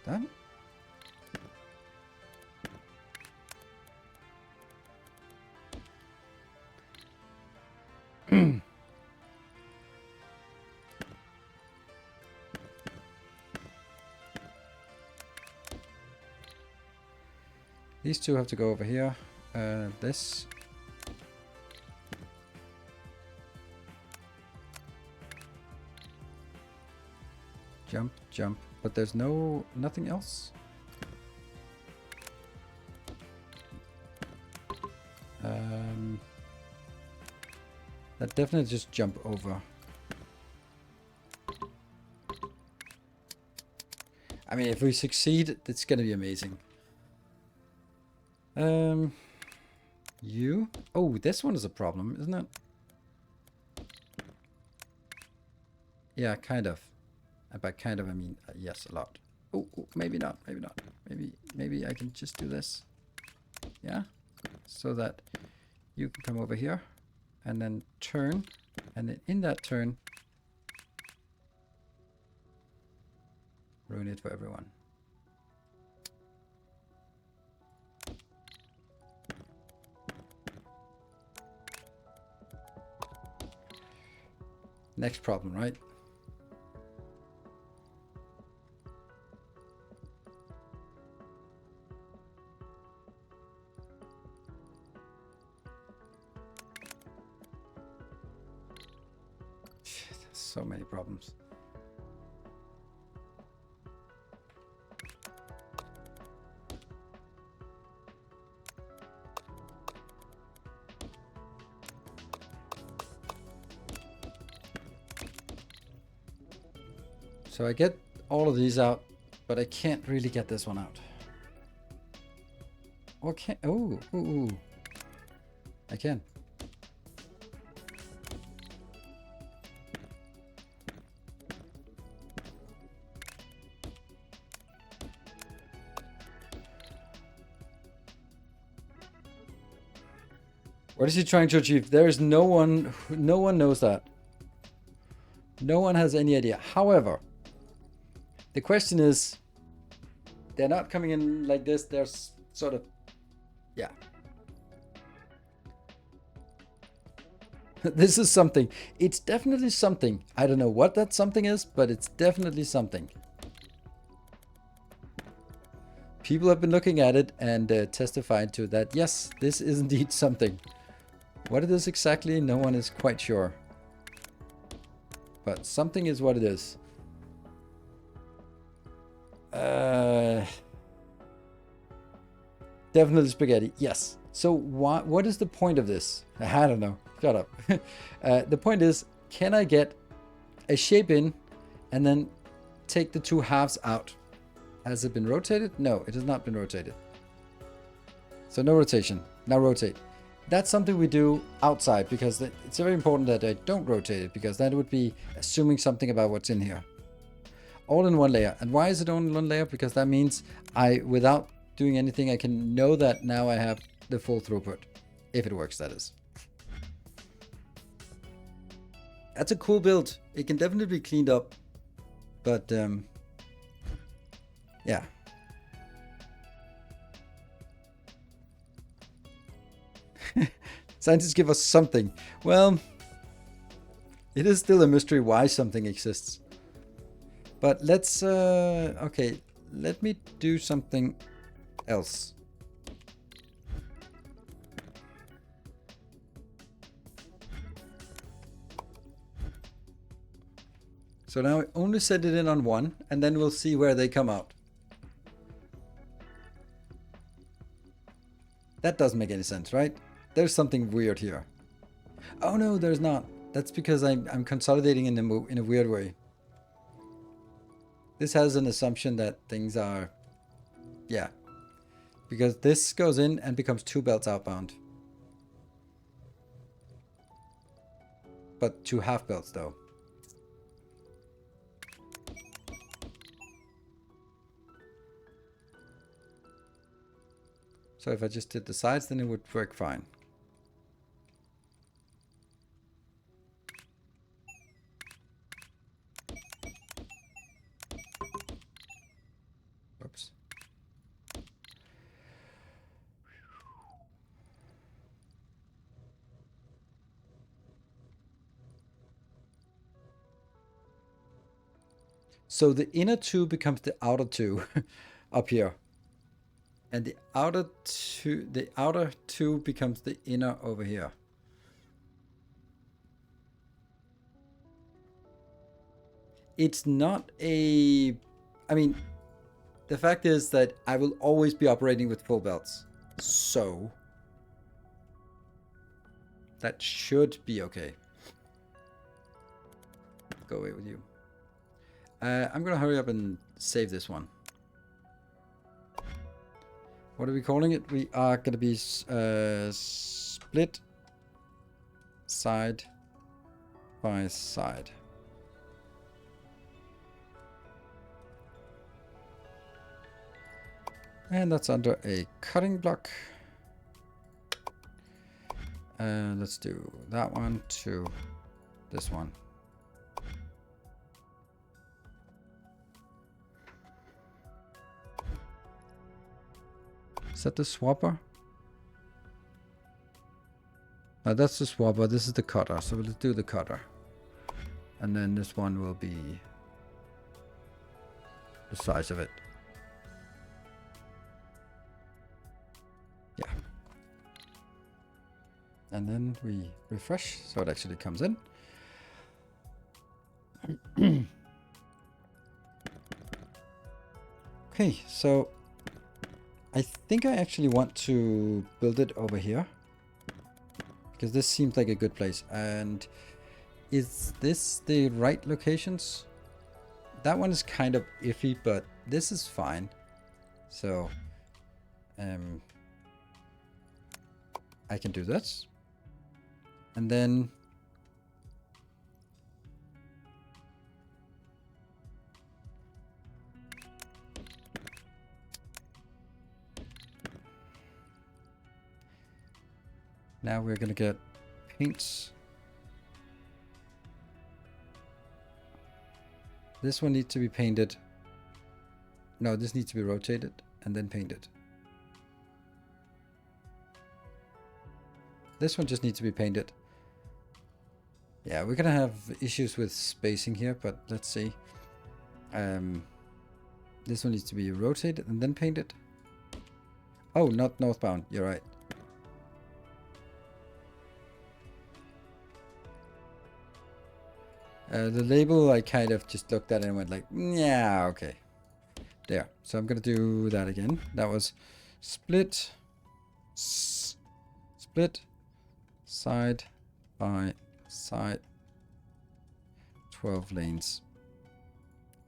That. These two have to go over here. This. Jump, jump. But there's nothing else. That definitely just jump over. I mean, if we succeed, it's gonna be amazing. You? Oh, this one is a problem, isn't it? Yeah, kind of. And by kind of, I mean yes, a lot. Oh, maybe not, maybe not. Maybe I can just do this. Yeah, so that you can come over here and then turn, and then in that turn, ruin it for everyone. Next problem, right? So many problems. So I get all of these out, but I can't really get this one out. Or can? Oh, I can. What is he trying to achieve? There is no one knows that. No one has any idea. However, the question is, they're not coming in like this. They're sort of, yeah. This is something. It's definitely something. I don't know what that something is, but it's definitely something. People have been looking at it and testified to that. Yes, this is indeed something. What it is exactly, no one is quite sure. But something is what it is. Definitely spaghetti. Yes. So what is the point of this? I don't know. Shut up. The point is, can I get a shape in and then take the two halves out. Has it been rotated? No, it has not been rotated. So no rotation. Now rotate. That's something we do outside, because it's very important that I don't rotate it, because that would be assuming something about what's in here. All in one layer. And why is it all in one layer? Because that means without doing anything, I can know that now I have the full throughput. If it works, that is. That's a cool build. It can definitely be cleaned up. But, yeah. Scientists give us something. Well, it is still a mystery why something exists. But let's, okay, let me do something else. So now I only set it in on one, and then we'll see where they come out. That doesn't make any sense, right? There's something weird here. Oh no, there's not. That's because I'm consolidating in a weird way. This has an assumption that things are, yeah. Because this goes in and becomes 2 belts outbound. But 2 half belts though. So if I just did the sides, then it would work fine. Oops. So the inner 2 becomes the outer 2 up here. And the outer 2 becomes the inner over here. It's not a, I mean, the fact is that I will always be operating with full belts. So that should be okay. Go away with you. I'm gonna hurry up and save this one. What are we calling it? We are gonna be split side by side. And that's under a cutting block. Let's do that one to this one. Is that the swapper? No, that's the swapper. This is the cutter. So let's do the cutter. And then this one will be the size of it. Yeah. And then we refresh so it actually comes in. Okay, so I think I actually want to build it over here, because this seems like a good place. And is this the right locations? That one is kind of iffy, but this is fine. So I can do this. And then now we're gonna get paints. This one needs to be painted. No, this needs to be rotated and then painted. This one just needs to be painted. Yeah, we're gonna have issues with spacing here, but let's see. This one needs to be rotated and then painted. Oh, not northbound. You're right. The label, I kind of just looked at it and went like, yeah, okay. There. So I'm going to do that again. That was split, split, side by side, 12 lanes.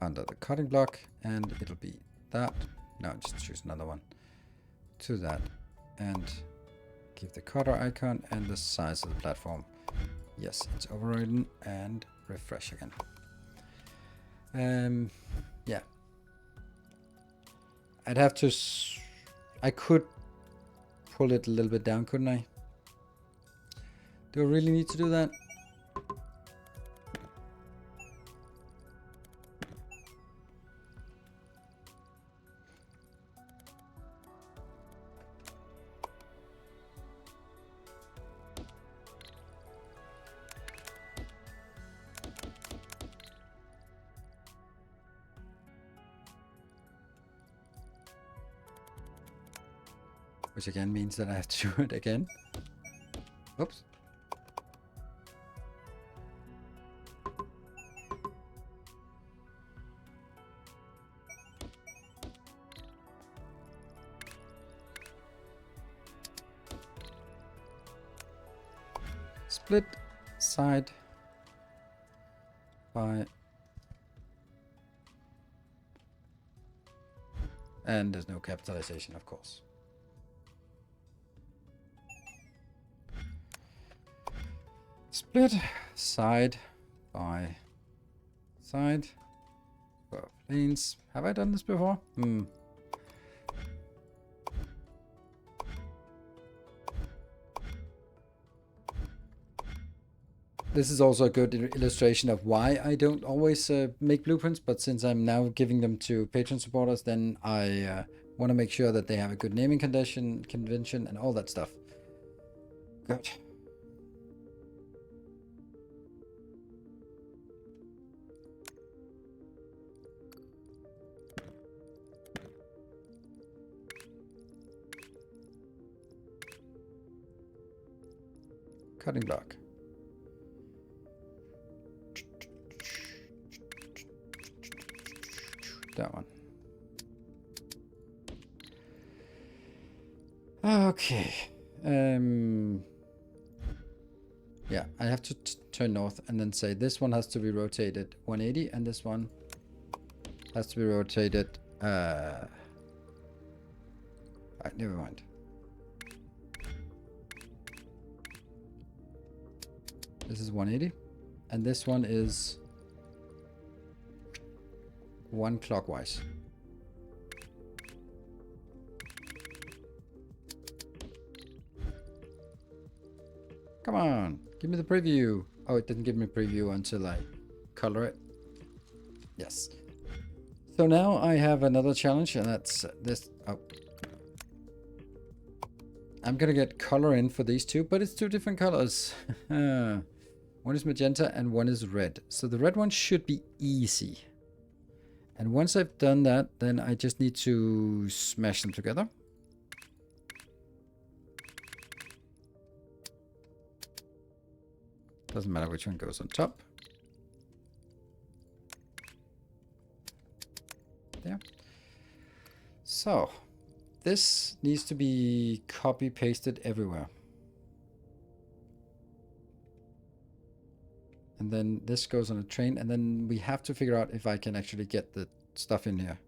under the cutting block, and it'll be that. No, just choose another one. To that, and give the cutter icon and the size of the platform. Yes, it's overridden, and refresh again. Yeah. I'd have to... I could pull it a little bit down, couldn't I? Do I really need to do that? Which again means that I have to do it again. Oops. Split side by... And there's no capitalization, of course. Split side by side for planes. Have I done this before? This is also a good illustration of why I don't always make blueprints, but since I'm now giving them to patron supporters, then I want to make sure that they have a good naming convention and all that stuff. Good. Cutting block. That one. Okay. Yeah, I have to turn north and then say this one has to be rotated 180 and this one has to be rotated right, never mind. This is 180 and this one is 1 clockwise. Come on, give me the preview. Oh, it didn't give me preview until I color it. Yes. So now I have another challenge, and that's this. Oh. I'm gonna get color in for these two, but it's two different colors. One is magenta and one is red. So the red one should be easy. And once I've done that, then I just need to smash them together. Doesn't matter which one goes on top. There. So, this needs to be copy-pasted everywhere. And then this goes on a train, and then we have to figure out if I can actually get the stuff in here.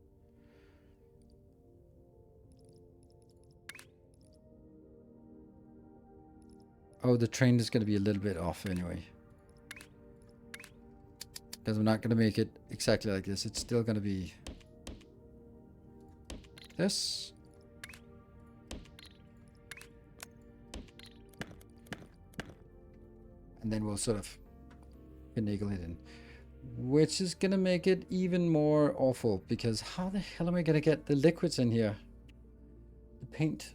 Oh, the train is going to be a little bit off anyway. Because I'm not going to make it exactly like this. It's still going to be this. And then we'll sort of finagle it in. Which is going to make it even more awful. Because how the hell am I going to get the liquids in here? The paint.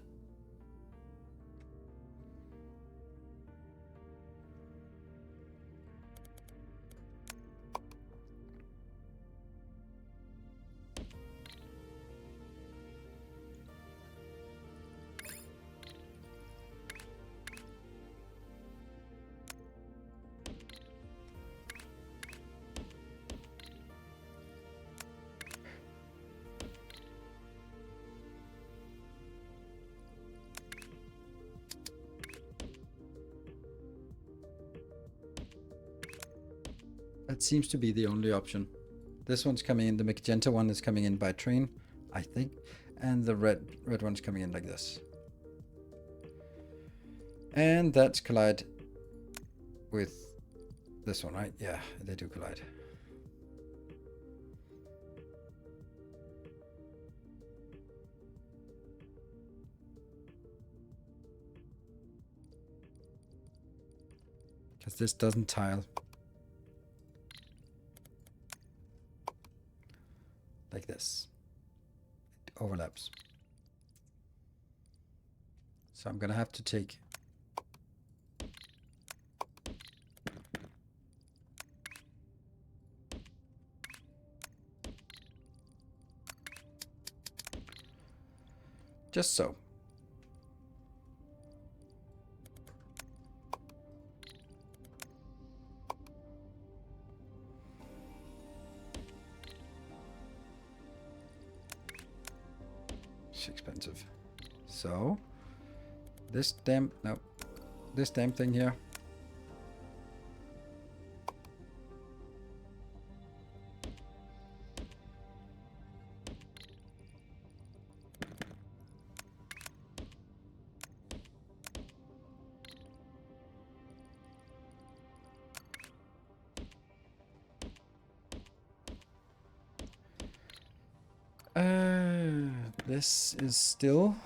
That seems to be the only option This one's coming in. The magenta one is coming in by train, I think, and the red one's coming in like this. And that's collide with this one, right? Yeah, they do collide. Because this doesn't tile. Like this. It overlaps. So I'm gonna have to take just so. It's expensive. So this damn thing here. This is still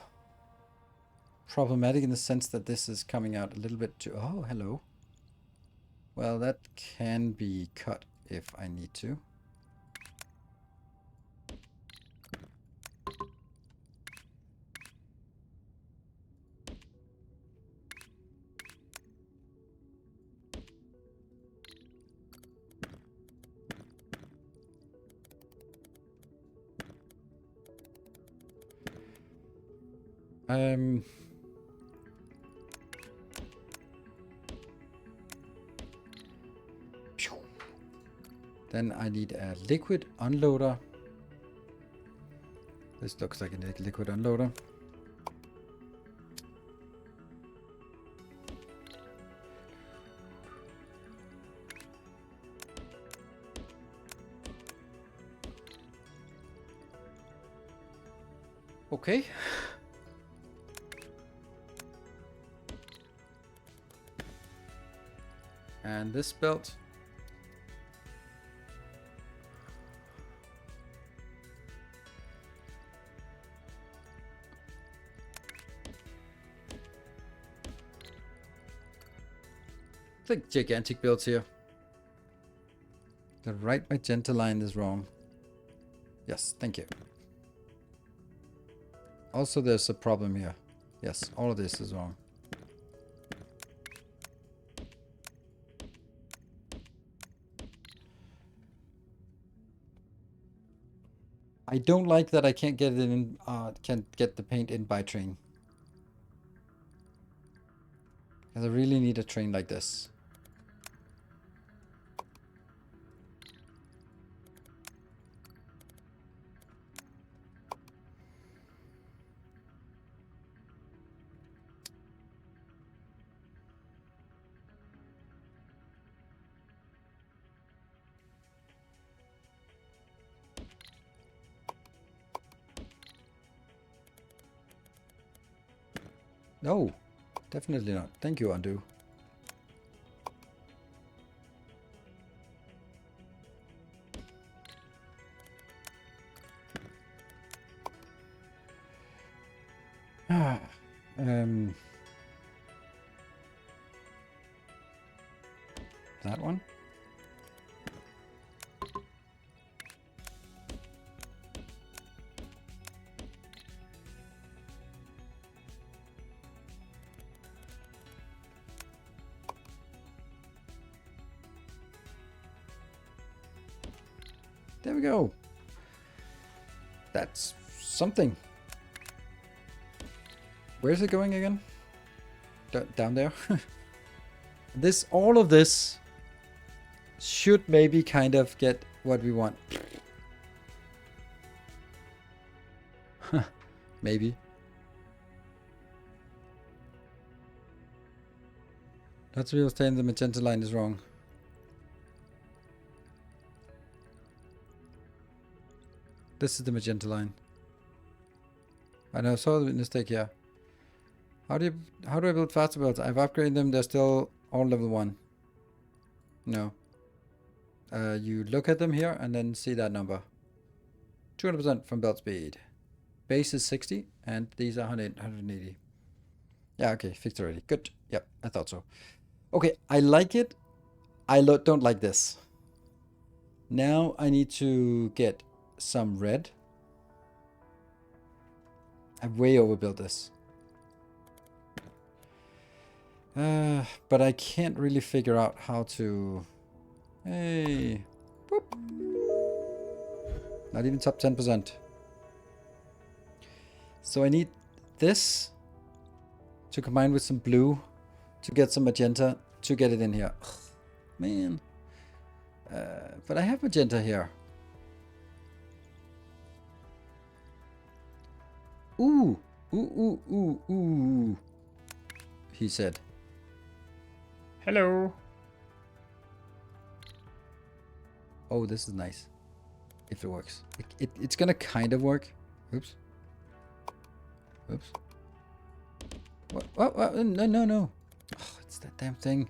problematic in the sense that this is coming out a little bit too... Oh, hello. Well, that can be cut if I need to. Then I need a liquid unloader. This looks like a liquid unloader. Okay. And this belt. It's like gigantic builds here. The right magenta line is wrong. Yes, thank you. Also, there's a problem here. Yes, all of this is wrong. I don't like that I can't get it in. Can't get the paint in by train. Because I really need a train like this. No, definitely not. Thank you, undo. That one. There we go. That's something. Where's it going again? Down there? All of this should maybe kind of get what we want. Maybe. That's what saying the magenta line is wrong. This is the magenta line. I know, I saw the mistake here. How do I build faster builds? I've upgraded them. They're still all level 1. No. You look at them here and then see that number. 200% from build speed. Base is 60 and these are 180. Yeah, okay, fixed already. Good. Yep, I thought so. Okay, I like it. I don't like this. Now I need to get some red. I've way overbuilt this. But I can't really figure out how to... Hey. Boop. Not even top 10%. So I need this to combine with some blue to get some magenta to get it in here. Ugh, man. But I have magenta here. Ooh. Ooh, ooh, ooh, ooh. He said. Hello. Oh, this is nice. If it works. It's gonna kind of work. Oops. Oops. What? No, no, no. Oh, it's that damn thing.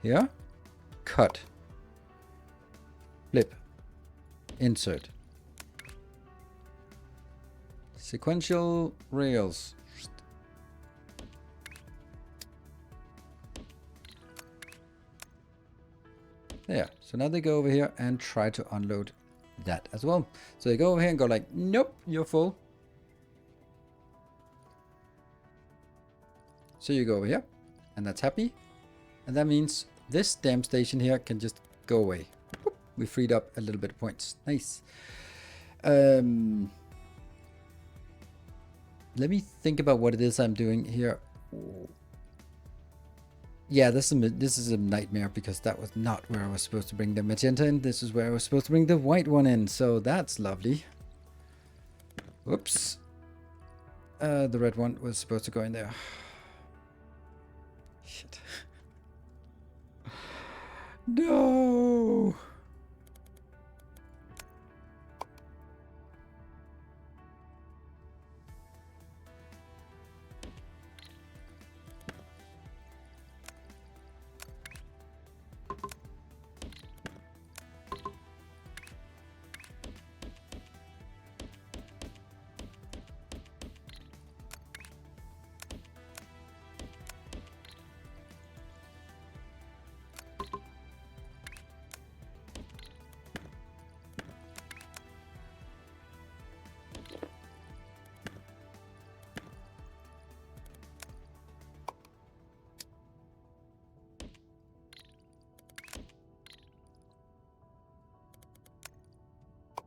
Here. Cut. Flip. Insert. Sequential rails. There. So now they go over here and try to unload that as well. So they go over here and go like, nope, you're full. So you go over here and that's happy. And that means this damn station here can just go away. Boop. We freed up a little bit of points. Nice. Let me think about what it is I'm doing here. Yeah, this is a nightmare because that was not where I was supposed to bring the magenta in. This is where I was supposed to bring the white one in. So that's lovely. Whoops. The red one was supposed to go in there. Shit. No.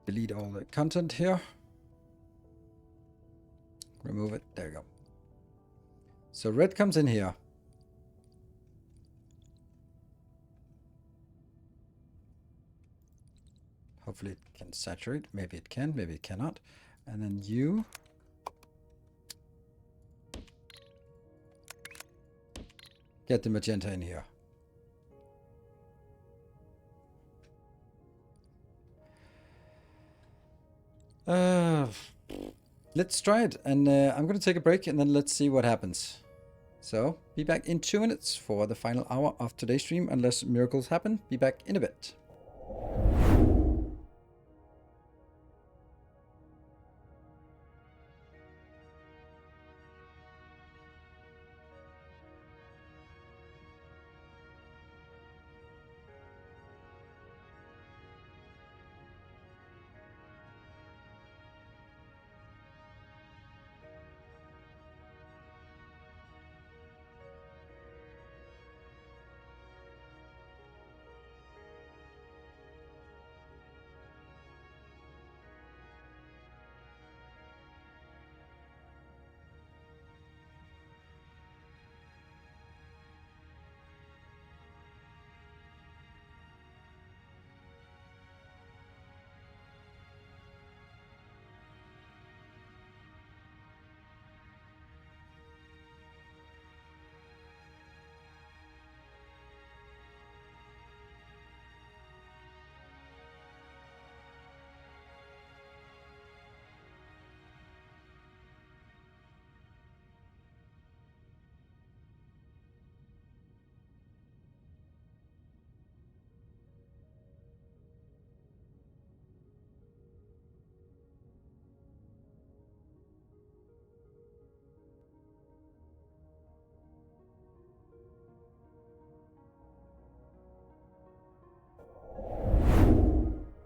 Delete all the content here. Remove it. There you go. So red comes in here. Hopefully it can saturate. Maybe it can, maybe it cannot. And then you get the magenta in here. Let's try it, and I'm gonna take a break and then let's see what happens. So be back in 2 minutes for the final hour of today's stream, unless miracles happen. Be back in a bit.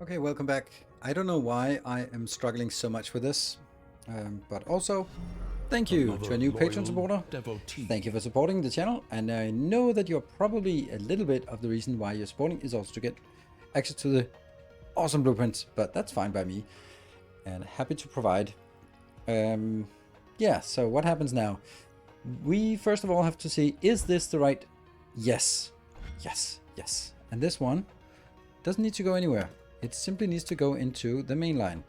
Okay, welcome back. I don't know why I am struggling so much with this, but also thank you to a new Patreon supporter. Thank you for supporting the channel, and I know that you're probably a little bit of the reason why you're supporting is also to get access to the awesome blueprints, but that's fine by me, and happy to provide. Yeah, so what happens now? We first of all have to see, is this the right? Yes, yes, yes. And this one doesn't need to go anywhere. It simply needs to go into the main line.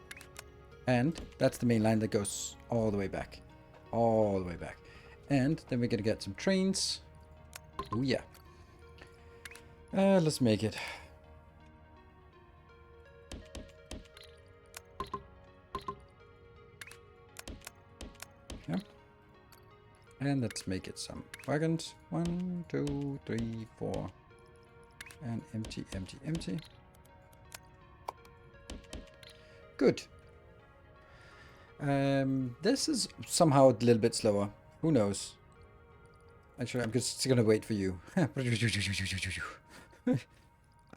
And that's the main line that goes all the way back. All the way back. And then we're going to get some trains. Oh yeah. Let's make it. Yeah. And let's make it some wagons. 1, 2, 3, 4. And empty, empty, empty. Good. This is somehow a little bit slower. Who knows? Actually, I'm just gonna wait for you.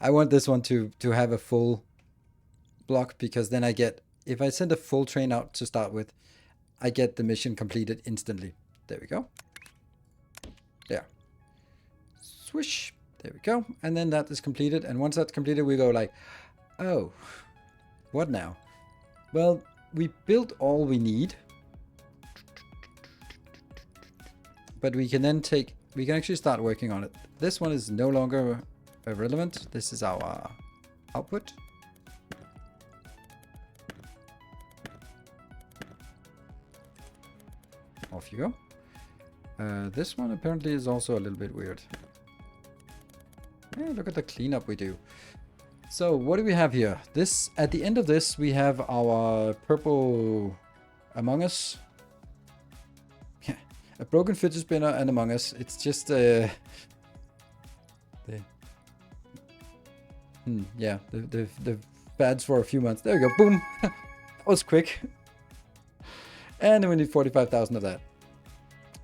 I want this one to have a full block, because then I get, if I send a full train out to start with, I get the mission completed instantly. There we go. There. Swish. There we go. And then that is completed. And once that's completed, we go like, oh, what now? Well, we built all we need. But we can then take, we can actually start working on it. This one is no longer relevant. This is our output. Off you go. This one apparently is also a little bit weird. Hey, look at the cleanup we do. So what do we have here? This, at the end of this, we have our purple Among Us. A broken fidget spinner and Among Us. It's just yeah, the fads for a few months. There we go. Boom. That was quick. And then we need 45,000 of that.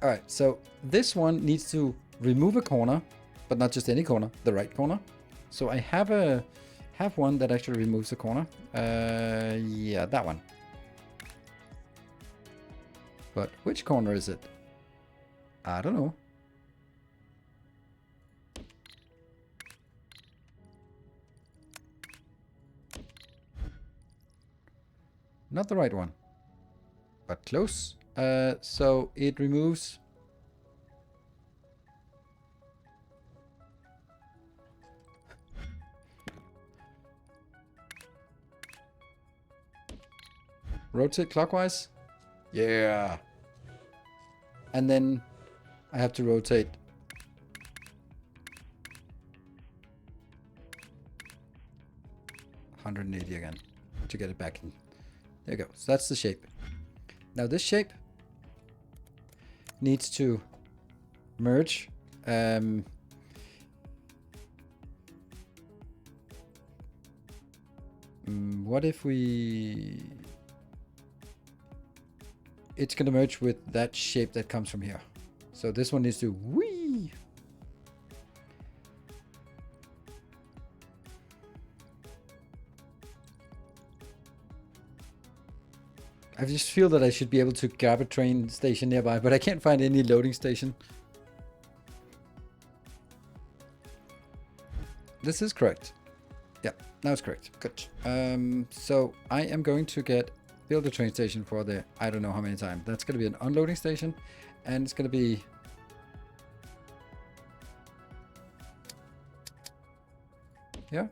All right. So this one needs to remove a corner, but not just any corner, the right corner. So I have one that actually removes the corner. Yeah, that one. But which corner is it? I don't know. Not the right one, but close. So it removes. Rotate clockwise. Yeah. And then I have to rotate 180 again to get it back in. There you go. So that's the shape. Now this shape needs to merge. What if we... It's going to merge with that shape that comes from here. So this one needs to whee. I just feel that I should be able to grab a train station nearby, but I can't find any loading station. This is correct. Yeah, now it's correct. Good. So I am going to build a train station for the, I don't know how many times. That's going to be an unloading station, and it's going to be here.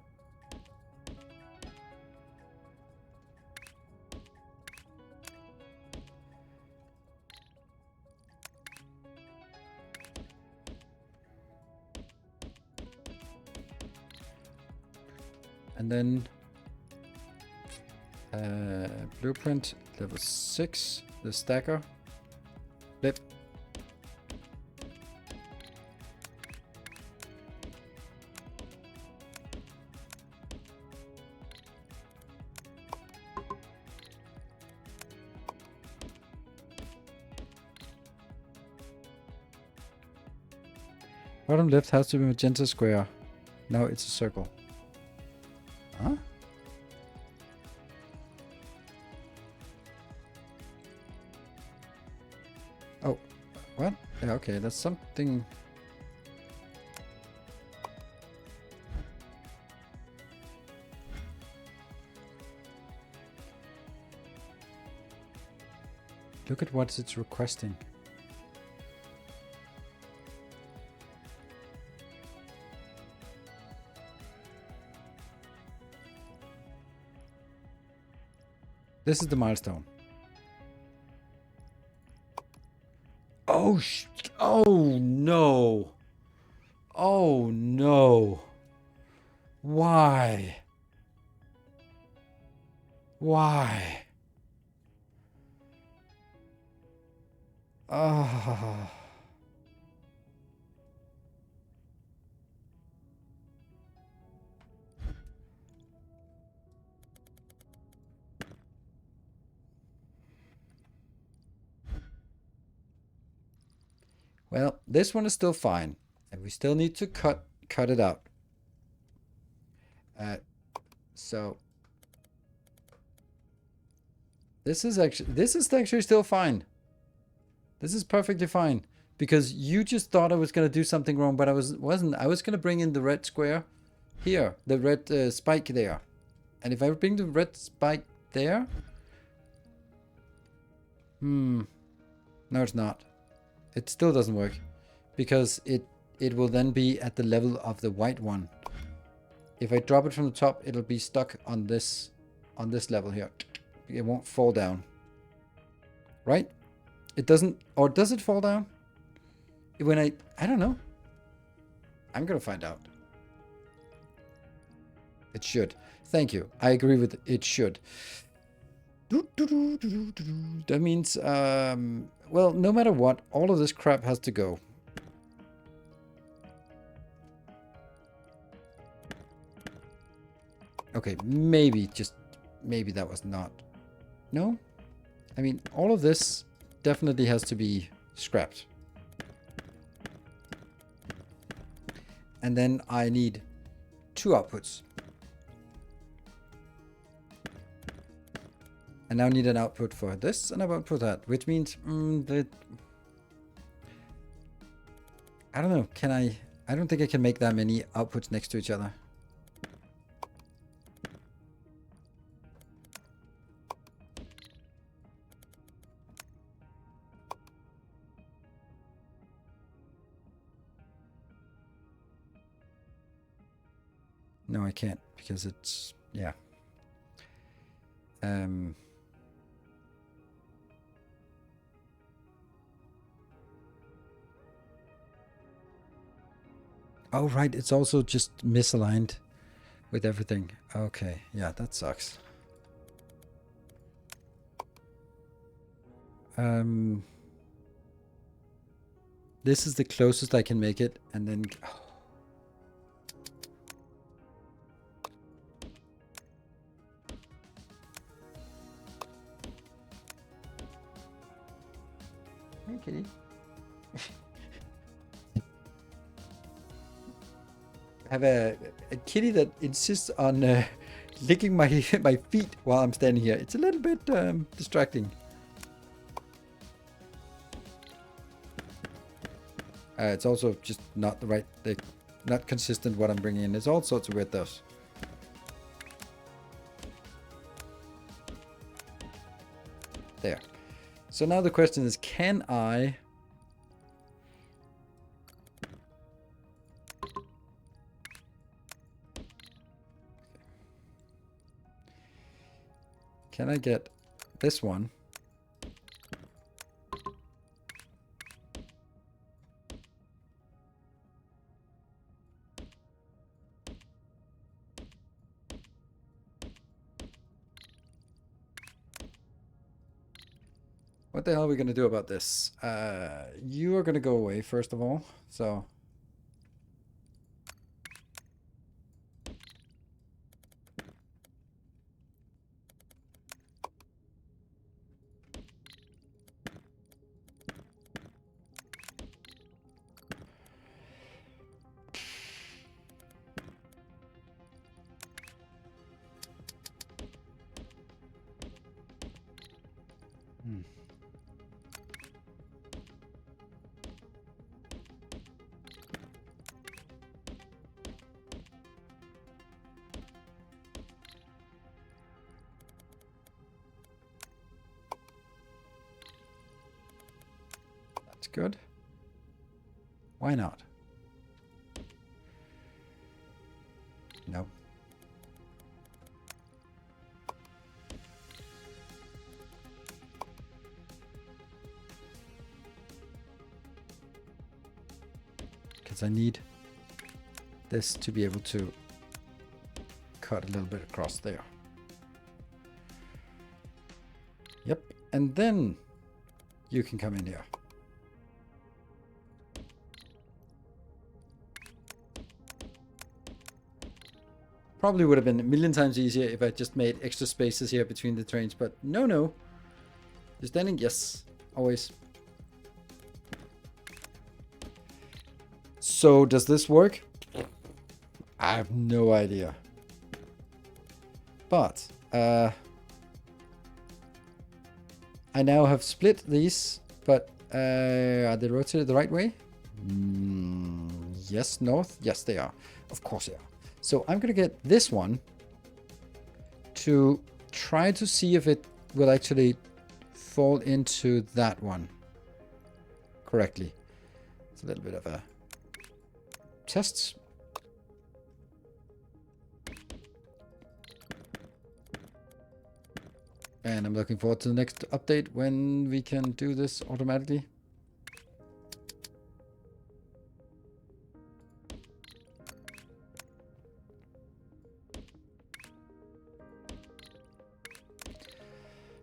And then blueprint level 6, the stacker. Flip. Bottom left has to be magenta square. Now it's a circle. Huh? Oh, what? Yeah, okay, that's something. Look at what it's requesting. This is the milestone. Oh, oh no. Oh no. Why? Why? Ah. Well, this one is still fine, and we still need to cut it out. So this is actually still fine. This is perfectly fine because you just thought I was gonna do something wrong, but I wasn't. I was gonna bring in the red square here, the red spike there, and if I bring the red spike there, no, it's not. It still doesn't work because it will then be at the level of the white one. If I drop it from the top, it'll be stuck on this level here. It won't fall down. Right? It doesn't, or does it fall down? When I don't know. I'm gonna find out. It should. Thank you. I agree with it should. That means, well, no matter what, all of this crap has to go. Okay, maybe, just maybe that was not. No? I mean, all of this definitely has to be scrapped. And then I need 2 outputs. And now I need an output for this and an output for that, which means that I don't know. Can I? I don't think I can make that many outputs next to each other. No, I can't because it's yeah. Oh, right. It's also just misaligned with everything. Okay. Yeah, that sucks. This is the closest I can make it. And then... Oh. Hey, kitty. I have a kitty that insists on licking my feet while I'm standing here. It's a little bit distracting. It's also just not the right, not consistent what I'm bringing in. There's all sorts of weird stuff. There. So now the question is, can I... Can I get this one? What the hell are we going to do about this? You are going to go away, first of all. So... good. Why not? No. Because I need this to be able to cut a little bit across there. Yep, and then you can come in here. Probably would have been a million times easier if I just made extra spaces here between the trains, but no. You're standing? Yes, always. So does this work? I have no idea. But I now have split these, but are they rotated the right way? Yes, north. Yes, they are. Of course they are. So I'm going to get this one to try to see if it will actually fall into that one correctly. It's a little bit of a test. And I'm looking forward to the next update when we can do this automatically.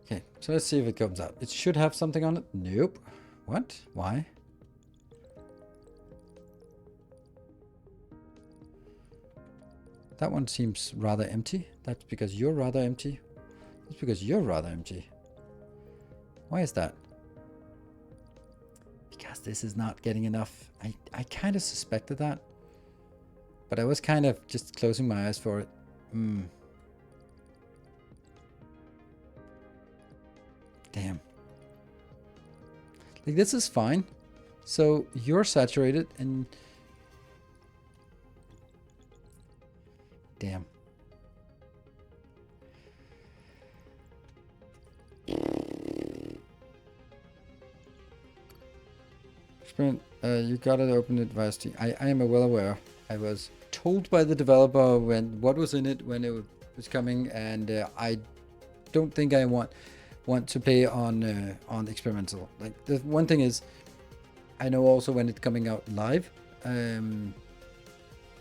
Okay, so let's see if it comes out. It should have something on it. Nope. What? Why? That one seems rather empty. That's because you're rather empty. That's because you're rather empty. Why is that? Because this is not getting enough. I kind of suspected that. But I was kind of just closing my eyes for it. Damn. Like, this is fine. So you're saturated and... Damn. Sprint, you gotta open it via Steam. I am well aware. I was told by the developer what was in it when it was coming, and I don't think I want to play on experimental. Like, the one thing is, I know also when it's coming out live,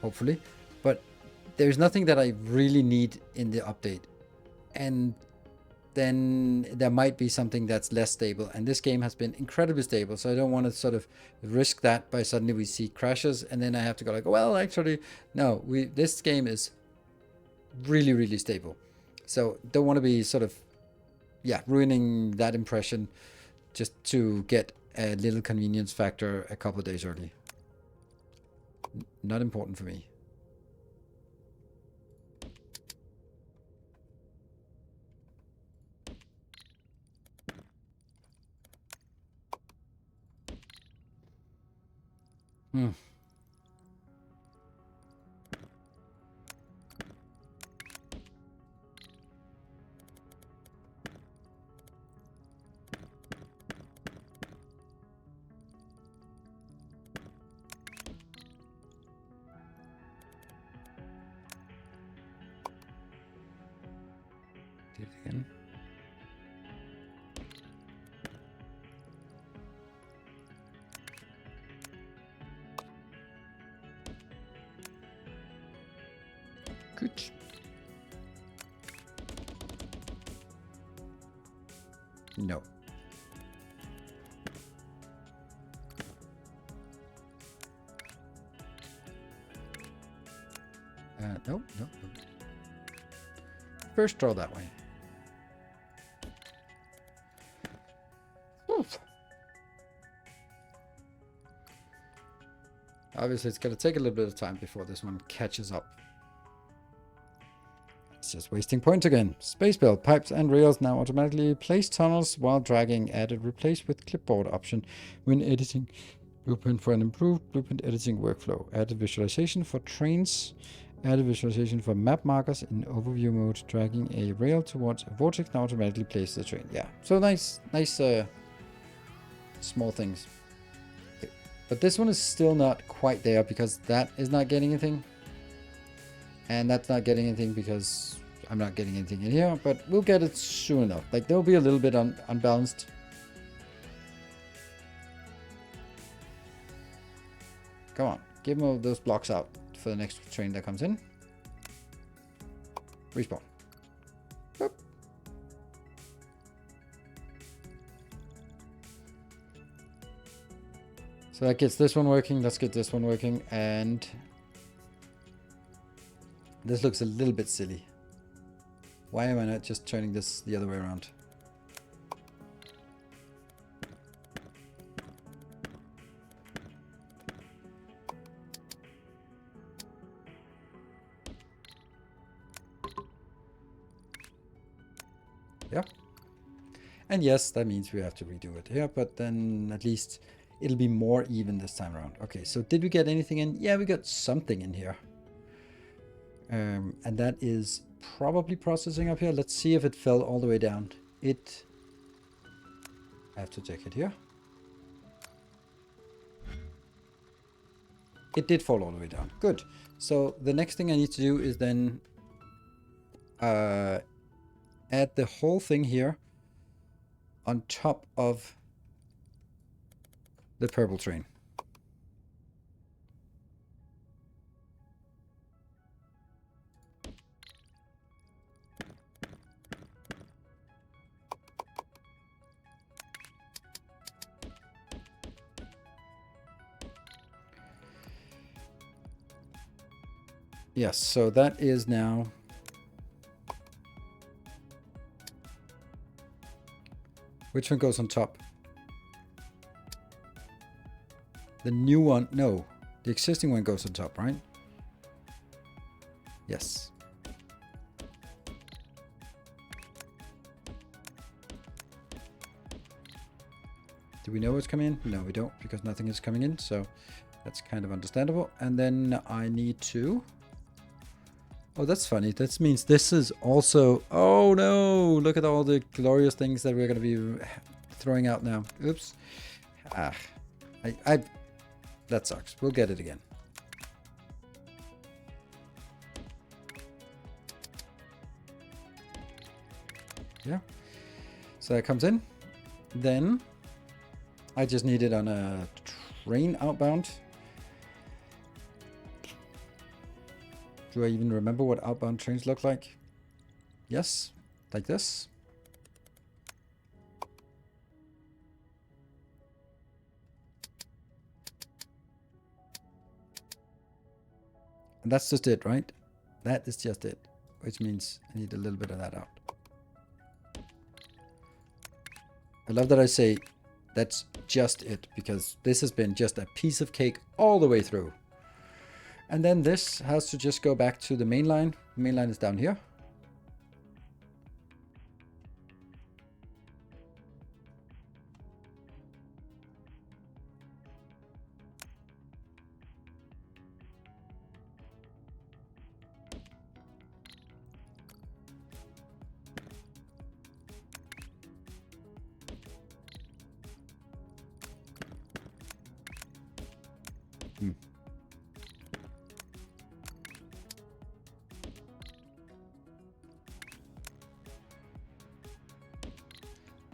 hopefully, but there's nothing that I really need in the update, and then there might be something that's less stable, and this game has been incredibly stable, so I don't want to sort of risk that by suddenly we see crashes and then I have to go like, well, actually no, this game is really, really stable, so don't want to be sort of ruining that impression just to get a little convenience factor a couple of days early. Not important for me. Do it again. Good. No. No. First draw that way. Oof. Obviously, it's going to take a little bit of time before this one catches up. It's just wasting points again. Space build. Pipes and rails now automatically place tunnels while dragging. Added replace with clipboard option when editing. Blueprint for an improved blueprint editing workflow. Added visualization for trains. Added visualization for map markers in overview mode. Dragging a rail towards a vortex now automatically places the train. Yeah. So nice small things. But this one is still not quite there because that is not getting anything. And that's not getting anything because I'm not getting anything in here. But we'll get it soon enough. Like, there'll be a little bit unbalanced. Come on. Give them all those blocks out for the next train that comes in. Respawn. Boop. So that gets this one working. Let's get this one working. And this looks a little bit silly. Why am I not just turning this the other way around? Yeah. And yes, that means we have to redo it here, but then at least it'll be more even this time around. Okay, so did we get anything in? Yeah, we got something in here. And that is probably processing up here. Let's see if it fell all the way down. I have to check it here. It did fall all the way down. Good. So the next thing I need to do is then add the whole thing here on top of the purple train. Yes, so that is now which one goes on top? The new one, no, the existing one goes on top, right? Yes. Do we know what's coming in? No, we don't, because nothing is coming in, so that's kind of understandable. And then I need to... Oh, that's funny. That means this is also... Oh, no! Look at all the glorious things that we're going to be throwing out now. Oops. Ah. That sucks. We'll get it again. Yeah. So that comes in. Then I just need it on a train outbound. Do I even remember what outbound trains look like? Yes, like this. And that's just it, right? That is just it, which means I need a little bit of that out. I love that I say that's just it, because this has been just a piece of cake all the way through. And then this has to just go back to the main line. The main line is down here.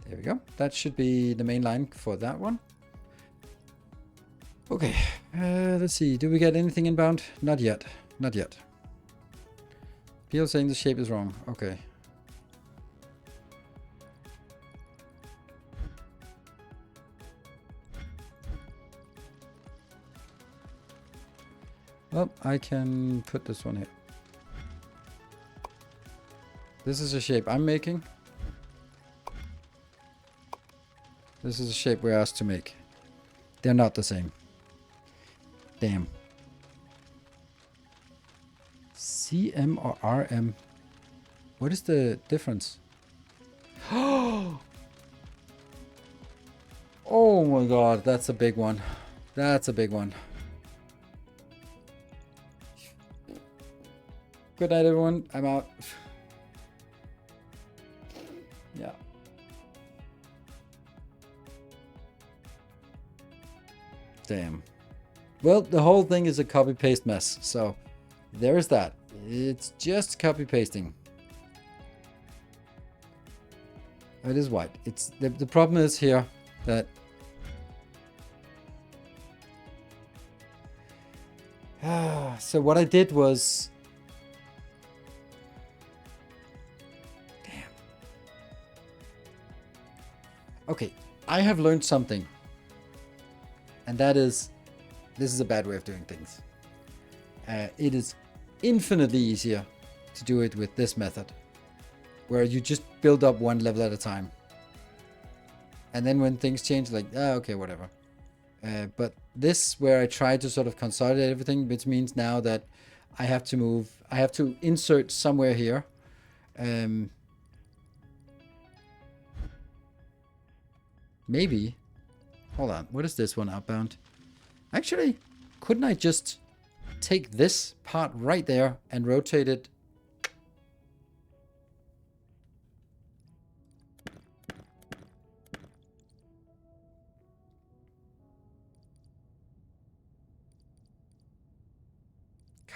There we go. That should be the main line for that one. Okay, let's see. Do we get anything inbound? Not yet. Not yet. People saying the shape is wrong. Okay. Well, I can put this one here. This is a shape I'm making. This is a shape we're asked to make. They're not the same. Damn. CM or RM? What is the difference? Oh my god, that's a big one. That's a big one. Good night, everyone. I'm out. Yeah. Damn. Well, the whole thing is a copy-paste mess, so there's that. It's just copy-pasting. It is white. It's the problem is here that so what I did was okay, I have learned something. And that is, this is a bad way of doing things. It is infinitely easier to do it with this method, where you just build up one level at a time. And then when things change, like, okay, whatever. But this, where I try to sort of consolidate everything, which means now that I have to move, I have to insert somewhere here. Maybe, hold on, what is this one outbound? Actually, couldn't I just take this part right there and rotate it?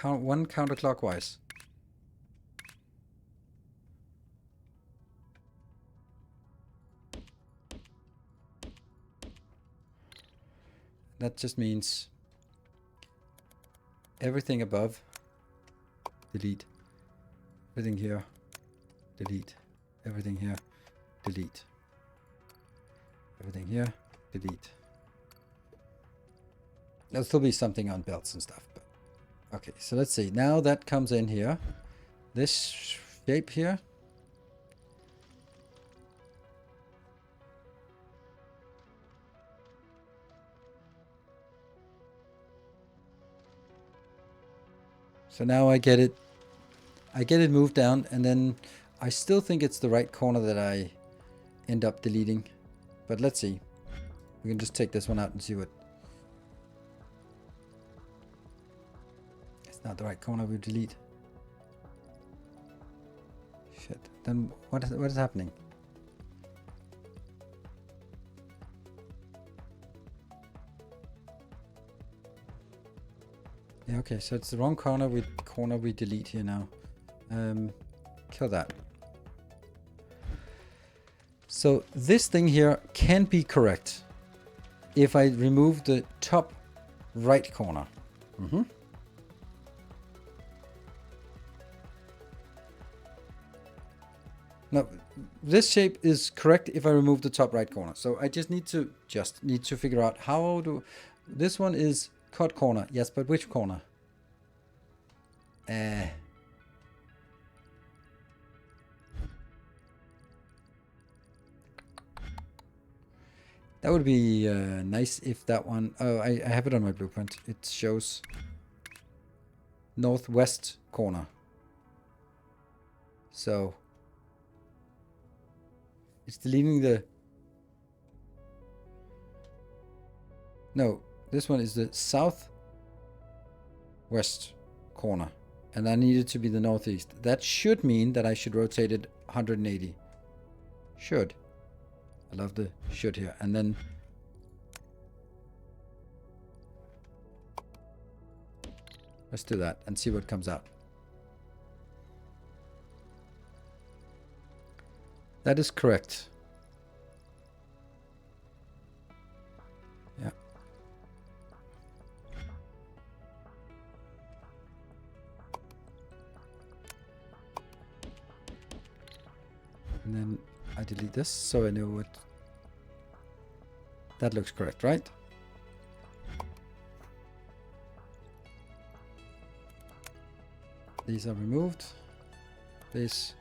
One counterclockwise. That just means everything above, delete. Everything here, delete. Everything here, delete. Everything here, delete. There'll still be something on belts and stuff, but okay, so let's see. Now that comes in here. This shape here. So now I get it moved down, and then I still think it's the right corner that I end up deleting. But let's see. We can just take this one out and see what. It's not the right corner we delete. Shit. Then what is happening? Yeah, okay, so it's the wrong corner we delete here now. Kill that. So this thing here can be correct if I remove the top right corner. No, this shape is correct if I remove the top right corner. So I just need to figure out how do this one is cut corner. Yes, but which corner? That would be nice if that one. Oh, I have it on my blueprint. It shows northwest corner. So it's deleting the. No, this one is the southwest corner, and I need it to be the northeast. That should mean that I should rotate it 180. Should. I love the should here. And then let's do that and see what comes out. That is correct. Yeah. And then I delete this so I know what. That looks correct, right? These are removed. This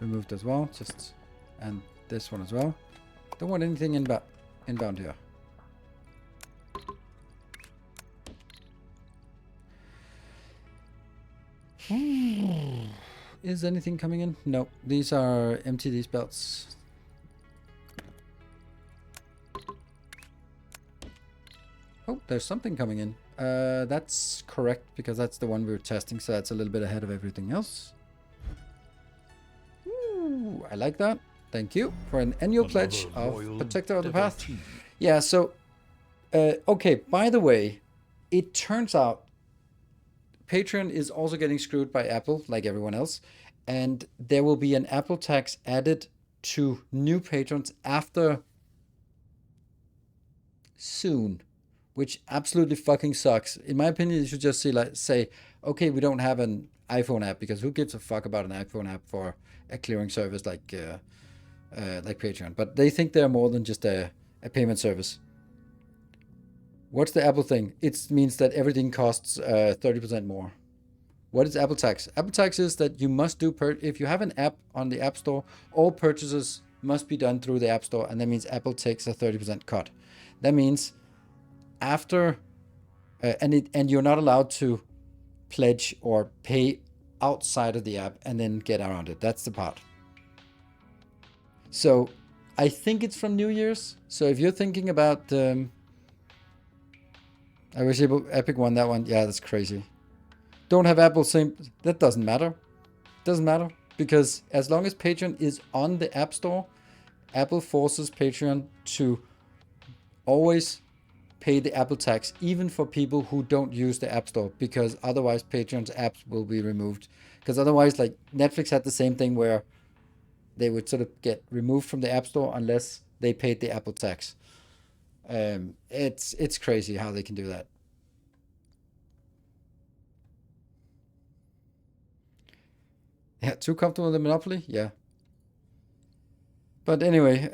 removed as well. And this one as well. Don't want anything inbound here. Is anything coming in? No, these are empty, these belts. Oh, there's something coming in. That's correct because that's the one we were testing, so that's a little bit ahead of everything else. Ooh, I like that. Thank you for an annual pledge of Protector of the Path. Yeah, so Okay, by the way, it turns out Patreon is also getting screwed by Apple, like everyone else, and there will be an Apple tax added to new patrons after soon, which absolutely fucking sucks. In my opinion, you should just say, okay, we don't have an iPhone app, because who gives a fuck about an iPhone app for a clearing service like Patreon? But they think they're more than just a payment service. What's the Apple thing? It means that everything costs 30% more. What is Apple tax? Apple tax is that you must do, if you have an app on the App Store, all purchases must be done through the App Store, and that means Apple takes a 30% cut. That means after, and you're not allowed to pledge or pay outside of the app and then get around it. That's the part. So I think it's from New Year's. So if you're thinking about, I wish Epic won that one. Yeah, that's crazy. Don't have Apple same. That doesn't matter. Doesn't matter, because as long as Patreon is on the App Store, Apple forces Patreon to always pay the Apple tax, even for people who don't use the App Store, because otherwise Patreon's apps will be removed. Because otherwise, like Netflix had the same thing where they would sort of get removed from the App Store unless they paid the Apple tax. It's crazy how they can do that. Yeah, too comfortable with the Monopoly? Yeah. But anyway,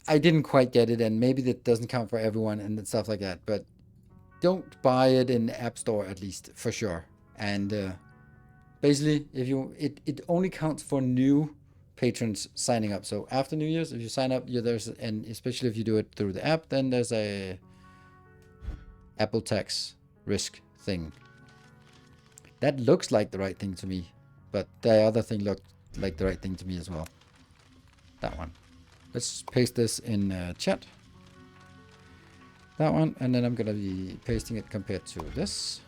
I didn't quite get it, and maybe that doesn't count for everyone and stuff like that. But don't buy it in the App Store, at least, for sure. And basically, if it only counts for new patrons signing up. So after New Year's, if you sign up, and especially if you do it through the app, then there's a Apple tax risk thing. That looks like the right thing to me, but the other thing looked like the right thing to me as well. That one. Let's paste this in chat. That one, and then I'm gonna be pasting it compared to this.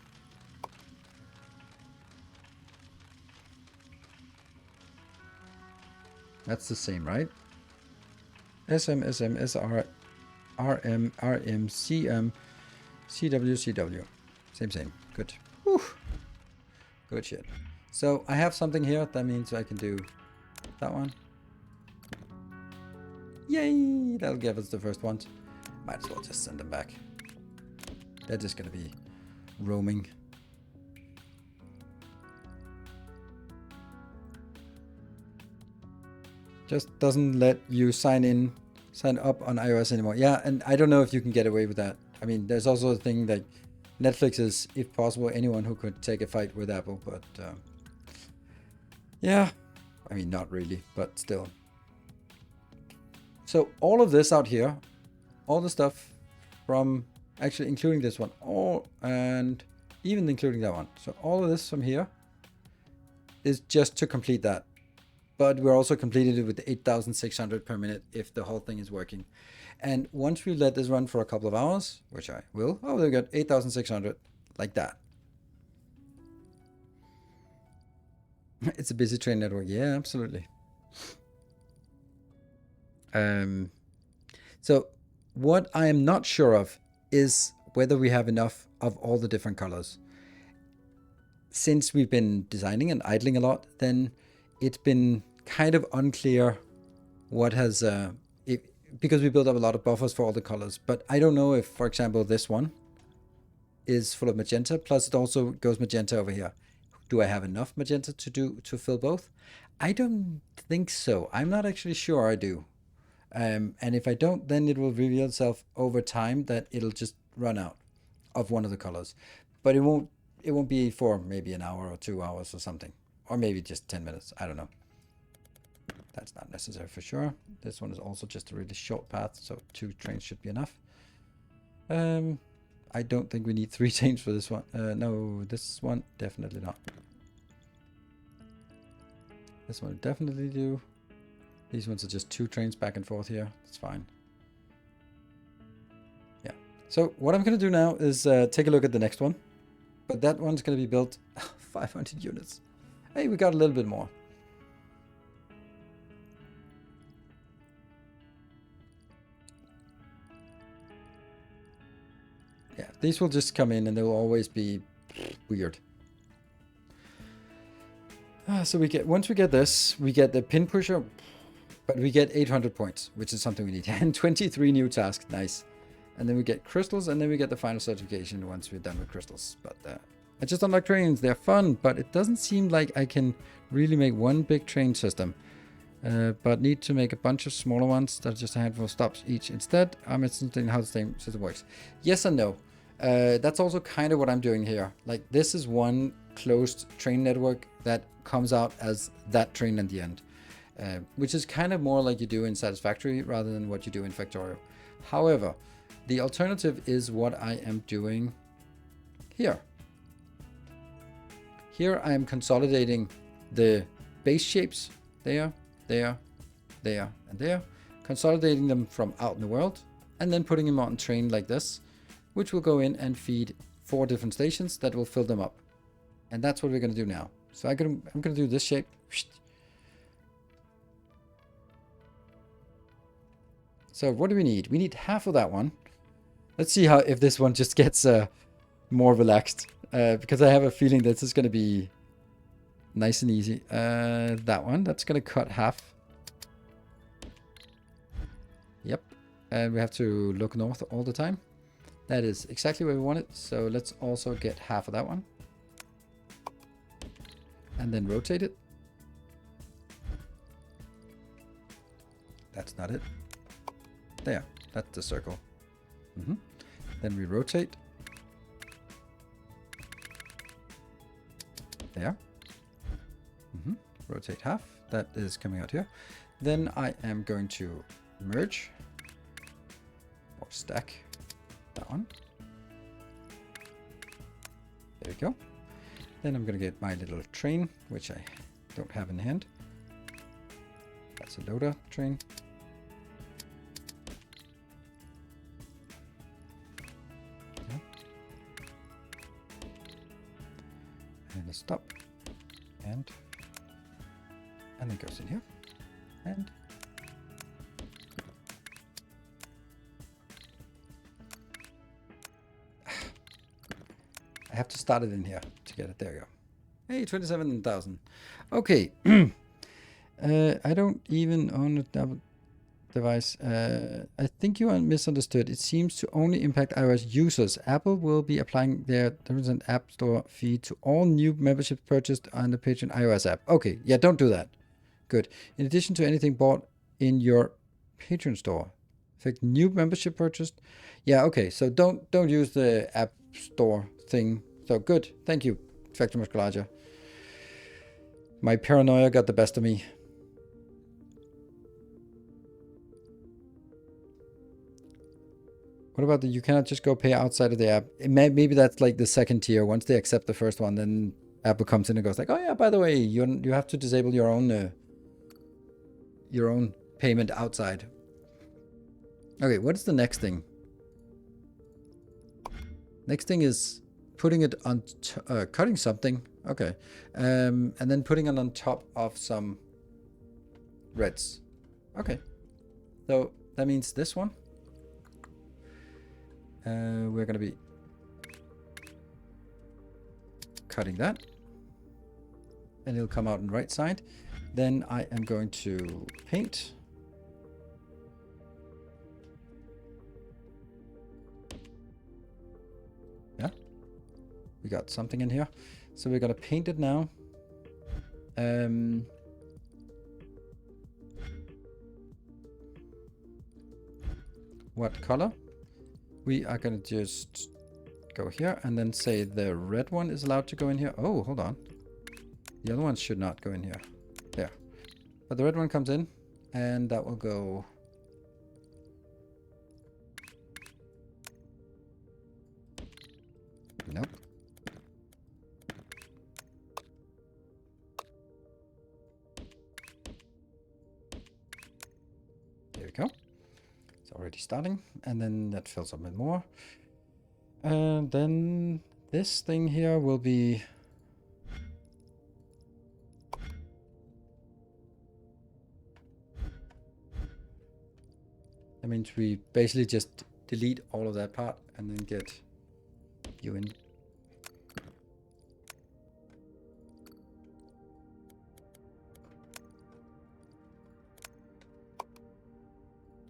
That's the same, right? SM, SM, SR, RM, RM, CM, CW, CW. Same. Good. Whew. Good shit. So I have something here. That means I can do that one. Yay! That'll give us the first ones. Might as well just send them back. They're just gonna be roaming. Just doesn't let you sign up on iOS anymore. Yeah, and I don't know if you can get away with that. I mean, there's also a thing like Netflix is, if possible, anyone who could take a fight with Apple, but yeah, I mean, not really, but still. So all of this out here, all the stuff from, actually including this one, and even including that one. So all of this from here is just to complete that. But we're also completed it with 8,600 per minute if the whole thing is working. And once we let this run for a couple of hours, which I will, oh, there we go, 8,600, like that. It's a busy train network. Yeah, absolutely. So what I am not sure of is whether we have enough of all the different colors. Since we've been designing and idling a lot, then it's been kind of unclear what has, because we built up a lot of buffers for all the colors. But I don't know if, for example, this one is full of magenta, plus it also goes magenta over here. Do I have enough magenta to fill both? I don't think so. I'm not actually sure I do. And if I don't, then it will reveal itself over time that it'll just run out of one of the colors. But it won't be for maybe an hour or 2 hours or something. Or maybe just 10 minutes. I don't know. That's not necessary for sure. This one is also just a really short path, so 2 trains should be enough. I don't think we need 3 trains for this one. No, this one definitely not. This one definitely do. These ones are just 2 trains back and forth here. That's fine. Yeah. So what I'm going to do now is take a look at the next one. But that one's going to be built 500 units. Hey, we got a little bit more. These will just come in and they'll always be weird. So we get, once we get this, we get the pin pusher, but we get 800 points, which is something we need. And 23 new tasks, nice. And then we get crystals, and then we get the final certification once we're done with crystals. But I just unlock trains, they're fun, but it doesn't seem like I can really make one big train system. But need to make a bunch of smaller ones that are just a handful of stops each. Instead, I'm interested in how the same system works. Yes and no. That's also kind of what I'm doing here. Like, this is one closed train network that comes out as that train at the end. Which is kind of more like you do in Satisfactory rather than what you do in Factorio. However, the alternative is what I am doing here. Here I am consolidating the base shapes there, there, there, and there. Consolidating them from out in the world and then putting them on a train like this, which will go in and feed 4 different stations that will fill them up. And that's what we're going to do now. So I'm going to do this shape. So what do we need? We need half of that one. Let's see how if this one just gets more relaxed. Because I have a feeling this is going to be nice and easy. That one, that's going to cut half. Yep. And we have to look north all the time. That is exactly where we want it. So let's also get half of that one. And then rotate it. That's not it. There, that's the circle. Then we rotate. There. Rotate half. That is coming out here. Then I am going to merge or stack that one. There we go. Then I'm going to get my little train, which I don't have in hand. That's a loader train. And a stop, and it goes in here, and I have to start it in here to get it. There you go. Hey, 27,000. Okay. I don't even own a double device. I think you misunderstood. It seems to only impact iOS users. Apple will be applying their an App Store fee to all new memberships purchased on the Patreon iOS app. Okay, yeah, don't do that. Good. In addition to anything bought in your Patreon store. In fact, new membership purchased. Yeah, okay. So don't use the App Store thing. So good. Thank you, Factor Musculature. My paranoia got the best of me. What about you cannot just go pay outside of the app? Maybe that's like the second tier. Once they accept the first one, then Apple comes in and goes like, oh yeah, by the way, you have to disable your own payment outside. Okay, what is the next thing? Next thing is putting it on, cutting something. Okay, and then putting it on top of some reds. Okay, so that means this one. We're going to be cutting that, and it'll come out on the right side. Then I am going to paint. Yeah, we got something in here. So we're going to paint it now. What color? We are going to just go here and then say the red one is allowed to go in here. Oh, hold on. The other ones should not go in here. There. But the red one comes in and that will go. Nope. There we go. Already starting, and then that fills up with more, and then this thing here will be that means we basically just delete all of that part and then get you in.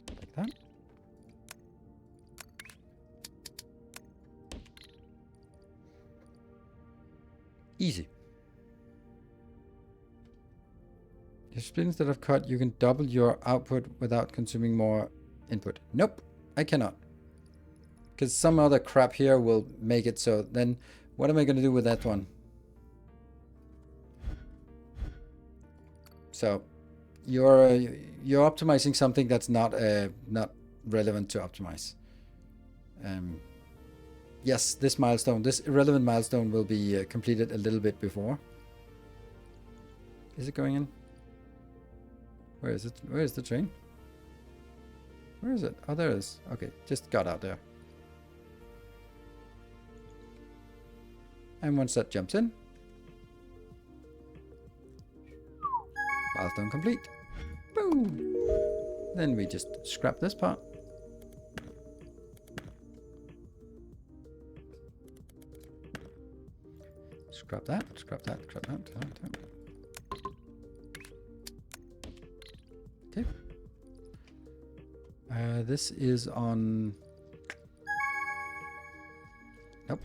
Like that. Easy. Your split instead of cut, you can double your output without consuming more input. Nope, I cannot. Because some other crap here will make it so. Then what am I going to do with that one? So you're optimizing something that's not relevant to optimize. Yes, this milestone, this irrelevant milestone will be completed a little bit before. Is it going in? Where is it? Where is the train? Where is it? Oh, there it is. Okay, just got out there. And once that jumps in, milestone complete. Boom! Then we just scrap this part. Scrap that, scrap that, scrap that. Okay. This is on... Nope.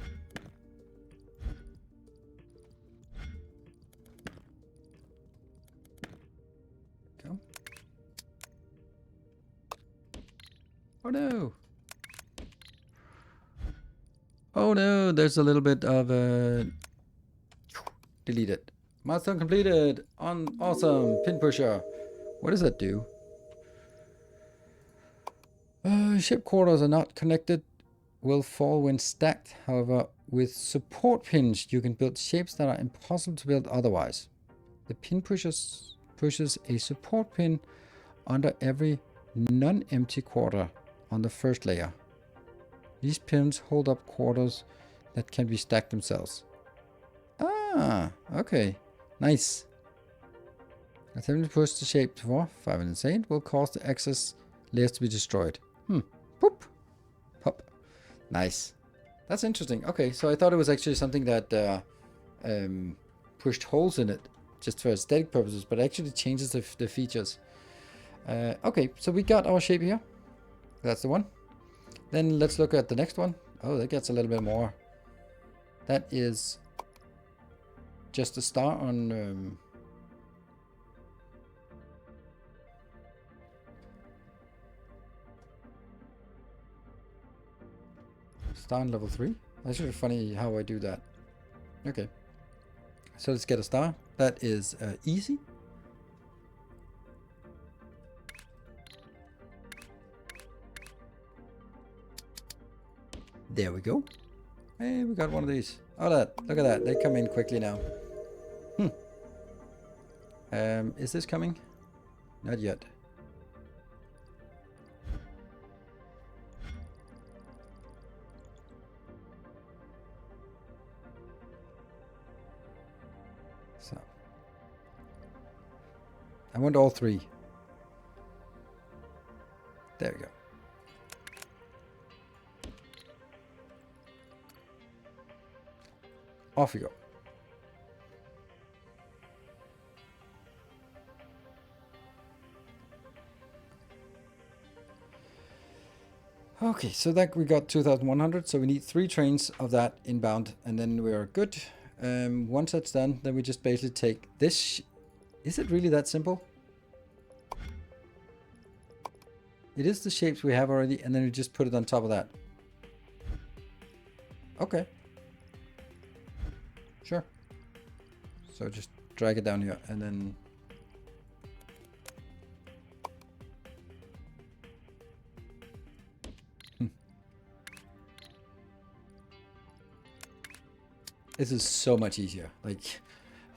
Go. Oh no! Oh no, there's a little bit of delete it. Milestone completed! Awesome! Pin pusher. What does that do? Ship quarters are not connected. Will fall when stacked. However, with support pins, you can build shapes that are impossible to build otherwise. The pin pushes a support pin under every non-empty quarter on the first layer. These pins hold up quarters that can be stacked themselves. Ah, okay. Nice. Attempting to push the shape for 5 insane will cause the excess layers to be destroyed. Poop. Pop. Nice. That's interesting. Okay, so I thought it was actually something that pushed holes in it just for aesthetic purposes, but actually changes the features. Okay, so we got our shape here. That's the one. Then let's look at the next one. Oh, that gets a little bit more. That is just a star on... star on level 3. That's really funny how I do that. Okay. So let's get a star. That is easy. There we go. Hey, we got one of these. Oh, look at that. They come in quickly now. Is this coming? Not yet. So, I want all 3. There we go. Off we go. Okay, so that we got 2,100. So we need 3 trains of that inbound, and then we are good. Once that's done, then we just basically take this. Is it really that simple? It is the shapes we have already, and then we just put it on top of that. Okay. Sure. So just drag it down here, and then... This is so much easier. Like,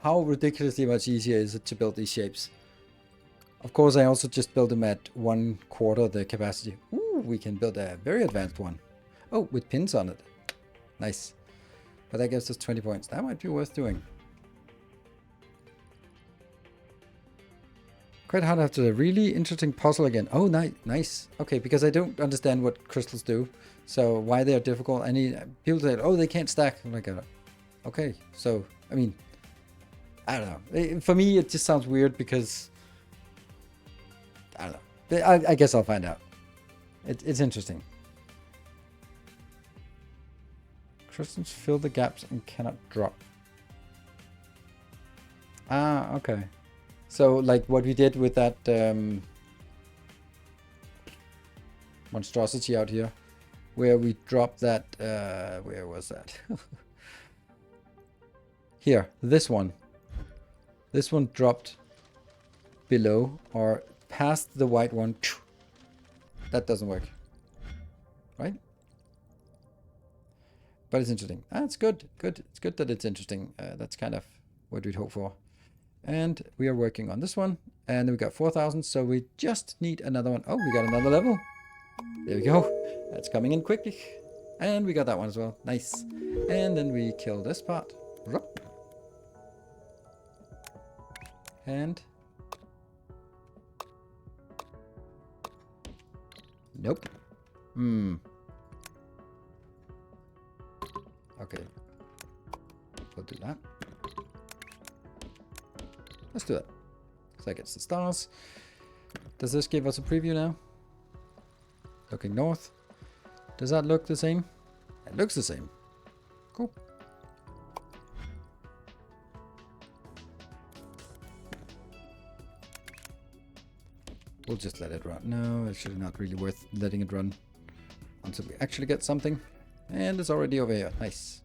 how ridiculously much easier is it to build these shapes? Of course, I also just build them at 1/4 the capacity. Ooh, we can build a very advanced one. Oh, with pins on it. Nice. But that gives us 20 points. That might be worth doing. Quite hard after a really interesting puzzle again. Oh, nice. Okay, because I don't understand what crystals do. So why they are difficult. People say, oh, they can't stack. I'm like, okay. So, I mean, I don't know. For me, it just sounds weird because, I don't know. I guess I'll find out. It's interesting. Crystals fill the gaps and cannot drop. Ah, okay. So, like what we did with that monstrosity out here, where we dropped that, where was that? Here, this one. This one dropped below or past the white one. That doesn't work. Right? But it's interesting. Ah, it's good. Good. It's good that it's interesting. That's kind of what we'd hope for. And we are working on this one. And then we got 4,000. So we just need another one. Oh, we got another level. There we go. That's coming in quickly. And we got that one as well. Nice. And then we kill this part. And nope. Okay. We'll do that. Let's do it. So that gets the stars. Does this give us a preview now? Looking north. Does that look the same? It looks the same. Cool. We'll just let it run. No, it's actually not really worth letting it run until we actually get something. And it's already over here. Nice.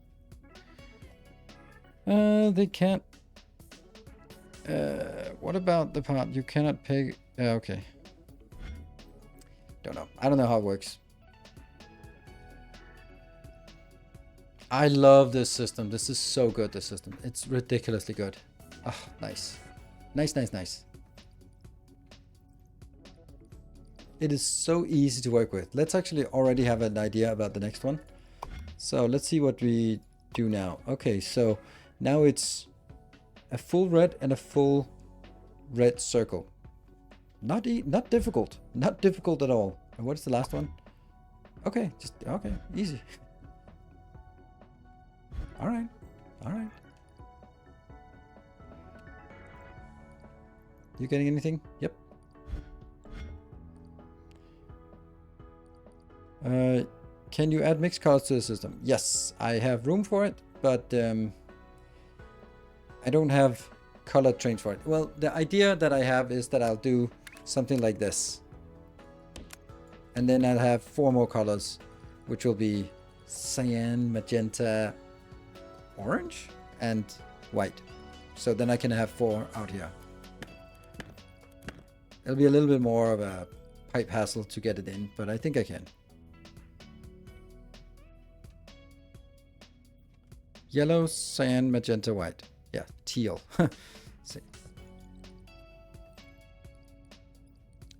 They can't. What about the part you cannot pay? Okay. Don't know. I don't know how it works. I love this system. This is so good, this system. It's ridiculously good. Oh, nice. Nice. It is so easy to work with. Let's actually already have an idea about the next one. So let's see what we do now. Okay, so now it's a full red and a full red circle. Not difficult. Not difficult at all. And what's the last one? Okay, okay, easy. All right. You getting anything? Yep. Can you add mixed colors to the system? Yes, I have room for it, but I don't have color trains for it. Well, the idea that I have is that I'll do something like this. And then I'll have 4 more colors, which will be cyan, magenta, orange, and white. So then I can have 4 out here. It'll be a little bit more of a pipe hassle to get it in, but I think I can. Yellow, cyan, magenta, white. Yeah, teal. See.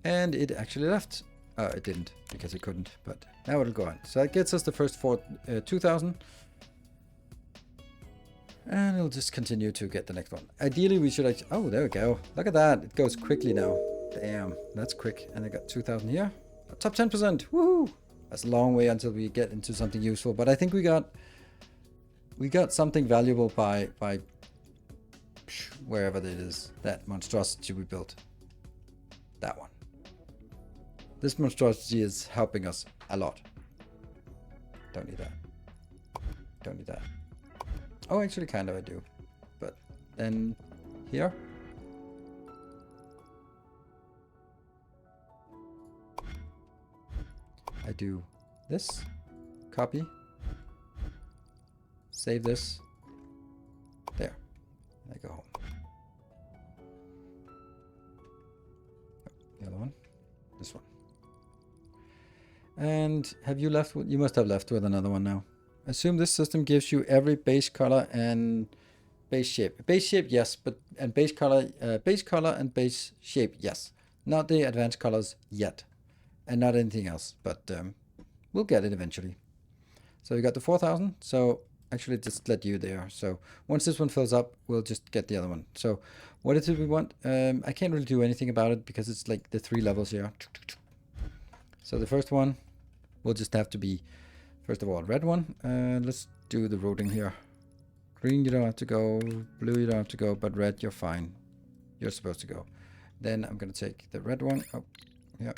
And it actually left. Oh, it didn't because it couldn't, but now it'll go on. So that gets us the first 2,000. And it'll just continue to get the next one. Ideally, we should actually... Oh, there we go. Look at that. It goes quickly now. Damn, that's quick. And I got 2,000 here. Top 10%. Woohoo! That's a long way until we get into something useful. But I think we got something valuable by wherever it is. That monstrosity we built. That one. This monstrosity is helping us a lot. Don't need that. Don't need that. Oh, actually, kind of I do. But then here. I do this. Copy. Save this. There. And I go home. The other one. This one. And have you left with... You must have left with another one now. Assume this system gives you every base color and base shape. Base shape, yes, but and base color and base shape, yes. Not the advanced colors yet, and not anything else. But we'll get it eventually. So we got the 4,000. So actually just let you there. So once this one fills up, we'll just get the other one. So what is it we want? I can't really do anything about it because it's like the 3 levels here. So the first one will just have to be, first of all, red one. Let's do the routing here. Green, you don't have to go. Blue, you don't have to go. But red, you're fine. You're supposed to go. Then I'm going to take the red one. Oh, yeah.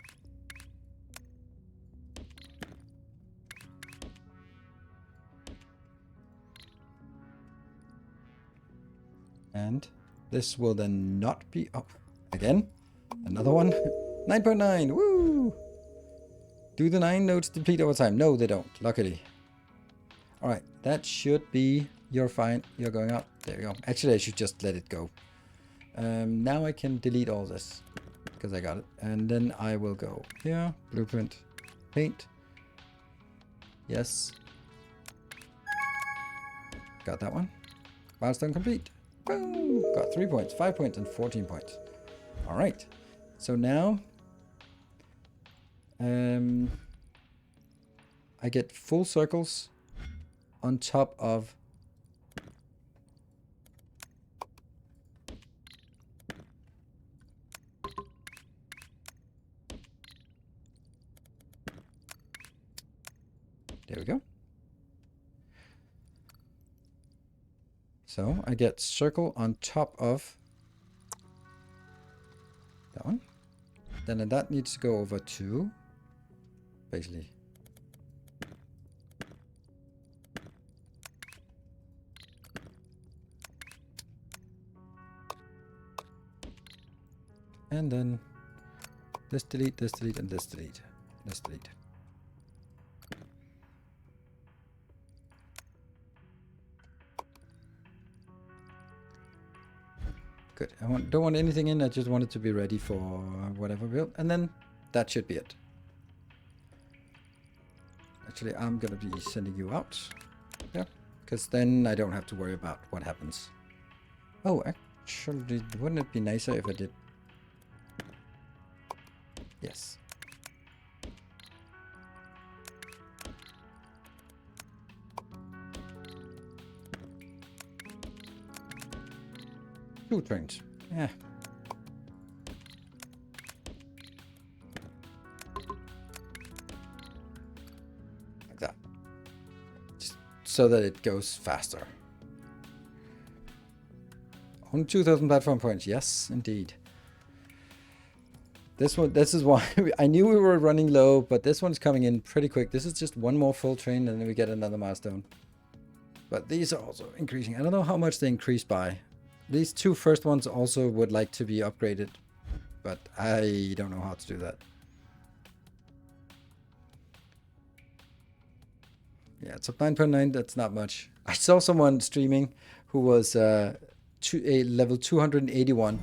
And this will then not be up. Again, another one. 9.9. Woo! Do the 9 nodes deplete over time? No, they don't. Luckily. All right, that should be. You're fine. You're going up. There we go. Actually, I should just let it go. Now I can delete all this because I got it. And then I will go here. Blueprint. Paint. Yes. Got that one. Milestone complete. Boom! Got 3 points, 5 points, and 14 points. All right. So now I get full circles on top of there we go. So I get circle on top of that one. Then that needs to go over to basically and then this delete, and this delete. This delete. Good. I don't want anything in. I just want it to be ready for whatever build. And then that should be it. Actually, I'm going to be sending you out. Yeah. Because then I don't have to worry about what happens. Oh, actually, wouldn't it be nicer if I did? Yes. Two trains. Yeah. Like that. Just so that it goes faster. Only 2,000 platform points. Yes, indeed. This is why I knew we were running low, but this one's coming in pretty quick. This is just one more full train and then we get another milestone. But these are also increasing. I don't know how much they increase by. These 2 first ones also would like to be upgraded, but I don't know how to do that. Yeah, it's up 9.9. That's not much. I saw someone streaming who was a level 281.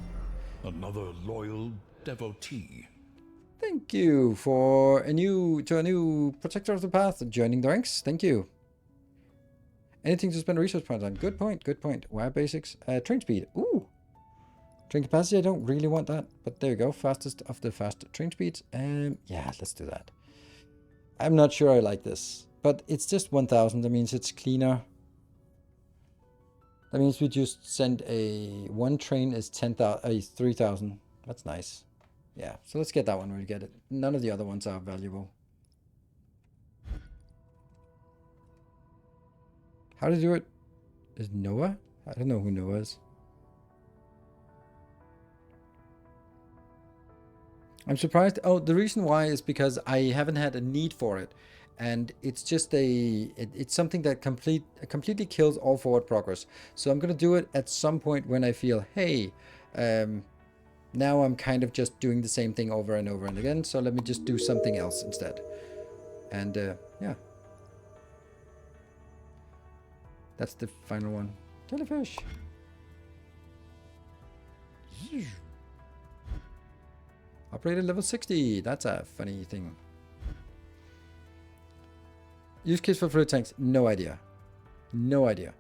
Another loyal devotee. Thank you for a new protector of the path joining the ranks. Thank you. Anything to spend resource points on? Good point. Good point. Wire basics. Train speed. Ooh. Train capacity. I don't really want that, but there you go. Fastest of the fast train speeds. Yeah, let's do that. I'm not sure I like this, but it's just 1,000. That means it's cleaner. That means we just send one train is 3,000. That's nice. Yeah. So let's get that one when we get it. None of the other ones are valuable. How to do it? Is Noah? I don't know who Noah is. I'm surprised. Oh, the reason why is because I haven't had a need for it. And it's just it's something that completely kills all forward progress. So I'm going to do it at some point when I feel, hey, now I'm kind of just doing the same thing over and over and again. So let me just do something else instead. And yeah. That's the final one. Jellyfish. Operated level 60. That's a funny thing. Use case for fluid tanks. No idea. No idea.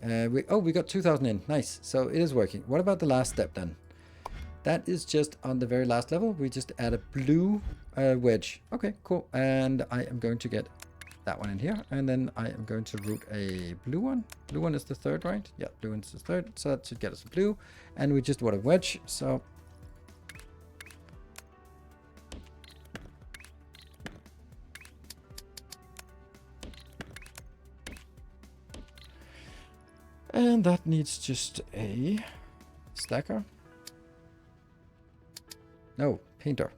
We got 2,000 in. Nice. So it is working. What about the last step then? That is just on the very last level. We just add a blue wedge. Okay, cool. And I am going to get that one in here, and then I am going to route a blue one. Blue one is the third, right? Yeah, blue one is the third, so that should get us a blue. And we just want a wedge, so and that needs just a stacker. No, painter.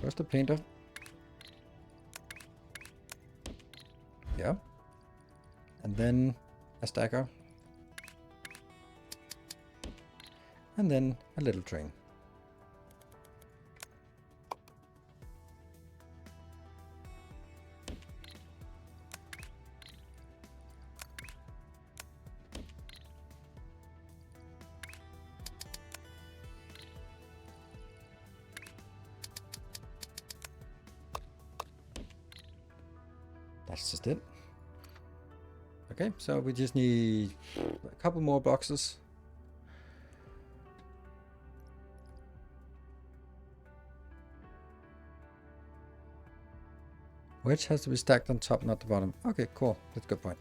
Where's the painter? Yeah. And then a stacker. And then a little train. That's just it. Okay, so we just need a couple more boxes. Which has to be stacked on top, not the bottom. Okay, cool. That's a good point.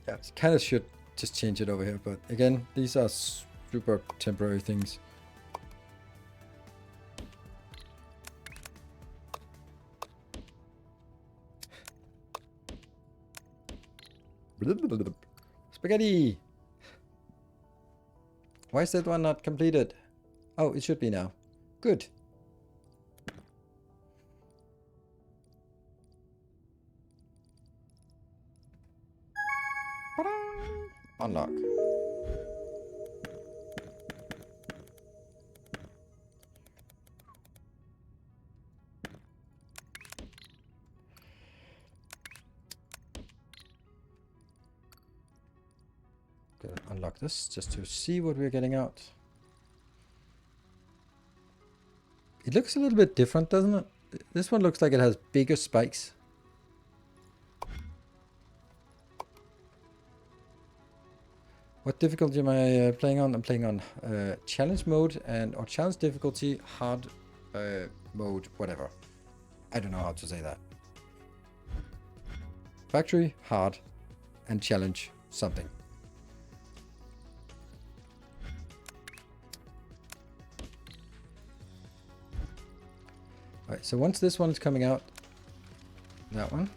Yeah, kind of should just change it over here, but again, these are super temporary things. Spaghetti! Why is that one not completed? Oh, it should be now. Good. Unlock. Gonna unlock this just to see what we're getting out. It looks a little bit different, doesn't it? This one looks like it has bigger spikes. What difficulty am I playing on? I'm playing on challenge mode or challenge difficulty, hard mode, whatever. I don't know how to say that. Factory, hard, and challenge something. Alright, so once this one is coming out, that one.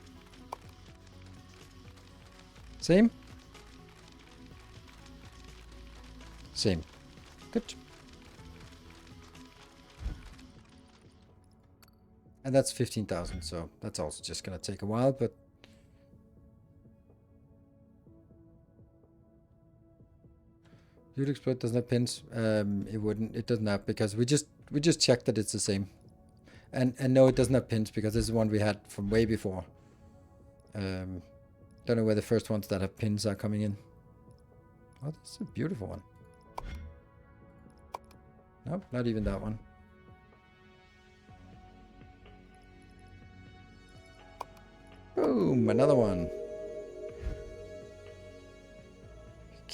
Same. Same. Good. And that's 15,000, so that's also just gonna take a while, but you'd exploit doesn't have pins. It doesn't have, because we just checked that it's the same. And no, it doesn't have pins because this is one we had from way before. Don't know where the first ones that have pins are coming in. Oh, this is a beautiful one. Nope, not even that one. Boom, another one.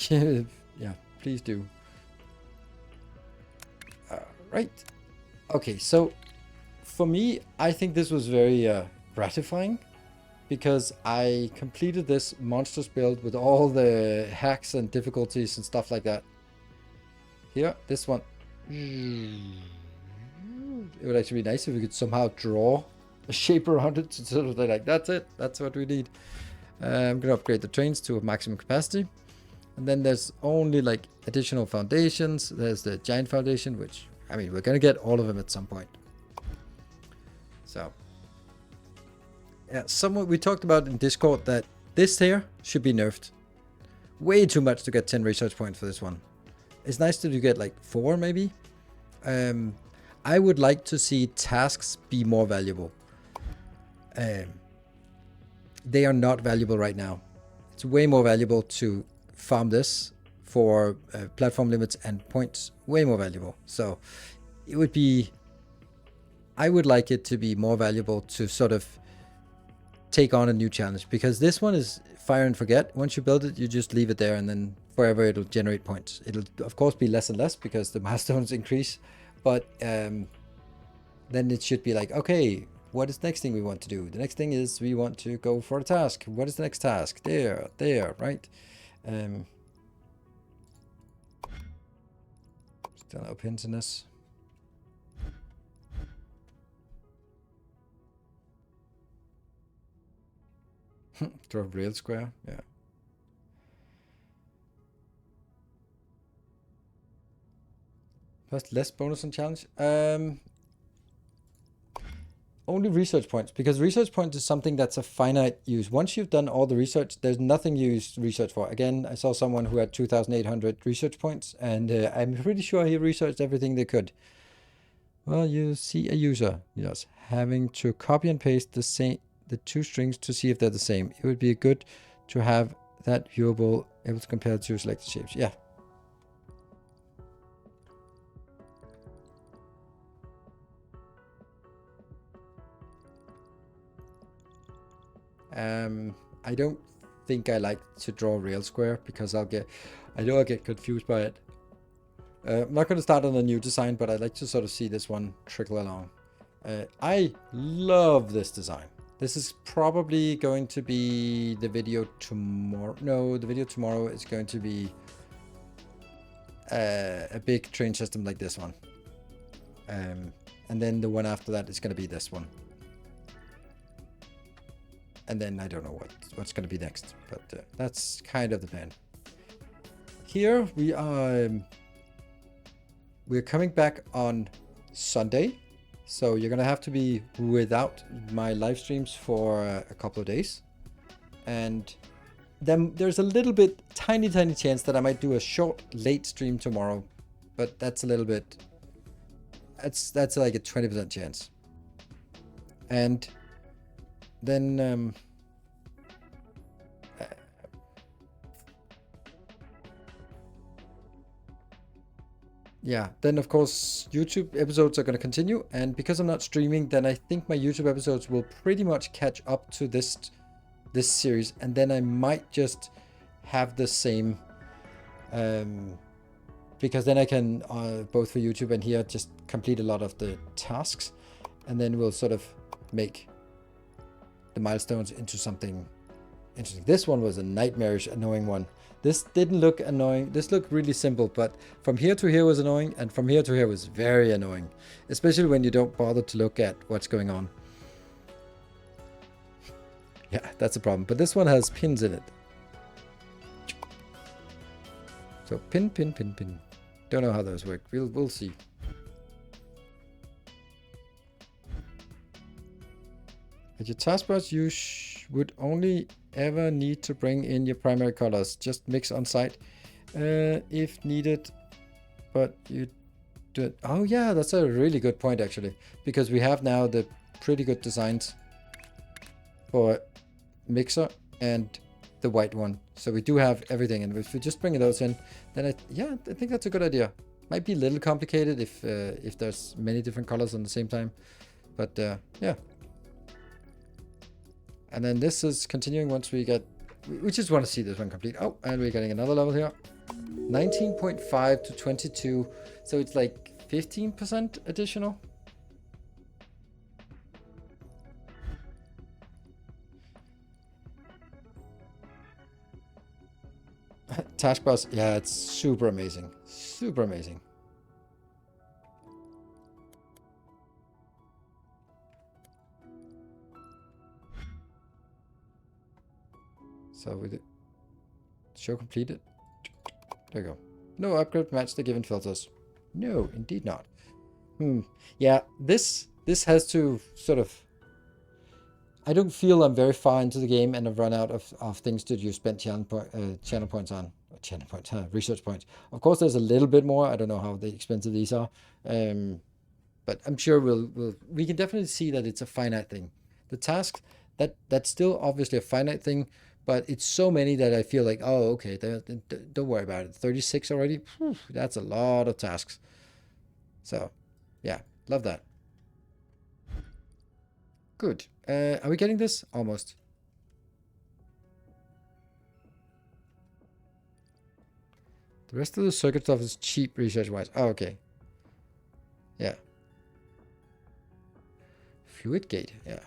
Yeah, please do. Right. Okay, so for me, I think this was very gratifying because I completed this monstrous build with all the hacks and difficulties and stuff like that. Here, this one. It would actually be nice if we could somehow draw a shape around it to sort of like, that's it, that's what we need. I'm gonna upgrade the trains to a maximum capacity, and then there's only like additional foundations. There's the giant foundation, which I mean we're gonna get all of them at some point. So yeah, someone we talked about in Discord that this here should be nerfed. Way too much to get 10 research points for this one. It's nice that you get like 4 maybe. I would like to see tasks be more valuable. They are not valuable right now. It's way more valuable to farm this for platform limits and points way more valuable. So it would be, I would like it to be more valuable to sort of take on a new challenge, because this one is fire and forget. Once you build it, you just leave it there, and then forever it'll generate points. It'll of course be less and less because the milestones increase, but then it should be like, okay, what is the next thing we want to do? The next thing is we want to go for a task. What is the next task? There, right? Still no pins in this. Draw a real square, yeah. Plus less bonus on challenge. Only research points, because research points is something that's a finite use. Once you've done all the research, there's nothing you use research for. Again, I saw someone who had 2,800 research points, and I'm pretty sure he researched everything they could. Well, you see a user, yes, having to copy and paste the two strings to see if they're the same. It would be good to have that viewable, able to compare two selected shapes. Yeah. I don't think I like to draw a real square, because I know I'll get confused by it. I'm not going to start on a new design, but I'd like to sort of see this one trickle along. I love this design. This is probably going to be the video tomorrow. No, the video tomorrow is going to be a big train system like this one. And then the one after that is going to be this one. And then I don't know what's going to be next, but that's kind of the plan. Here we're coming back on Sunday, so you're going to have to be without my live streams for a couple of days. And then there's a little bit, tiny chance that I might do a short late stream tomorrow, but that's a little bit, that's like a 20% chance. And then yeah, then of course YouTube episodes are going to continue, and because I'm not streaming, then I think my YouTube episodes will pretty much catch up to this series, and then I might just have the same, because then I can both for YouTube and here just complete a lot of the tasks, and then we'll sort of make the milestones into something interesting. This one was a nightmarish annoying one. This didn't look annoying. This looked really simple, but from here to here was annoying, and from here to here was very annoying, especially when you don't bother to look at what's going on. Yeah, that's a problem. But this one has pins in it. So pin. Don't know how those work. We'll see. At your taskbars, you would only ever need to bring in your primary colors. Just mix on site if needed. But you do it. Oh yeah, that's a really good point actually, because we have now the pretty good designs for mixer and the white one. So we do have everything, and if we just bring those in, then I think that's a good idea. Might be a little complicated if there's many different colors on the same time, but yeah. And then this is continuing once we just want to see this one complete. Oh, and we're getting another level here. 19.5 to 22. So it's like 15% additional. Taskbars, yeah, it's super amazing. Super amazing. So we did show completed. There you go. No upgrade match the given filters. No, indeed not. Yeah, this has to sort of. I don't feel I'm very far into the game and I've run out of things to use spent channel points on. Research points. Of course, there's a little bit more. I don't know how expensive these are, but I'm sure we can definitely see that it's a finite thing. The task that's still obviously a finite thing, But it's so many that I feel like, oh, okay, don't worry about it. 36 already? Whew, that's a lot of tasks. So, yeah, love that. Good. Are we getting this? Almost. The rest of the circuit stuff is cheap research-wise. Oh, okay. Yeah. Fluid gate, yeah.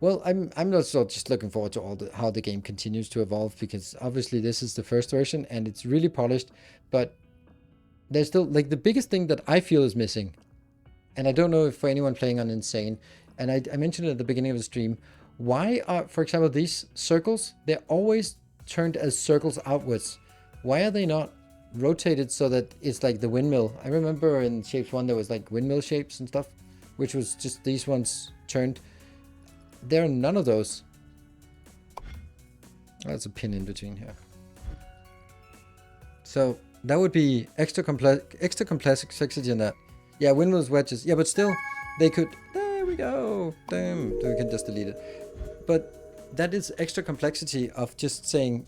Well, I'm also just looking forward to how the game continues to evolve, because obviously this is the first version and it's really polished, but there's still, like, the biggest thing that I feel is missing, and I don't know if for anyone playing on Insane, and I mentioned it at the beginning of the stream, why are, for example, these circles, they're always turned as circles outwards. Why are they not rotated so that it's like the windmill? I remember in Shapes 1 there was like windmill shapes and stuff, which was just these ones turned. There are none of those. That's a pin in between here. So that would be extra complexity in that. Yeah, windmills, wedges. Yeah, but still, they could... There we go. Damn. We can just delete it. But that is extra complexity of just saying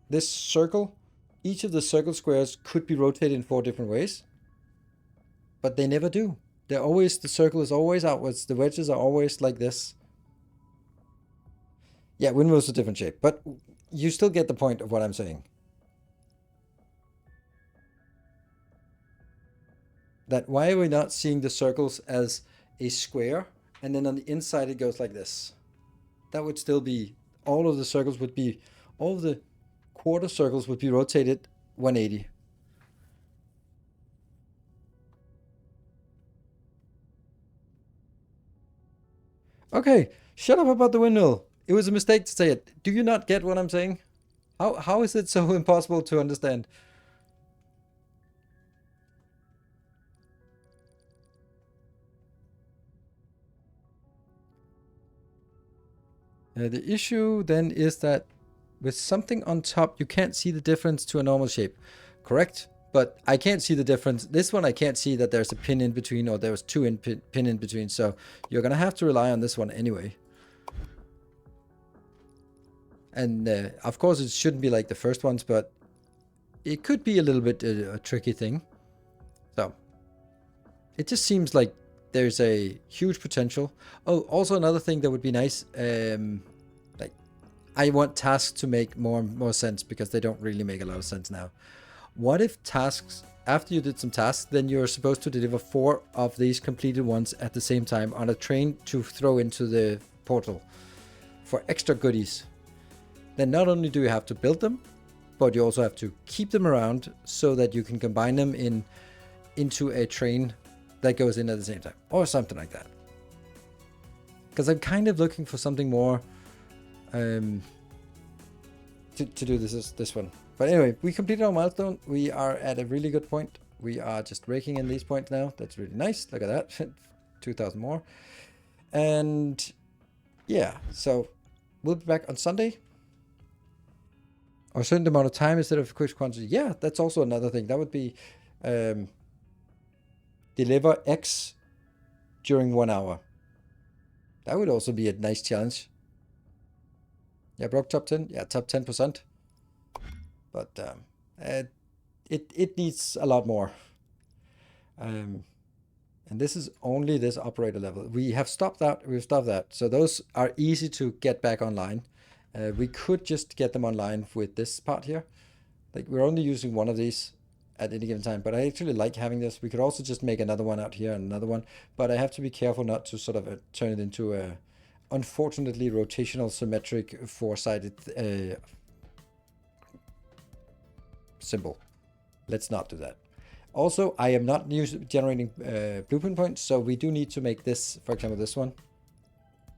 this circle, each of the circle squares could be rotated in 4 different ways. But they never do. They're always, the circle is always outwards. The wedges are always like this. Yeah, windmill's a different shape, but you still get the point of what I'm saying. That why are we not seeing the circles as a square, and then on the inside it goes like this? That would still be, all of the circles would be, all of the quarter circles would be rotated 180. Okay, shut up about the windmill. It was a mistake to say it. Do you not get what I'm saying? How is it so impossible to understand? The issue then is that with something on top, you can't see the difference to a normal shape. Correct? But I can't see the difference. This one I can't see that there's a pin in between, or there's two pin in between. So you're going to have to rely on this one anyway. And of course it shouldn't be like the first ones, but it could be a little bit a tricky thing. So it just seems like there's a huge potential. Oh, also another thing that would be nice, like, I want tasks to make more sense, because they don't really make a lot of sense now. What if tasks, after you did some tasks, then you're supposed to deliver 4 of these completed ones at the same time on a train to throw into the portal for extra goodies? Then not only do you have to build them, but you also have to keep them around so that you can combine them into a train that goes in at the same time, or something like that. Because I'm kind of looking for something more to do this one. But anyway, we completed our milestone. We are at a really good point. We are just raking in these points now. That's really nice. Look at that. 2,000 more. And yeah, so we'll be back on Sunday. Or a certain amount of time instead of quick quantity. Yeah, that's also another thing. That would be deliver X during 1 hour. That would also be a nice challenge. Yeah, broke top 10. Yeah, top 10%. But it needs a lot more. And this is only this operator level. We have stopped that. We've stopped that. So those are easy to get back online. We could just get them online with this part here. Like, we're only using one of these at any given time, but I actually like having this. We could also just make another one out here and another one, but I have to be careful not to sort of turn it into a, unfortunately, rotational symmetric 4-sided symbol. Let's not do that. Also, I am not generating blueprint points, so we do need to make this, for example, this one,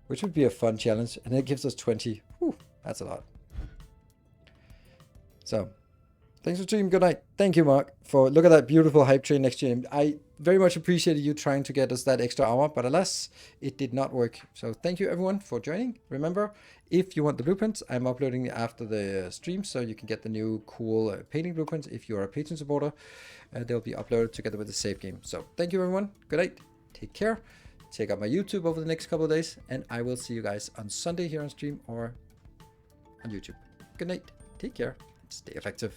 which would be a fun challenge, and it gives us 20. Whew, that's a lot. So, thanks for streaming. Good night. Thank you, Mark, for look at that beautiful hype train next stream. I very much appreciated you trying to get us that extra hour, but alas, it did not work. So thank you everyone for joining. Remember, if you want the blueprints, I'm uploading after the stream, so you can get the new cool painting blueprints. If you're a patron supporter, they'll be uploaded together with the save game. So thank you everyone. Good night. Take care. Check out my YouTube over the next couple of days, and I will see you guys on Sunday here on stream, or on YouTube. Good night, take care, and stay effective.